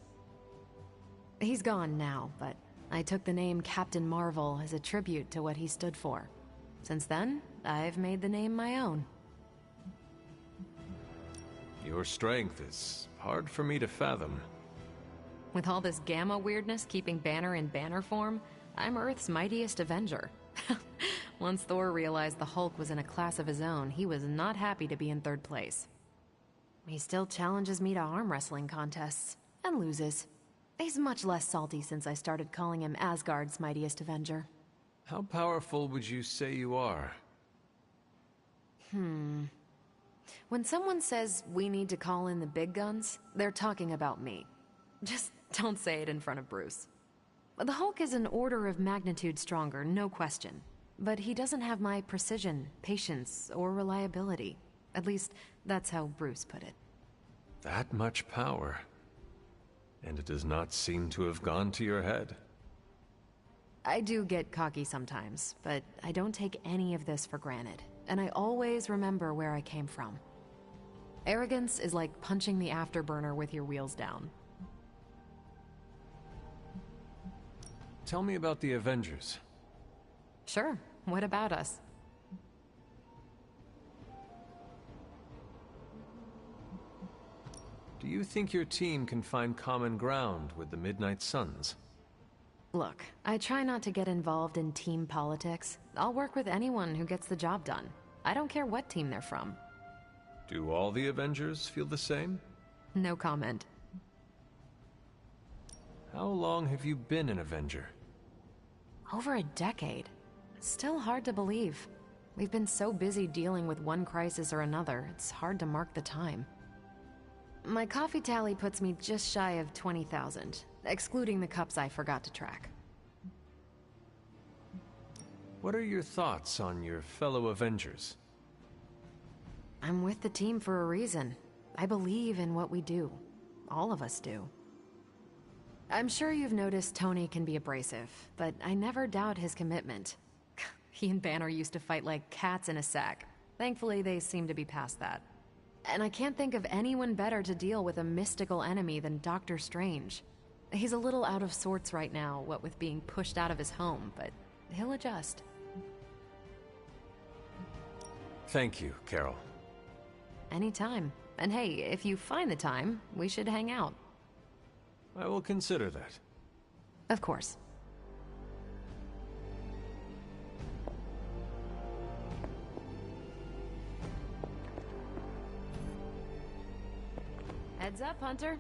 S18: He's gone now, but I took the name Captain Marvel as a tribute to what he stood for. Since then, I've made the name my own.
S8: Your strength is hard for me to fathom.
S18: With all this gamma weirdness keeping Banner in banner form, I'm Earth's mightiest Avenger. Once Thor realized the Hulk was in a class of his own, he was not happy to be in third place. He still challenges me to arm wrestling contests, and loses. He's much less salty since I started calling him Asgard's mightiest Avenger.
S8: How powerful would you say you are?
S18: When someone says we need to call in the big guns, they're talking about me. Just don't say it in front of Bruce. The Hulk is an order of magnitude stronger, no question. But he doesn't have my precision, patience, or reliability. At least, that's how Bruce put it.
S8: That much power. And it does not seem to have gone to your head.
S18: I do get cocky sometimes, but I don't take any of this for granted. And I always remember where I came from. Arrogance is like punching the afterburner with your wheels down.
S8: Tell me about the Avengers.
S18: Sure. What about us?
S8: Do you think your team can find common ground with the Midnight Suns?
S18: Look, I try not to get involved in team politics. I'll work with anyone who gets the job done. I don't care what team they're from.
S8: Do all the Avengers feel the same?
S18: No comment.
S8: How long have you been an Avenger?
S18: Over a decade. Still hard to believe. We've been so busy dealing with one crisis or another, it's hard to mark the time. My coffee tally puts me just shy of 20,000, excluding the cups I forgot to track.
S8: What are your thoughts on your fellow Avengers?
S18: I'm with the team for a reason. I believe in what we do. All of us do. I'm sure you've noticed Tony can be abrasive, but I never doubt his commitment. He and Banner used to fight like cats in a sack. Thankfully, they seem to be past that. And I can't think of anyone better to deal with a mystical enemy than Doctor Strange. He's a little out of sorts right now, what with being pushed out of his home, but he'll adjust.
S8: Thank you, Carol.
S18: Anytime. And hey, if you find the time, we should hang out.
S8: I will consider that.
S18: Of course. Heads up, Hunter.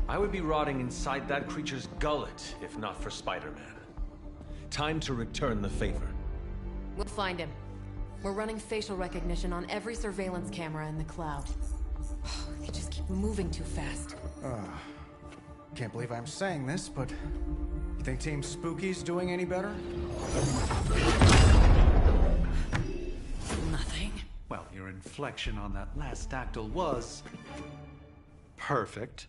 S8: I would be rotting inside that creature's gullet if not for Spider-Man. Time to return the favor.
S18: We'll find him. We're running facial recognition on every surveillance camera in the cloud. They just keep moving too fast.
S3: Can't believe I'm saying this, but you think Team Spooky's doing any better?
S6: Nothing.
S4: Well, your inflection on that last dactyl was perfect.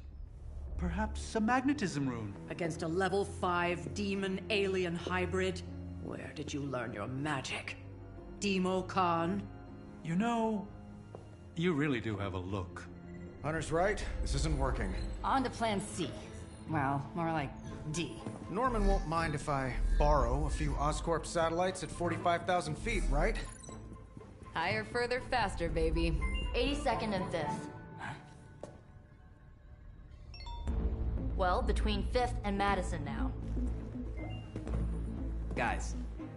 S4: Perhaps a magnetism rune.
S6: Against a level 5 demon alien hybrid? Where did you learn your magic? Demo Khan?
S4: You know, you really do have a look.
S3: Hunter's right. This isn't working.
S12: On to plan C. Well, more like D.
S3: Norman won't mind if I borrow a few Oscorp satellites at 45,000 feet, right?
S18: Higher, further, faster, baby.
S10: 82nd and 5th. Well, between 5th and Madison now.
S9: Guys,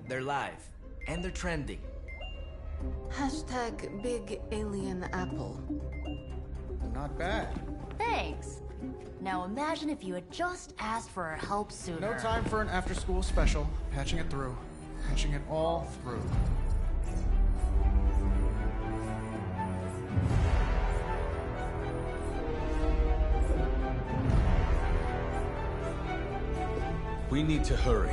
S9: they're live. And they're trending.
S11: Hashtag Big Alien Apple.
S3: Not bad.
S10: Thanks. Now imagine if you had just asked for our help sooner.
S3: No time for an after-school special. Patching it through. Patching it all through.
S8: We need to hurry.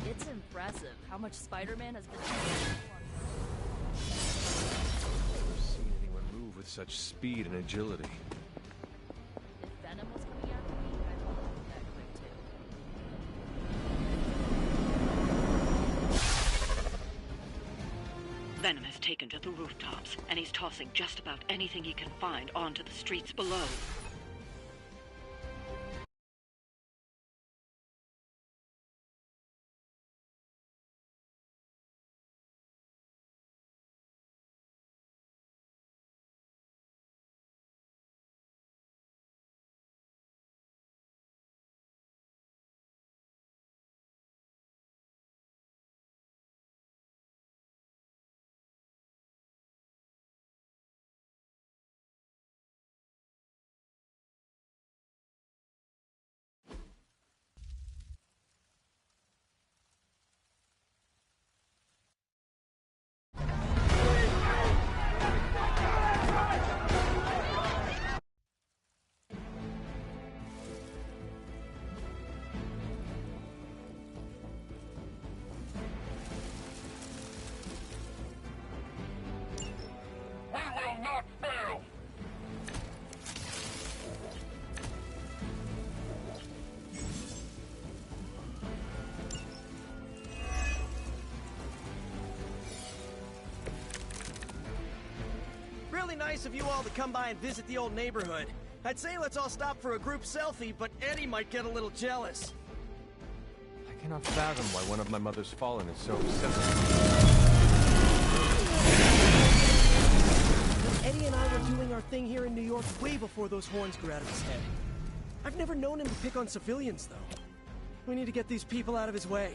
S10: It's impressive how much Spider-Man has been
S8: Never seen anyone move with such speed and agility.
S10: If Venom was coming after me, I'd want to move that quick too.
S22: Venom has taken to the rooftops, and he's tossing just about anything he can find onto the streets below.
S19: really nice of you all to come by and visit the old neighborhood. I'd say let's all stop for a group selfie, but Eddie might get a little jealous.
S8: I cannot fathom why one of my mother's fallen is so obsessed.
S19: Eddie and I were doing our thing here in New York way before those horns grew out of his head. I've never known him to pick on civilians, though. We need to get these people out of his way.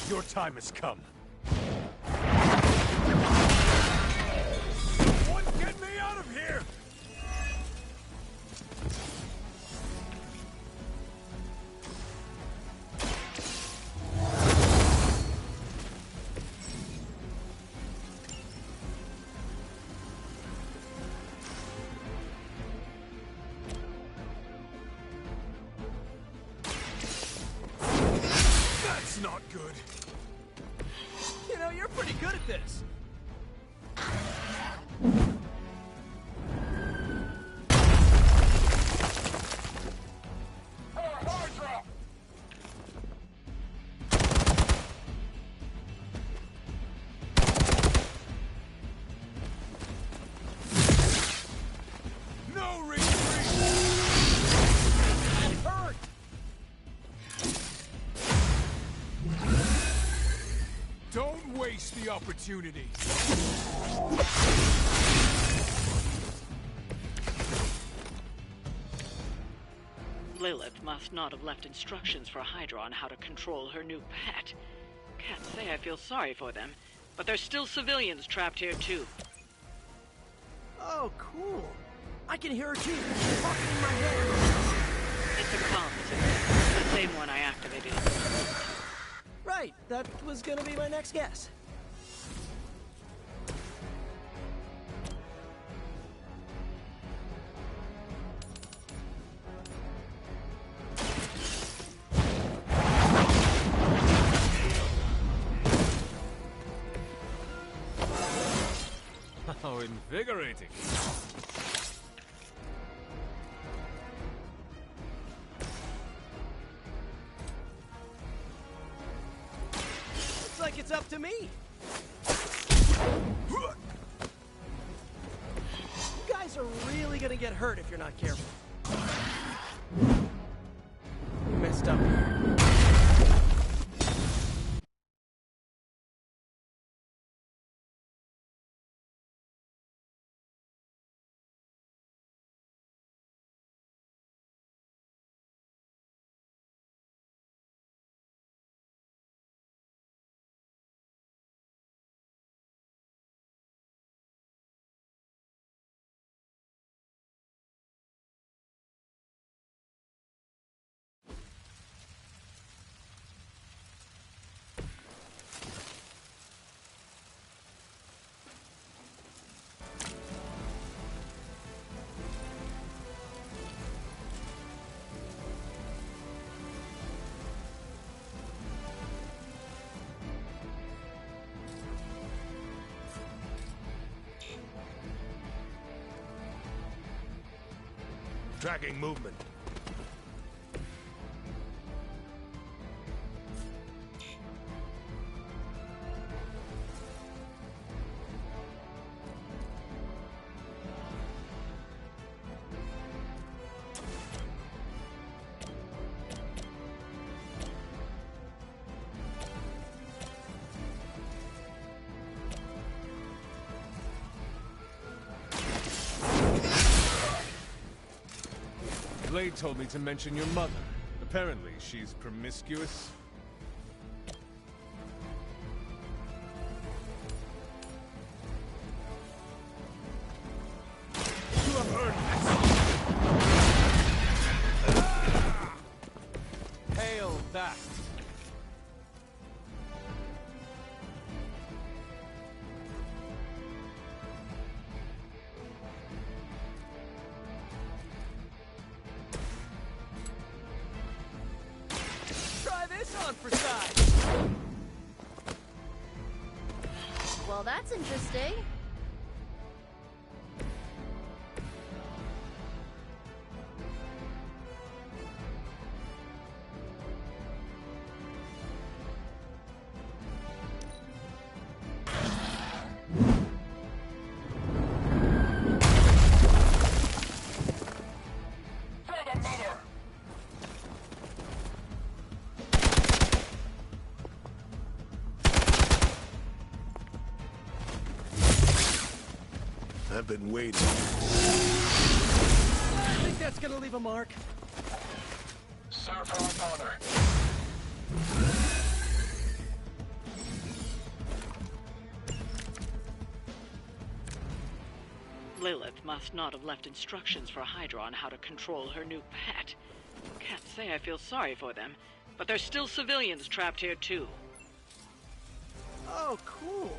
S14: Your time has come.
S16: Someone get me out of here! That's not good.
S19: You know, you're pretty good at this.
S16: No retreat!
S19: Hurt!
S16: Don't waste the opportunity.
S22: Lilith must not have left instructions for Hydra on how to control her new pet. Can't say I feel sorry for them, but there's still civilians trapped here too.
S19: Oh, cool. I can hear her too. She's talking in my head.
S22: It's a comm system, the same one I activated.
S19: Right, that was gonna be my next guess.
S8: How invigorating.
S19: Looks like it's up to me. You guys are really gonna get hurt if you're not careful. You messed up here.
S16: Tracking movement.
S8: Blade told me to mention your mother. Apparently, she's promiscuous.
S16: You have earned this.
S8: Hail that!
S19: Try this on for size.
S10: Well, that's interesting.
S16: I've been waiting.
S19: I think that's gonna leave a mark.
S8: Serve her with honor.
S22: Lilith must not have left instructions for Hydra on how to control her new pet. Can't say I feel sorry for them, but there's still civilians trapped here too.
S19: Oh, cool.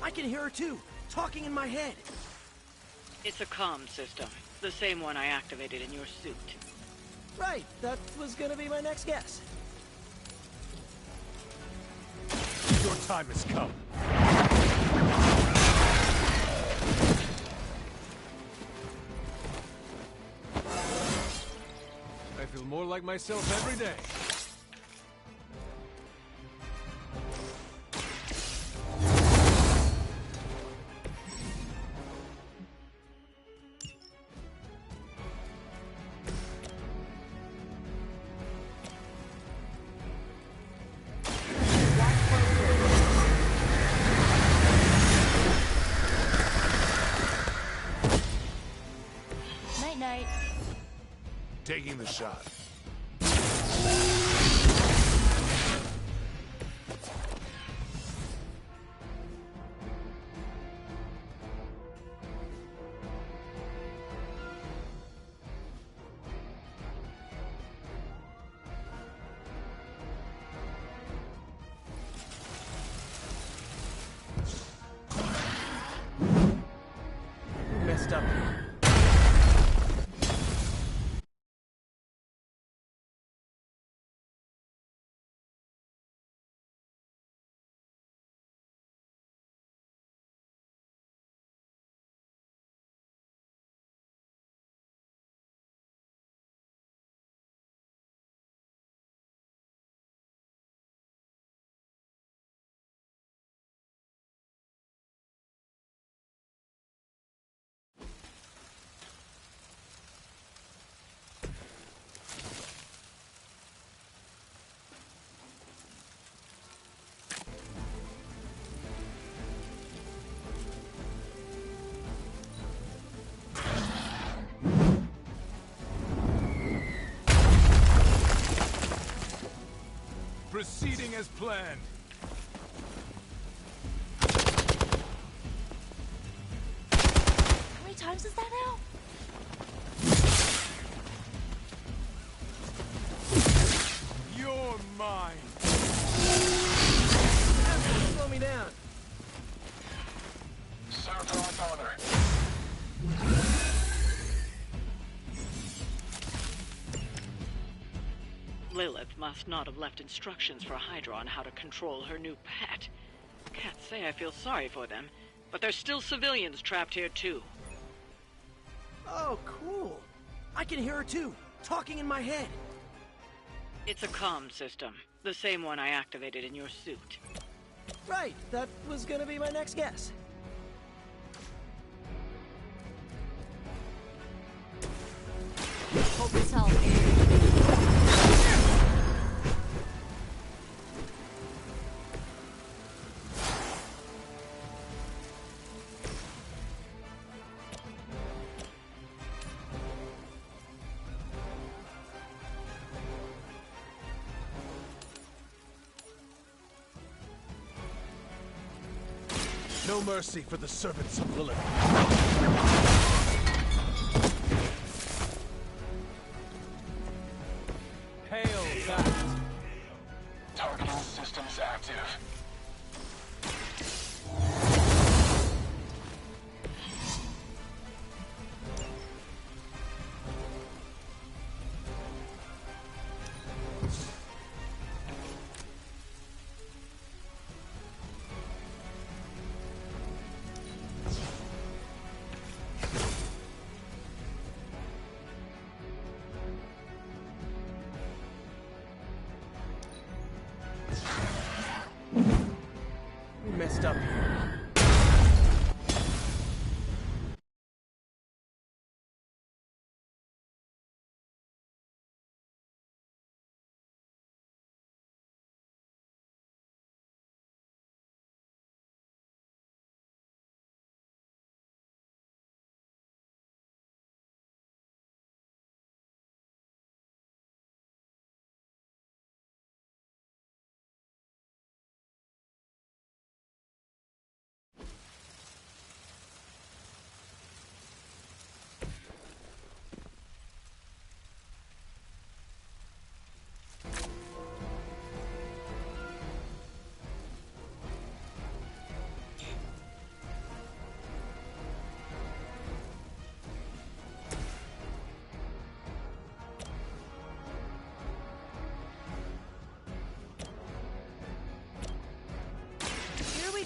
S19: I can hear her too, talking in my head.
S22: It's a comm system, the same one I activated in your suit.
S19: Right, that was gonna be my next guess.
S14: Your time has come.
S8: I feel more like myself every day.
S10: Night-night.
S16: Taking the shot.
S19: Messed up.
S16: Proceeding as planned.
S10: How many times is that now?
S16: You're mine.
S19: That's gonna slow me down.
S8: Serve her with honor.
S22: Lilith must not have left instructions for Hydra on how to control her new pet. Can't say I feel sorry for them, but there's still civilians trapped here too.
S19: Oh, cool. I can hear her too, talking in my head.
S22: It's a comm system, the same one I activated in your suit.
S19: Right, that was gonna be my next guess.
S10: Hope this helps.
S14: No mercy for the servants of Lilith.
S8: Hail that! Targeting systems active.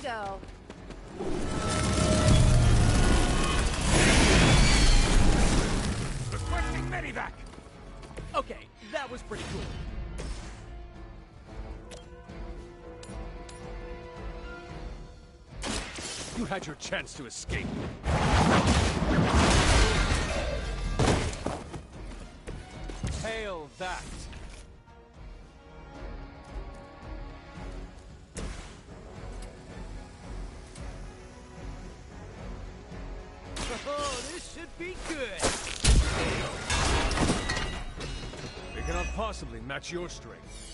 S18: go.
S14: Requesting medevac!
S19: Okay, that was pretty cool.
S14: You had your chance to escape. Hail that!
S19: Oh, this should be good.
S14: They cannot possibly match your strength.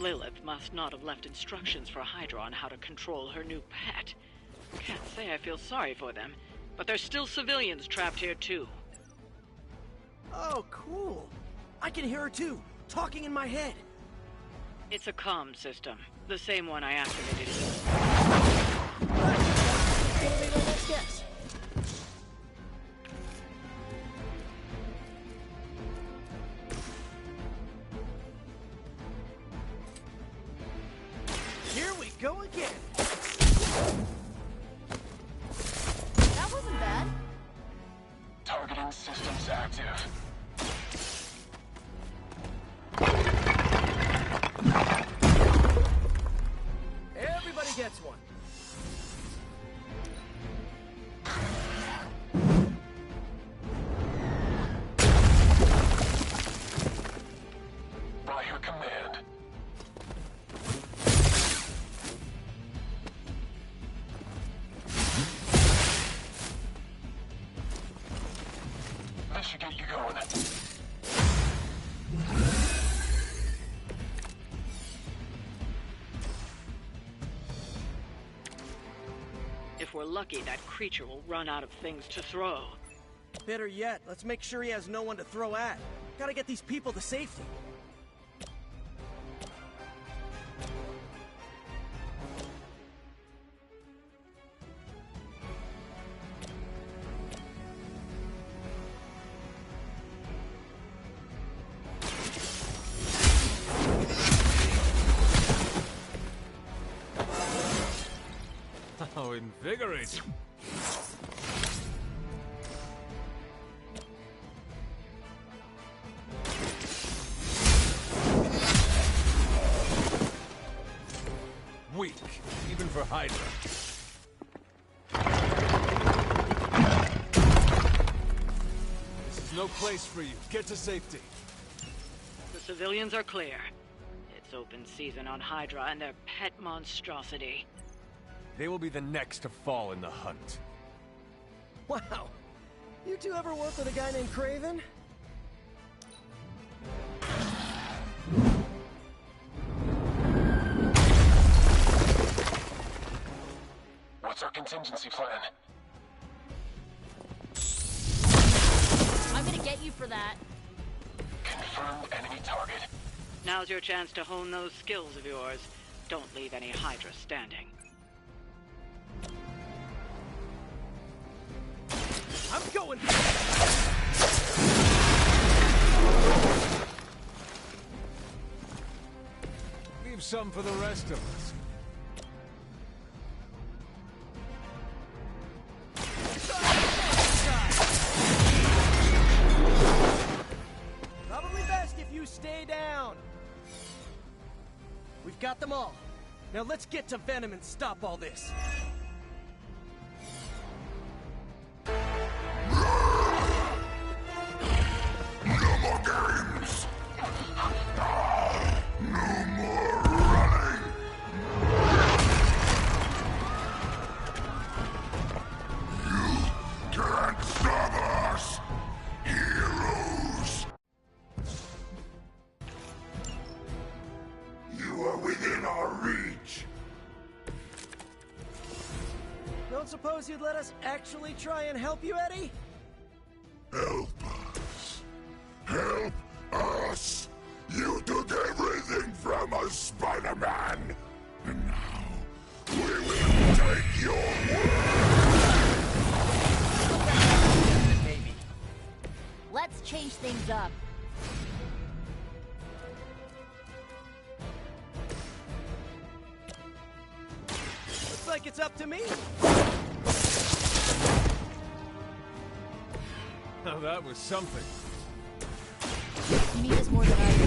S22: Lilith must not have left instructions for Hydra on how to control her new pet. Can't say I feel sorry for them, but there's still civilians trapped here too.
S19: Oh, cool. I can hear her too, talking in my head.
S22: It's a comm system, the same one I activated.
S19: Gonna be my next guess. Here we go again.
S10: That wasn't bad.
S14: Targeting systems active.
S19: Everybody gets one.
S14: By your command. This should get you going.
S22: If we're lucky, that creature will run out of things to throw.
S19: Better yet, let's make sure he has no one to throw at. Gotta get these people to safety.
S14: How invigorating. Weak, even for Hydra. This is no place for you. Get to safety.
S22: The civilians are clear. It's open season on Hydra and their pet monstrosity.
S14: They will be the next to fall in the hunt.
S19: Wow. You two ever work with a guy named Craven?
S14: What's our contingency plan?
S10: I'm gonna get you for that.
S14: Confirmed enemy target.
S22: Now's your chance to hone those skills of yours. Don't leave any Hydra standing.
S19: I'm going.
S14: Leave some for the rest of us.
S19: Probably We've got them all. Now let's get to Venom and stop all this.
S1: No more games! No more running! You can't stop us! Heroes! You are within our reach!
S19: Don't suppose you'd let us actually try and help you, Eddie?
S1: Help us! Help us! You took everything from us, Spider-Man! And now, we will take your word!
S19: Maybe.
S10: Let's change things up.
S19: Looks like it's up to me.
S14: Now that was something.
S10: You need us more than I do.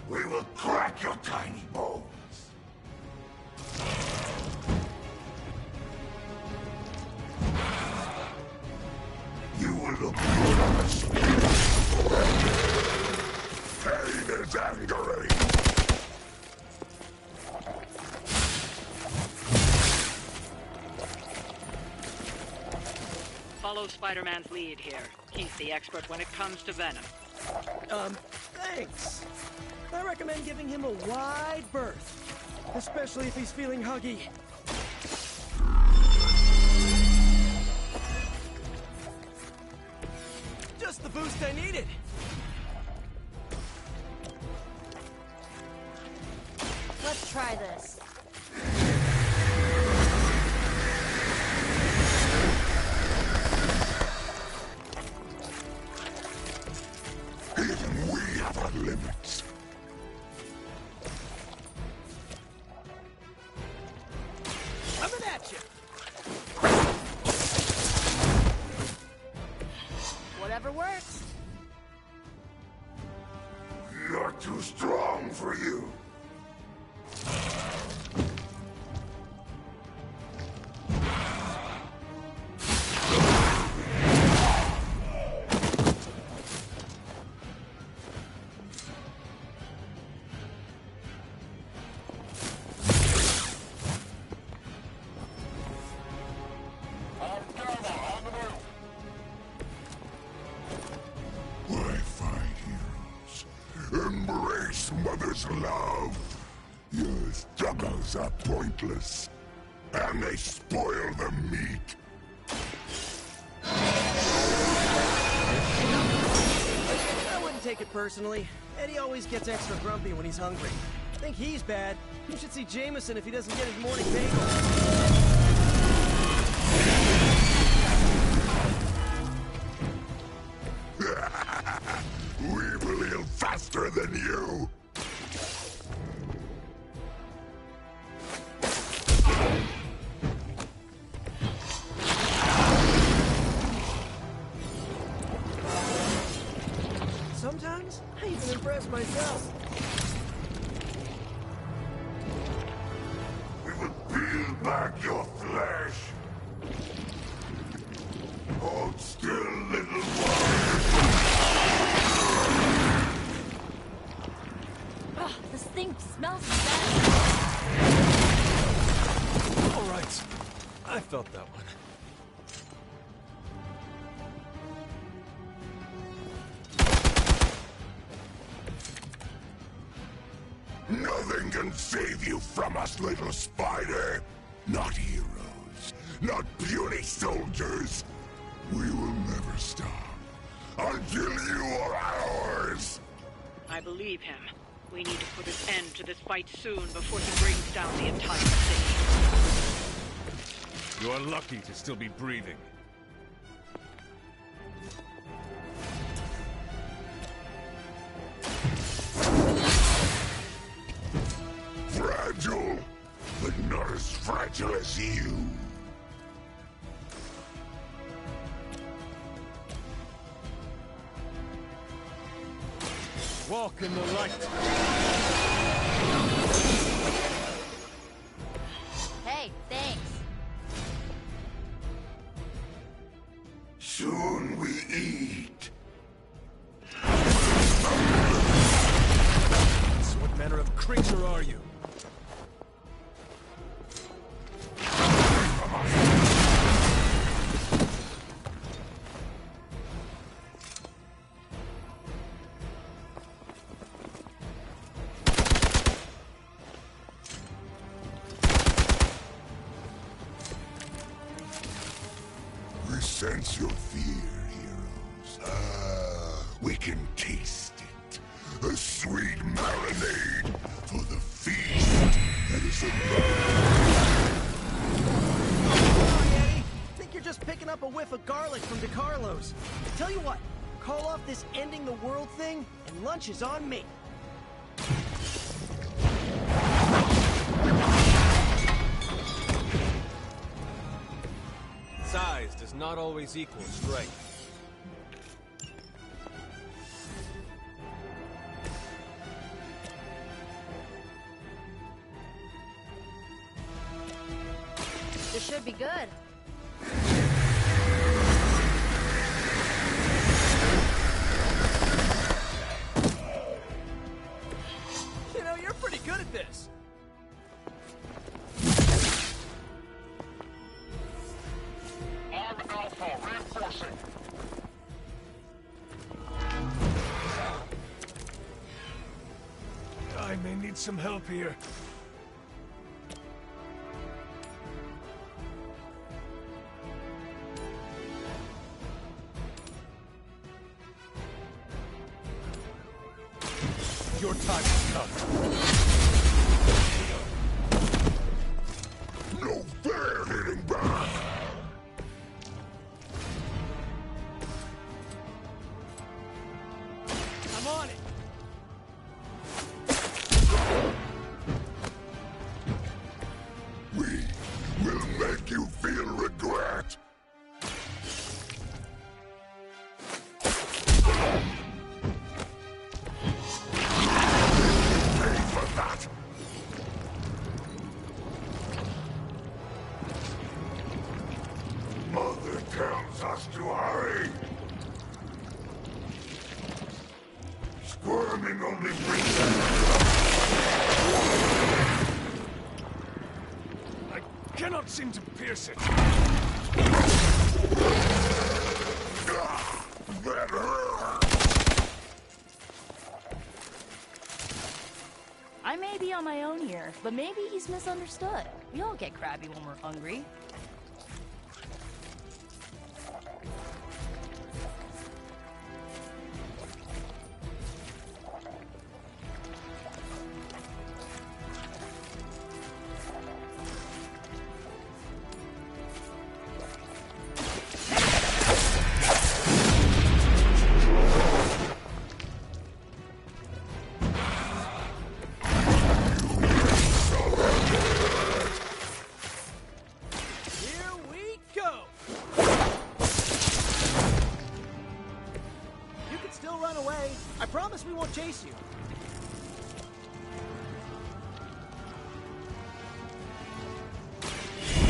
S1: We will crack your tiny bones! You will look good on the screen! Pain is angering!
S22: Follow Spider-Man's lead here. He's the expert when it comes to Venom.
S19: Thanks. I recommend giving him a wide berth, especially if he's feeling huggy. Just the boost I needed.
S10: Let's try this.
S1: Even we have our limits.
S19: Coming at you.
S10: Whatever works.
S1: You're too strong for you. Why fight heroes? Embrace Mother's love. Your struggles are pointless, and they spoil the meat.
S19: I wouldn't take it personally. Eddie always gets extra grumpy when he's hungry. I think he's bad. You should see Jameson if he doesn't get his morning bagel.
S1: We will heal faster than you.
S19: Sometimes, I even impress myself.
S1: We will peel back your flesh. Hold still, little one.
S10: Ugh, this thing smells bad.
S8: All right. I felt that one.
S1: Nothing can save you from us, little spider. Not heroes, not puny soldiers. We will never stop until you are ours.
S22: I believe him. We need to put an end to this fight soon before he brings down the entire city.
S14: You are lucky to still be breathing.
S1: Fragile, but not as fragile as you.
S14: Walk in the light.
S10: Hey, thanks.
S2: Soon we eat.
S14: So what manner of creature are you?
S2: We sense your fear, heroes. We can taste it. A sweet marinade for the feast that is
S19: Eddie. Think you're just picking up a whiff of garlic from DeCarlo's. Tell you what, call off this ending the world thing, and lunch is on me.
S8: Size does not always equal strength.
S10: This should be good.
S19: You know, you're pretty good at this.
S2: Arm Alpha reinforcing.
S14: I may need some help here. Your time has come.
S2: No fair hitting back.
S19: I'm on it.
S2: We will make you feel regret. Pay for that. Mother tells us to hurry. Squirming only brings
S14: I cannot seem to pierce it.
S2: That hurt.
S10: I may be on my own here, but maybe he's misunderstood. We all get crabby when we're hungry.
S19: Here we go. You can still run away. I promise we won't chase you.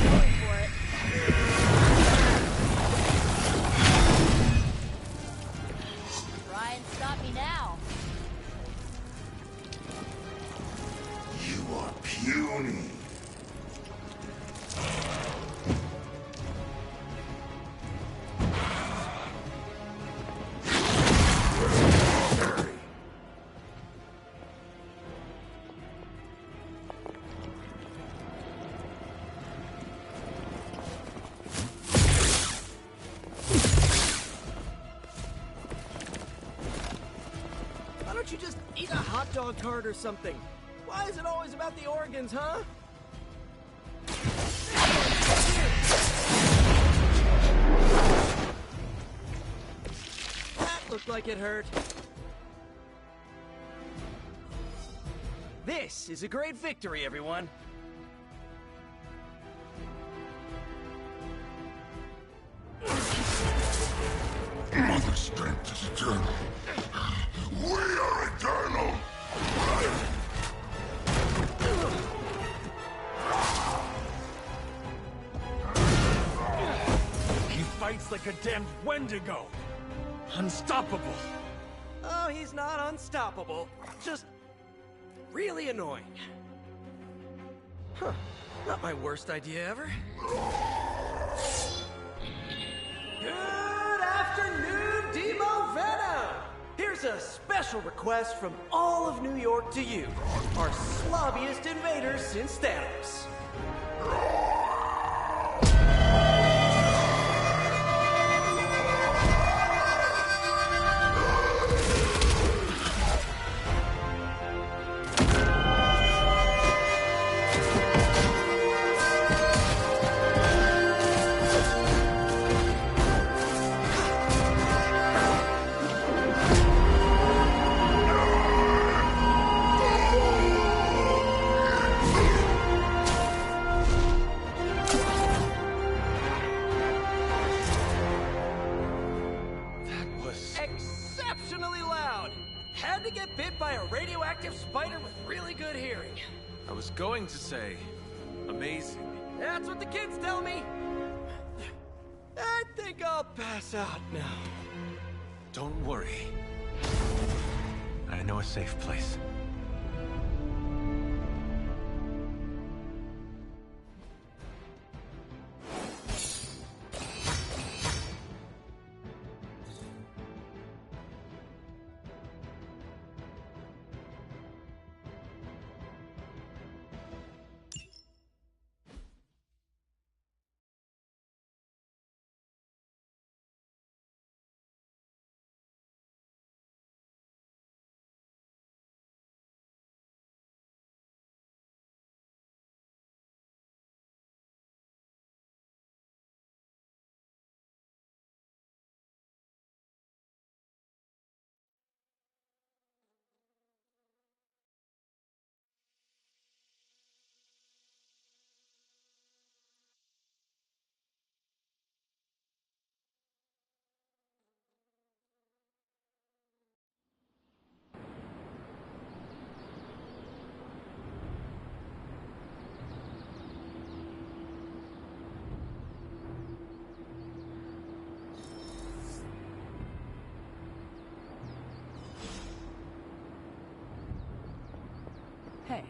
S10: Going for it. Try and stop me now.
S2: You are puny.
S19: Why don't you just eat a hot dog cart or something? Why is it always about the organs, huh? That looked like it hurt. This is a great victory, everyone.
S2: Mother's strength is eternal. We are eternal!
S19: fights like a damned Wendigo. Unstoppable. Oh, he's not unstoppable. Just really annoying. Huh. Not my worst idea ever. Good afternoon, Demo Venom! Here's a special request from all of New York to you, our slobbiest invaders since Thanos. Exceptionally loud! Had to get bit by a radioactive spider with really good hearing.
S8: I was going to say, amazing.
S19: That's what the kids tell me. I think I'll pass out now.
S8: Don't worry. I know a safe place.
S6: Hey.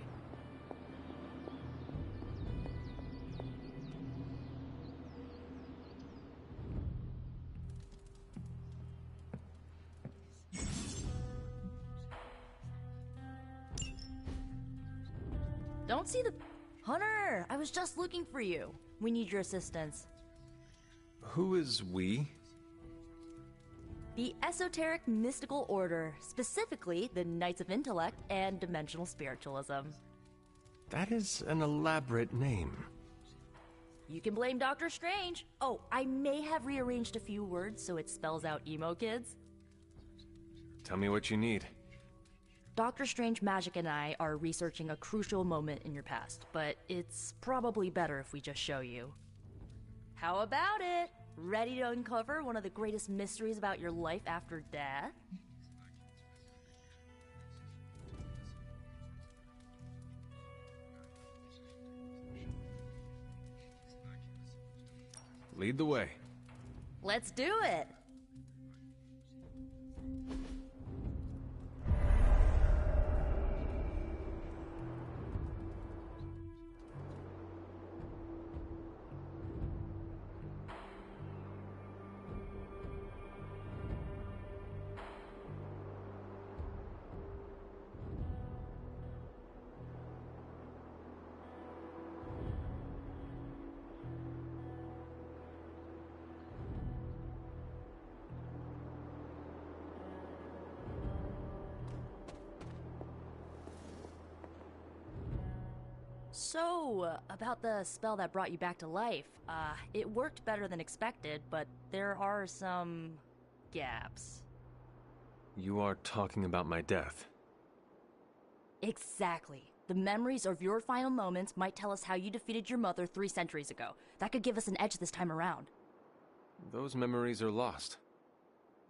S10: Don't see the... Hunter! I was just looking for you. We need your assistance.
S8: Who is we?
S10: The Esoteric Mystical Order, specifically the Knights of Intellect and Dimensional Spiritualism.
S8: That is an elaborate name.
S10: You can blame Doctor Strange. Oh, I may have rearranged a few words so it spells out emo kids.
S8: Tell me what you need.
S10: Doctor Strange Magic and I are researching a crucial moment in your past, but it's probably better if we just show you. How about it? Ready to uncover one of the greatest mysteries about your life after death?
S8: Lead the way.
S10: Let's do it! So, about the spell that brought you back to life, it worked better than expected, but there are some gaps.
S8: You are talking about my death.
S10: Exactly. The memories of your final moments might tell us how you defeated your mother 3 centuries ago. That could give us an edge this time around.
S8: Those memories are lost.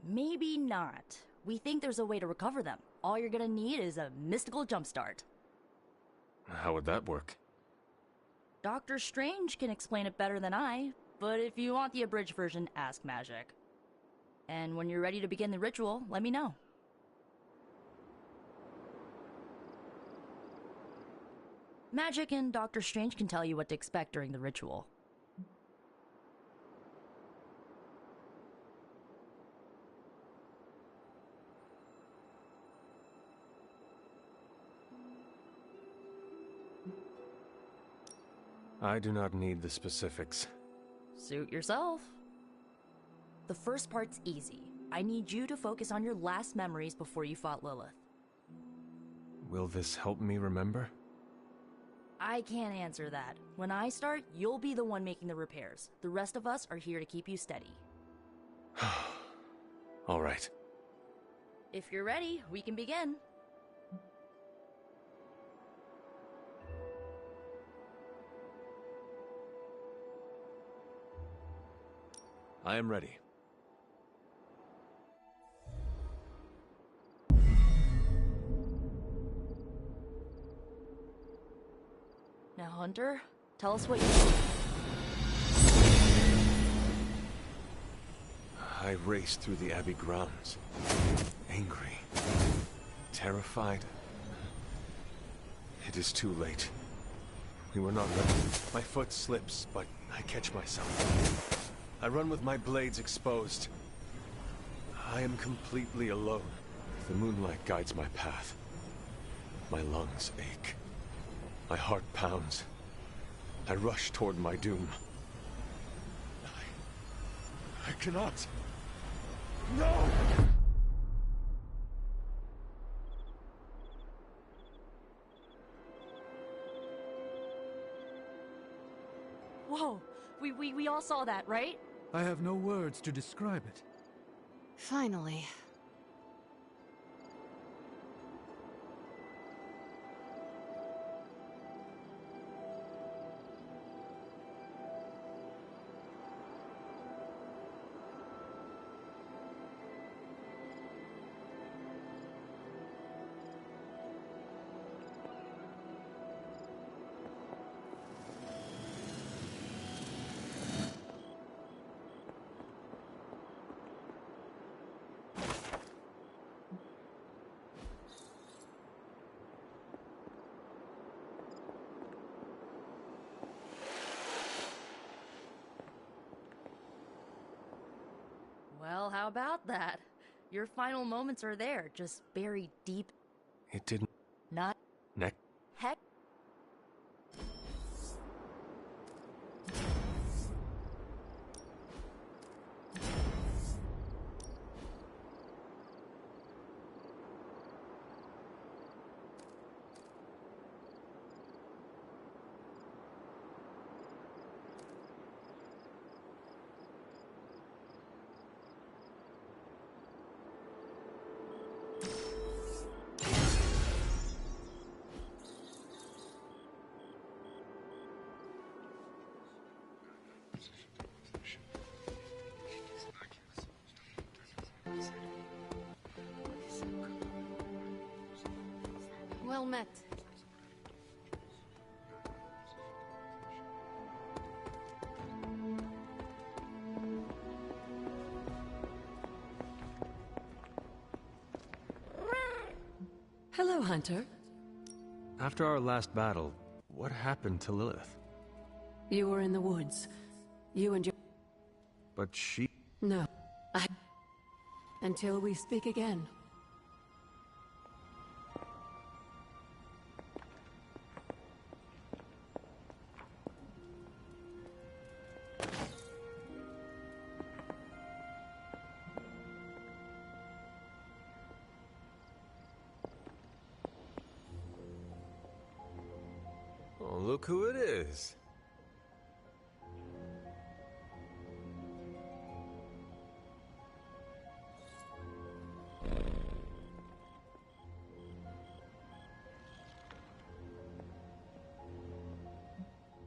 S10: Maybe not. We think there's a way to recover them. All you're gonna need is a mystical jumpstart.
S8: How would that work?
S10: Doctor Strange can explain it better than I, but if you want the abridged version, ask Magic. And when you're ready to begin the ritual, let me know. Magic and Doctor Strange can tell you what to expect during the ritual.
S8: I do not need the specifics.
S10: Suit yourself. The first part's easy. I need you to focus on your last memories before you fought Lilith.
S8: Will this help me remember?
S10: I can't answer that. When I start, you'll be the one making the repairs. The rest of us are here to keep you steady.
S8: All right.
S10: If you're ready, we can begin.
S8: I am ready.
S10: Now, Hunter, tell us what you...
S8: I raced through the Abbey grounds. Angry. Terrified. It is too late. We were not ready. My foot slips, but I catch myself. I run with my blades exposed. I am completely alone. The moonlight guides my path. My lungs ache. My heart pounds. I rush toward my doom. I cannot. No!
S10: Whoa! We all saw that, right?
S17: I have no words to describe it.
S11: Finally.
S10: Well, how about that? Your final moments are there, just buried deep.
S8: It didn't...
S10: Not...
S8: Neck...
S10: Heck...
S11: Well met.
S7: Hello, Hunter.
S8: After our last battle, what happened to Lilith?
S7: You were in the woods. You and your...
S8: But she...
S7: No. Until we speak again.
S8: Oh, look who it is.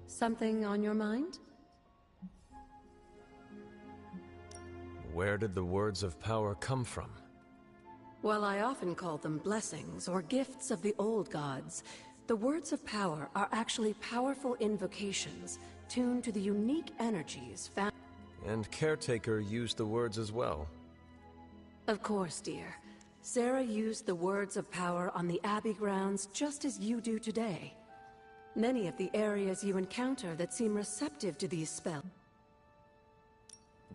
S7: Something on your mind?
S8: Where did the words of power come from?
S7: Well, I often call them blessings or gifts of the old gods. The words of power are actually powerful invocations, tuned to the unique energies found.
S15: And Caretaker used the words as well.
S7: Of course, dear. Sarah used the words of power on the Abbey grounds just as you do today. Many of the areas you encounter that seem receptive to these spells.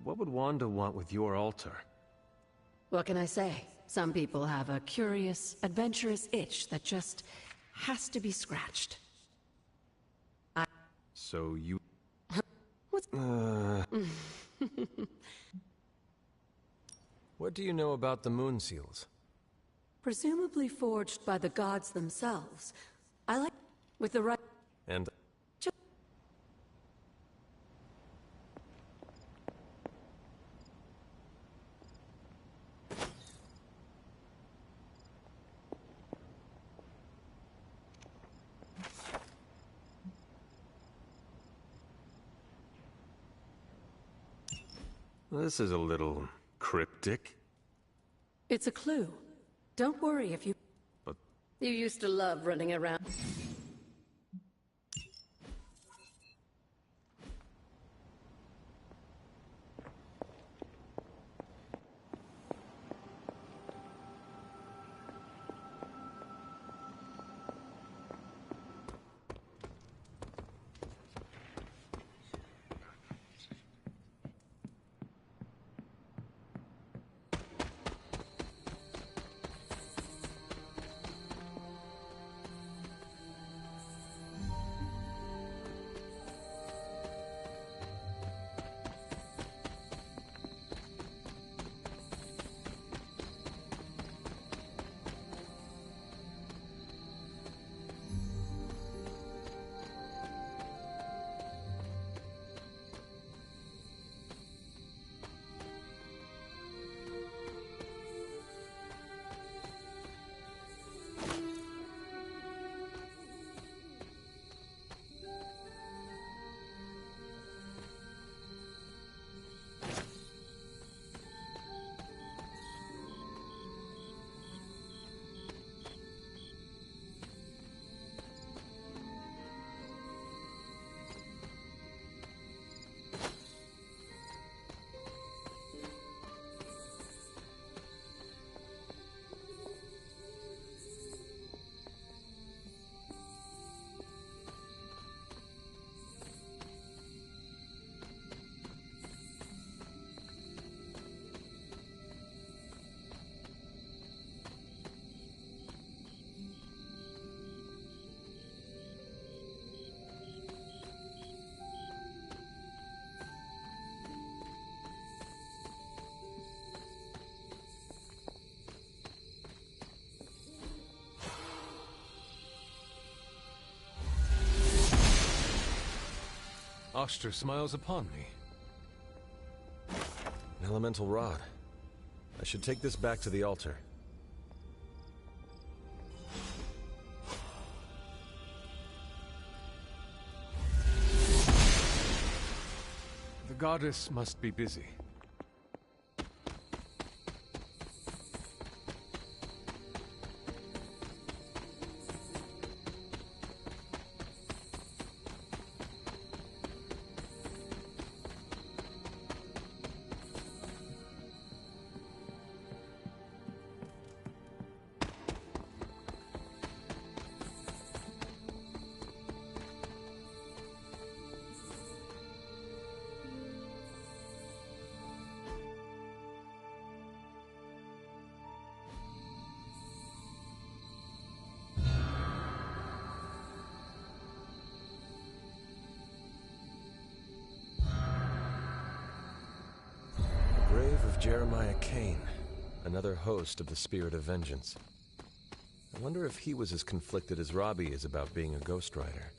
S8: What would Wanda want with your altar?
S7: What can I say? Some people have a curious, adventurous itch that just has to be scratched.
S8: So you...
S7: What's...
S15: What do you know about the moon seals?
S7: Presumably forged by the gods themselves. I like... with the right...
S15: And...
S8: This is a little cryptic.
S7: It's a clue. Don't worry if you...
S8: But...
S7: You used to love running around.
S15: Oster smiles upon me. An elemental rod. I should take this back to the altar.
S14: The goddess must be busy.
S15: Jeremiah Kane, another host of the Spirit of Vengeance. I wonder if he was as conflicted as Robbie is about being a Ghost Rider.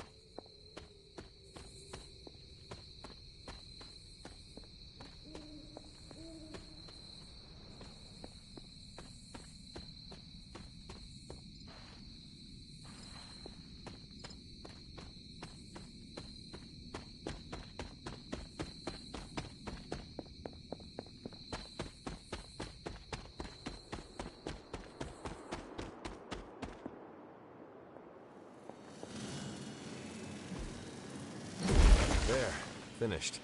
S15: Finished.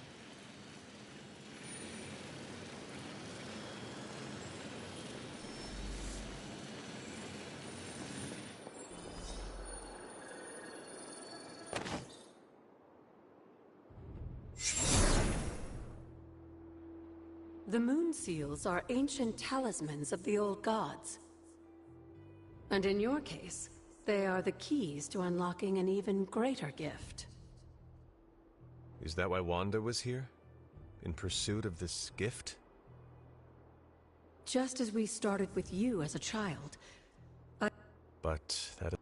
S7: The moon seals are ancient talismans of the old gods. And in your case, they are the keys to unlocking an even greater gift.
S15: Is that why Wanda was here? In pursuit of this gift?
S7: Just as we started with you as a child.
S15: But that...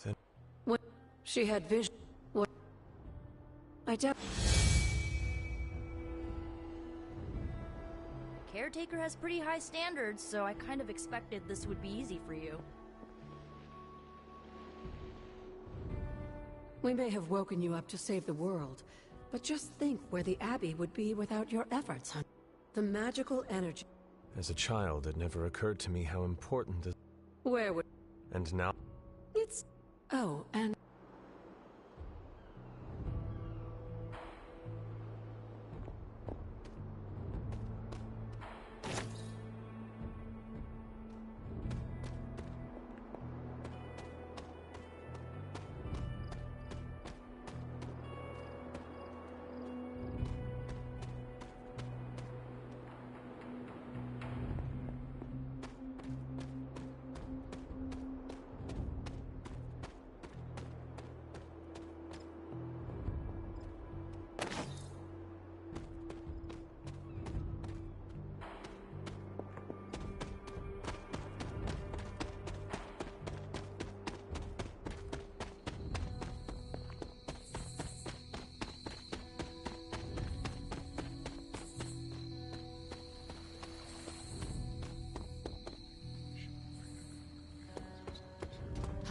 S15: Then...
S7: When she had vision... What... I doubt...
S10: Caretaker has pretty high standards, so I kind of expected this would be easy for you.
S7: We may have woken you up to save the world, but just think where the Abbey would be without your efforts, hun. The magical energy...
S15: As a child, it never occurred to me how important this...
S7: Where would...
S15: And now...
S7: It's... Oh, and...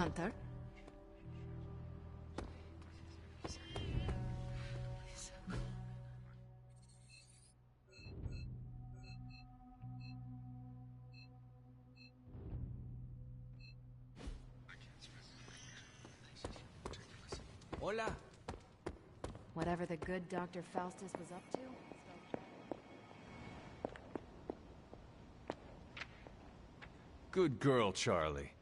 S7: Hunter?
S9: Hola.
S18: Whatever the good Dr. Faustus was up to.
S8: Good girl, Charlie.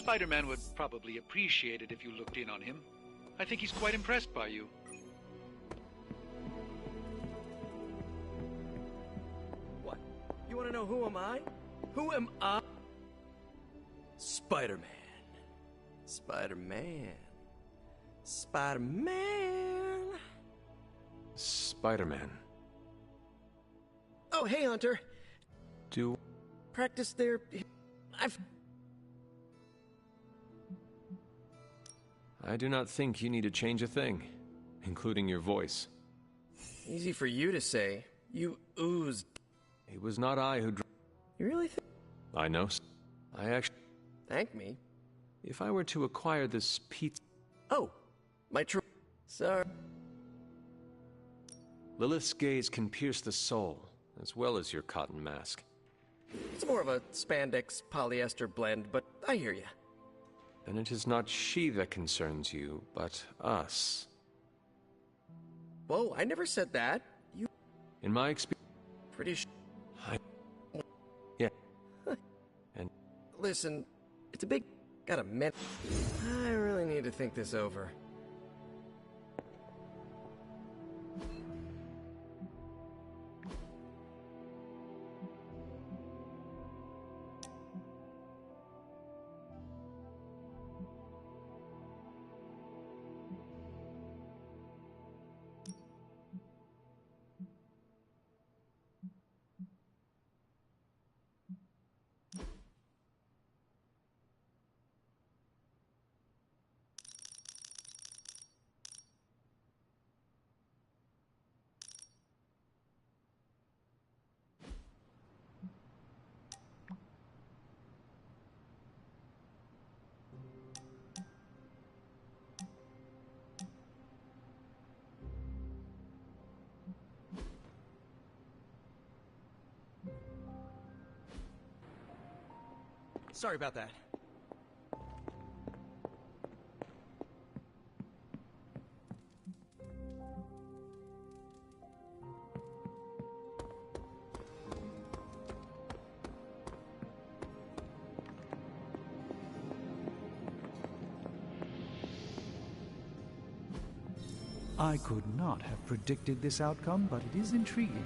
S17: Spider-Man would probably appreciate it if you looked in on him. I think he's quite impressed by you.
S19: What? You want to know who am I? Who am I? Spider-Man. Spider-Man. Spider-Man.
S15: Spider-Man.
S19: Oh, hey, Hunter.
S15: Do...
S19: Practice there...
S15: I do not think you need to change a thing, including your voice.
S19: Easy for you to say. You oozed.
S15: It was not I who...
S19: You really think...
S15: I know. I actually...
S19: Thank me.
S15: If I were to acquire this pizza...
S19: Oh, my Sorry.
S8: Lilith's gaze can pierce the soul, as well as your cotton mask.
S19: It's more of a spandex polyester blend, but I hear ya.
S8: Then it is not she that concerns you, but us.
S19: Whoa, I never said that. You...
S8: In my experience...
S19: Pretty
S8: Yeah. And...
S19: Listen, it's a big... Got a minute. I really need to think this over. Sorry about that.
S17: I could not have predicted this outcome, but it is intriguing.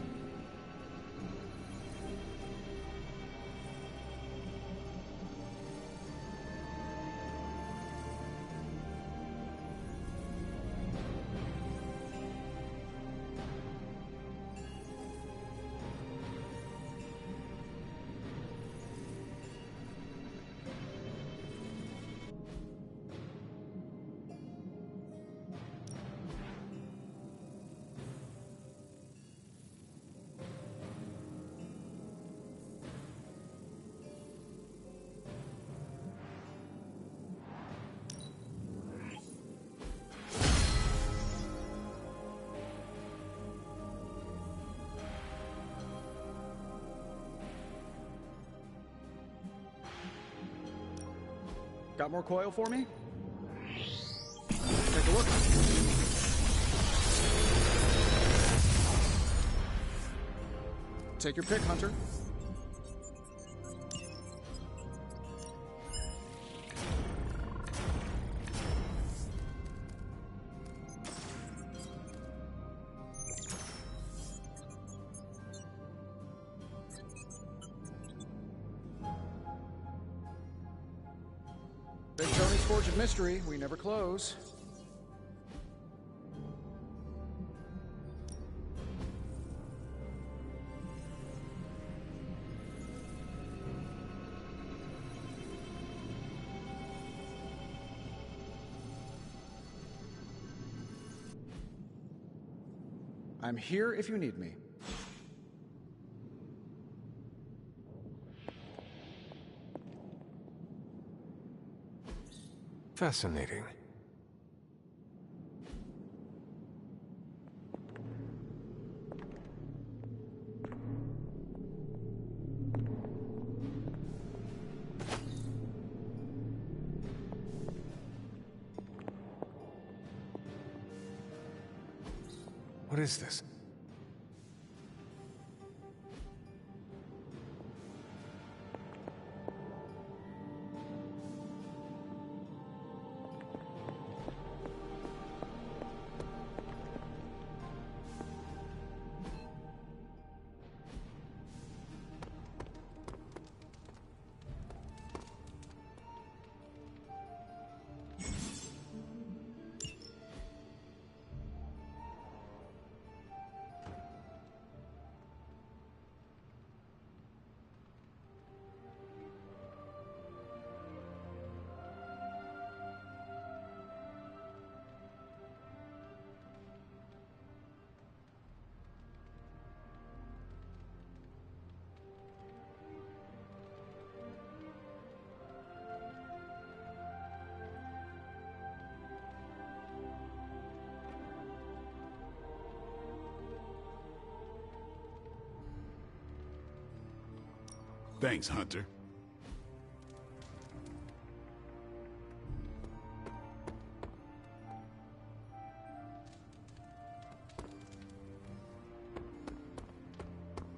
S3: Got more coil for me? Take a look. Take your pick, Hunter. Big Tony's Forge of Mystery. We never close. I'm here if you need me.
S8: Fascinating. What is this?
S1: Thanks, Hunter.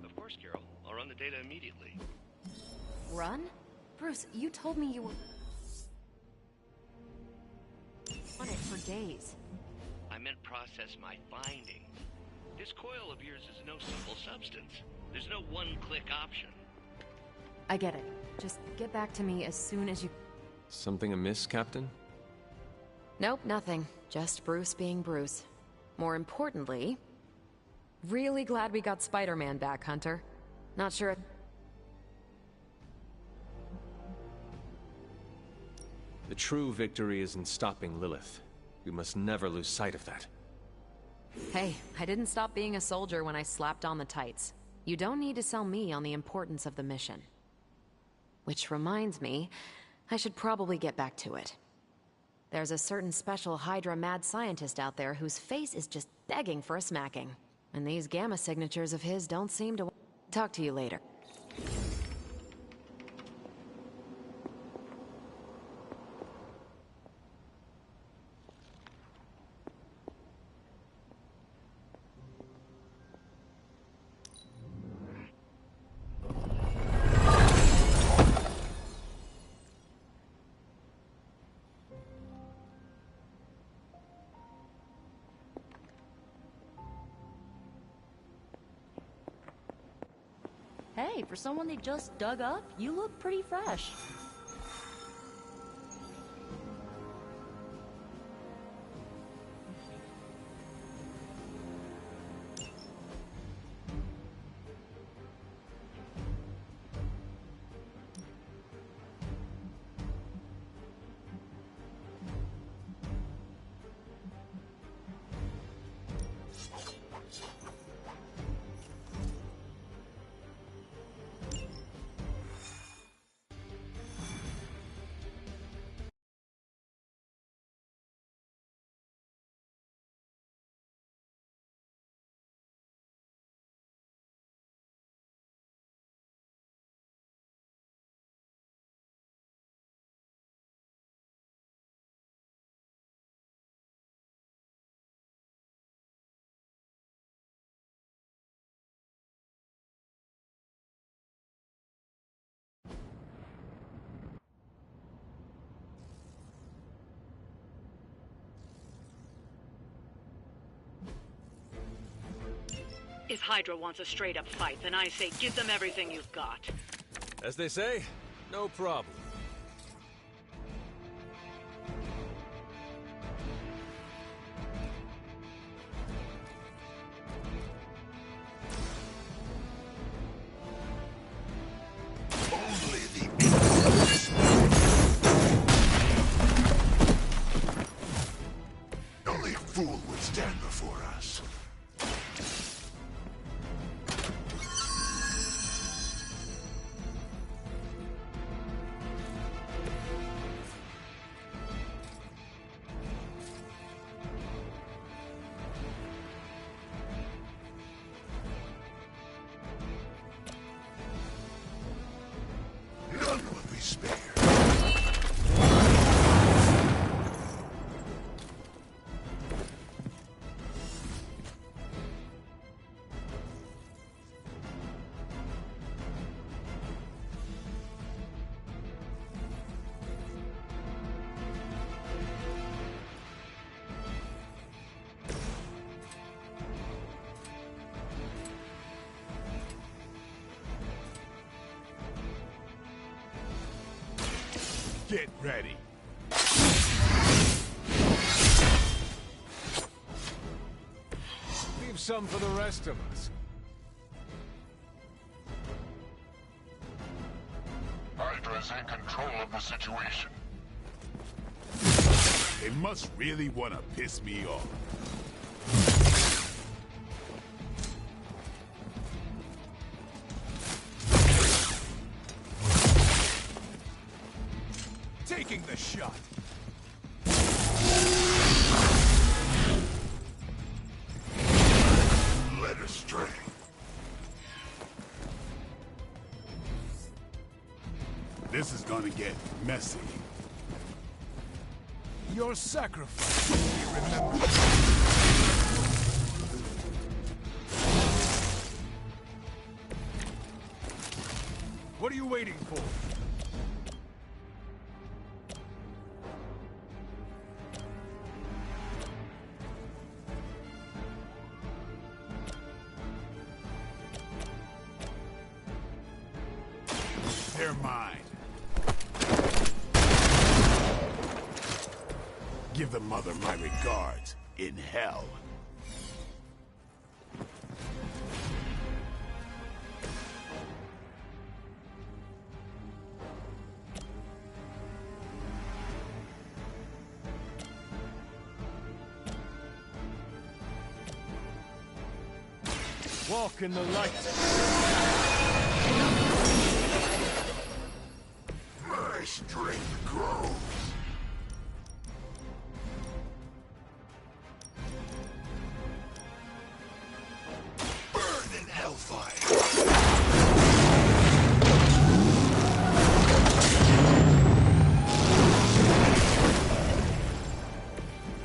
S5: Of course, Carol. I'll run the data immediately.
S18: Run? Bruce, you told me you were on it for days.
S5: I meant process my findings. This coil of yours is no simple substance. There's no one-click option.
S18: I get it. Just get back to me as soon as you...
S15: Something amiss, Captain?
S18: Nope, nothing. Just Bruce being Bruce. More importantly... Really glad we got Spider-Man back, Hunter. Not sure if...
S15: The true victory is in stopping Lilith. We must never lose sight of that.
S18: Hey, I didn't stop being a soldier when I slapped on the tights. You don't need to sell me on the importance of the mission. Which reminds me, I should probably get back to it. There's a certain special Hydra mad scientist out there whose face is just begging for a smacking. And these gamma signatures of his don't seem to... Talk to you later.
S10: Hey, for someone they just dug up, you look pretty fresh.
S22: If Hydra wants a straight-up fight, then I say give them everything you've got.
S15: As they say, no problem.
S16: Only the ignorant. Only a fool would stand before us. None will be spared. Get ready.
S14: Leave some for the rest of us.
S16: Hydra's in control of the situation. They must really want to piss me off.
S14: Taking the shot.
S16: Led astray. This is gonna get messy.
S14: Your sacrifice will be remembered. What are you waiting for?
S16: They're mine. Give the mother my regards in hell.
S14: Walk in the light.
S16: My strength grows. Burn in hellfire.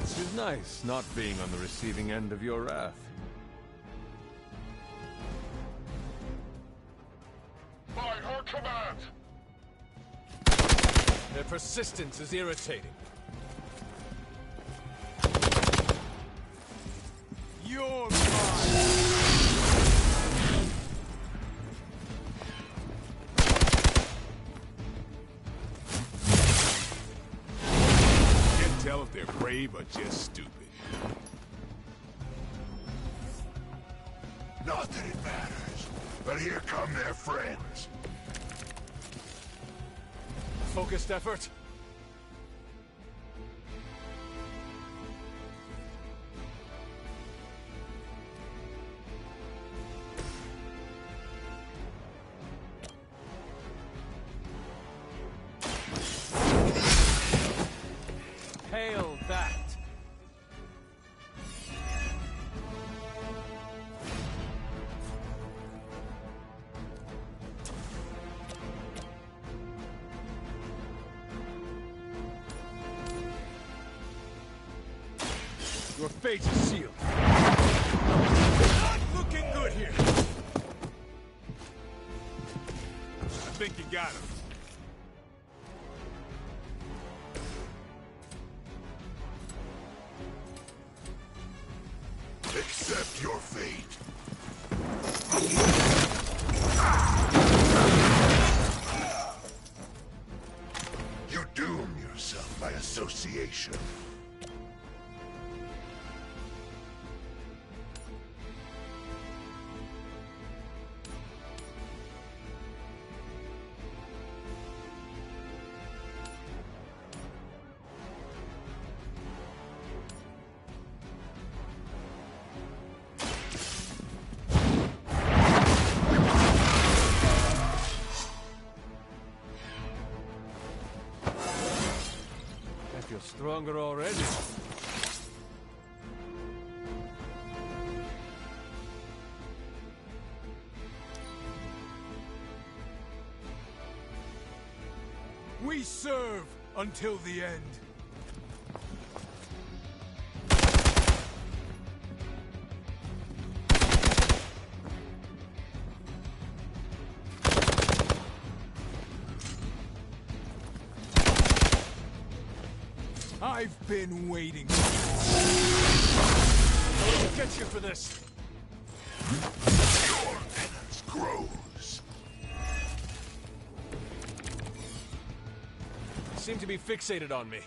S8: It's nice not being on the receiving end of your wrath.
S14: By her command! Their persistence is irritating.
S16: You're mine! Can't tell if they're brave or just stupid. Not that it matters, but here come their friends.
S14: Focused effort. Hail that. Your fate is sealed. Not looking good here.
S16: I think you got him. Accept your fate. You doom yourself by association.
S14: I feel stronger already.
S16: We serve until the end. I've been waiting.
S14: I will get you for this.
S16: Your penance grows.
S14: You seem to be fixated on me.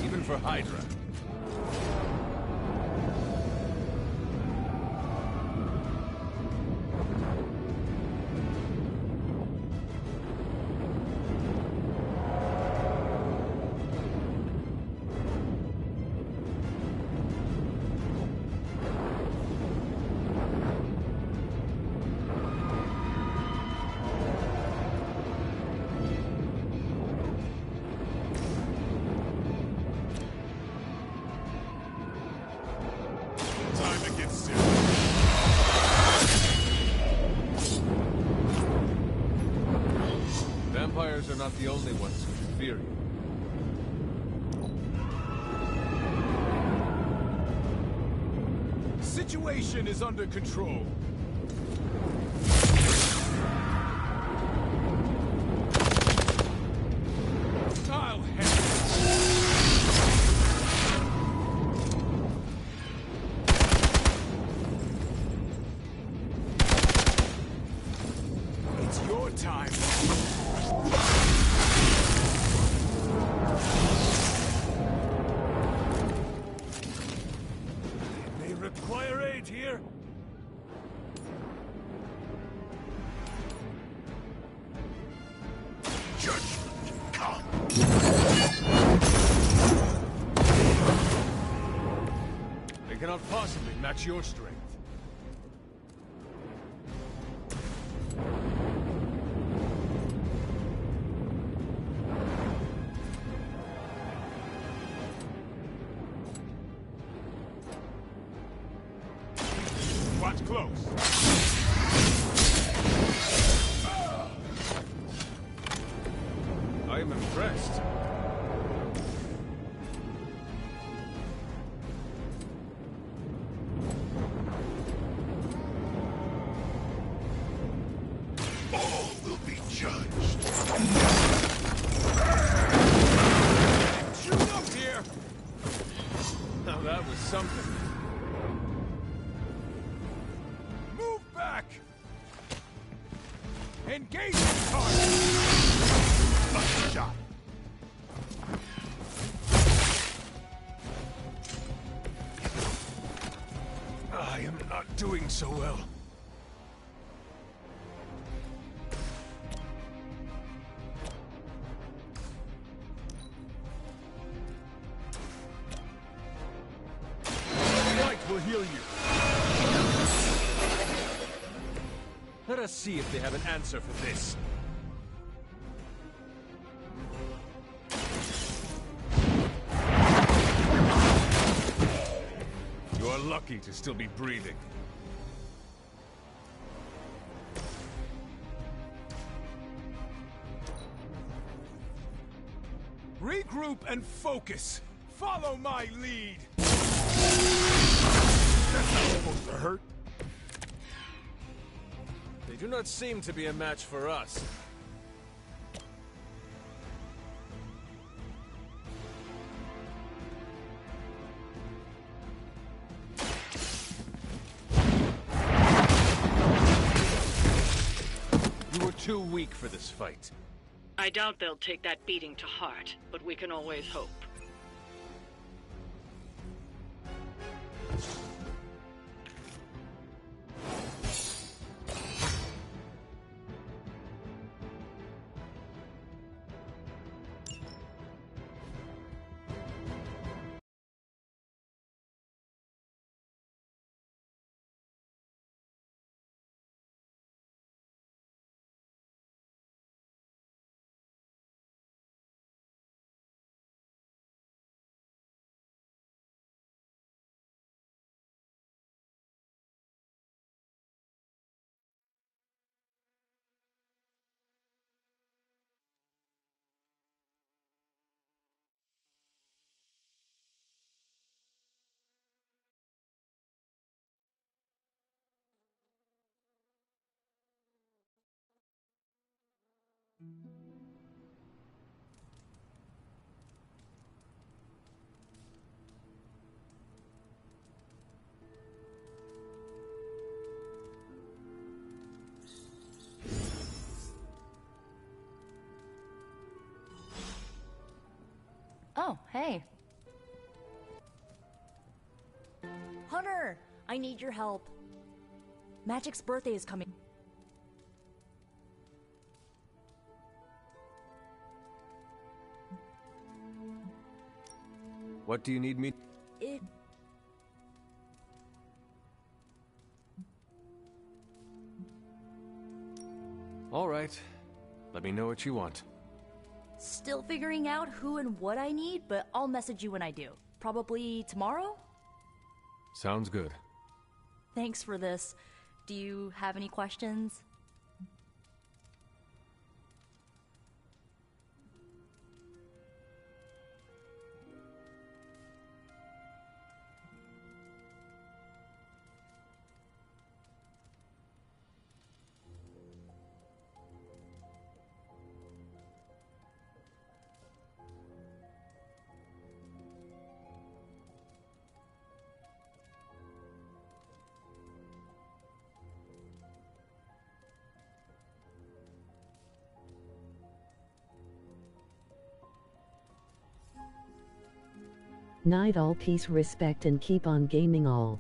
S14: Even for Hydra.
S16: Time to get serious.
S8: Vampires are not the only ones who should fear you.
S16: Situation is under control. I'll handle it. It's your time. They require aid here. Judgment, come.
S14: They cannot possibly match your strength.
S16: Watch close.
S14: I am impressed.
S16: All will be judged.
S14: Shoot up here! Now that was something.
S16: Move back! Engage the target! A shot.
S14: I am not doing so well.
S16: Light will heal you.
S14: Let us see if they have an answer for this.
S16: You are lucky to still be breathing. Regroup and focus. Follow my lead. That's not supposed to hurt.
S8: They do not seem to be a match for us.
S14: You were too weak for this fight.
S22: I doubt they'll take that beating to heart, but we can always hope.
S20: hey. Hunter! I need your help. Magic's birthday is coming.
S15: What do you need me? All right. Let me know what you want.
S20: Still figuring out who and what I need, but I'll message you when I do. Probably tomorrow?
S15: Sounds good.
S20: Thanks for this. Do you have any questions?
S21: Night all, peace, respect, and keep on gaming all.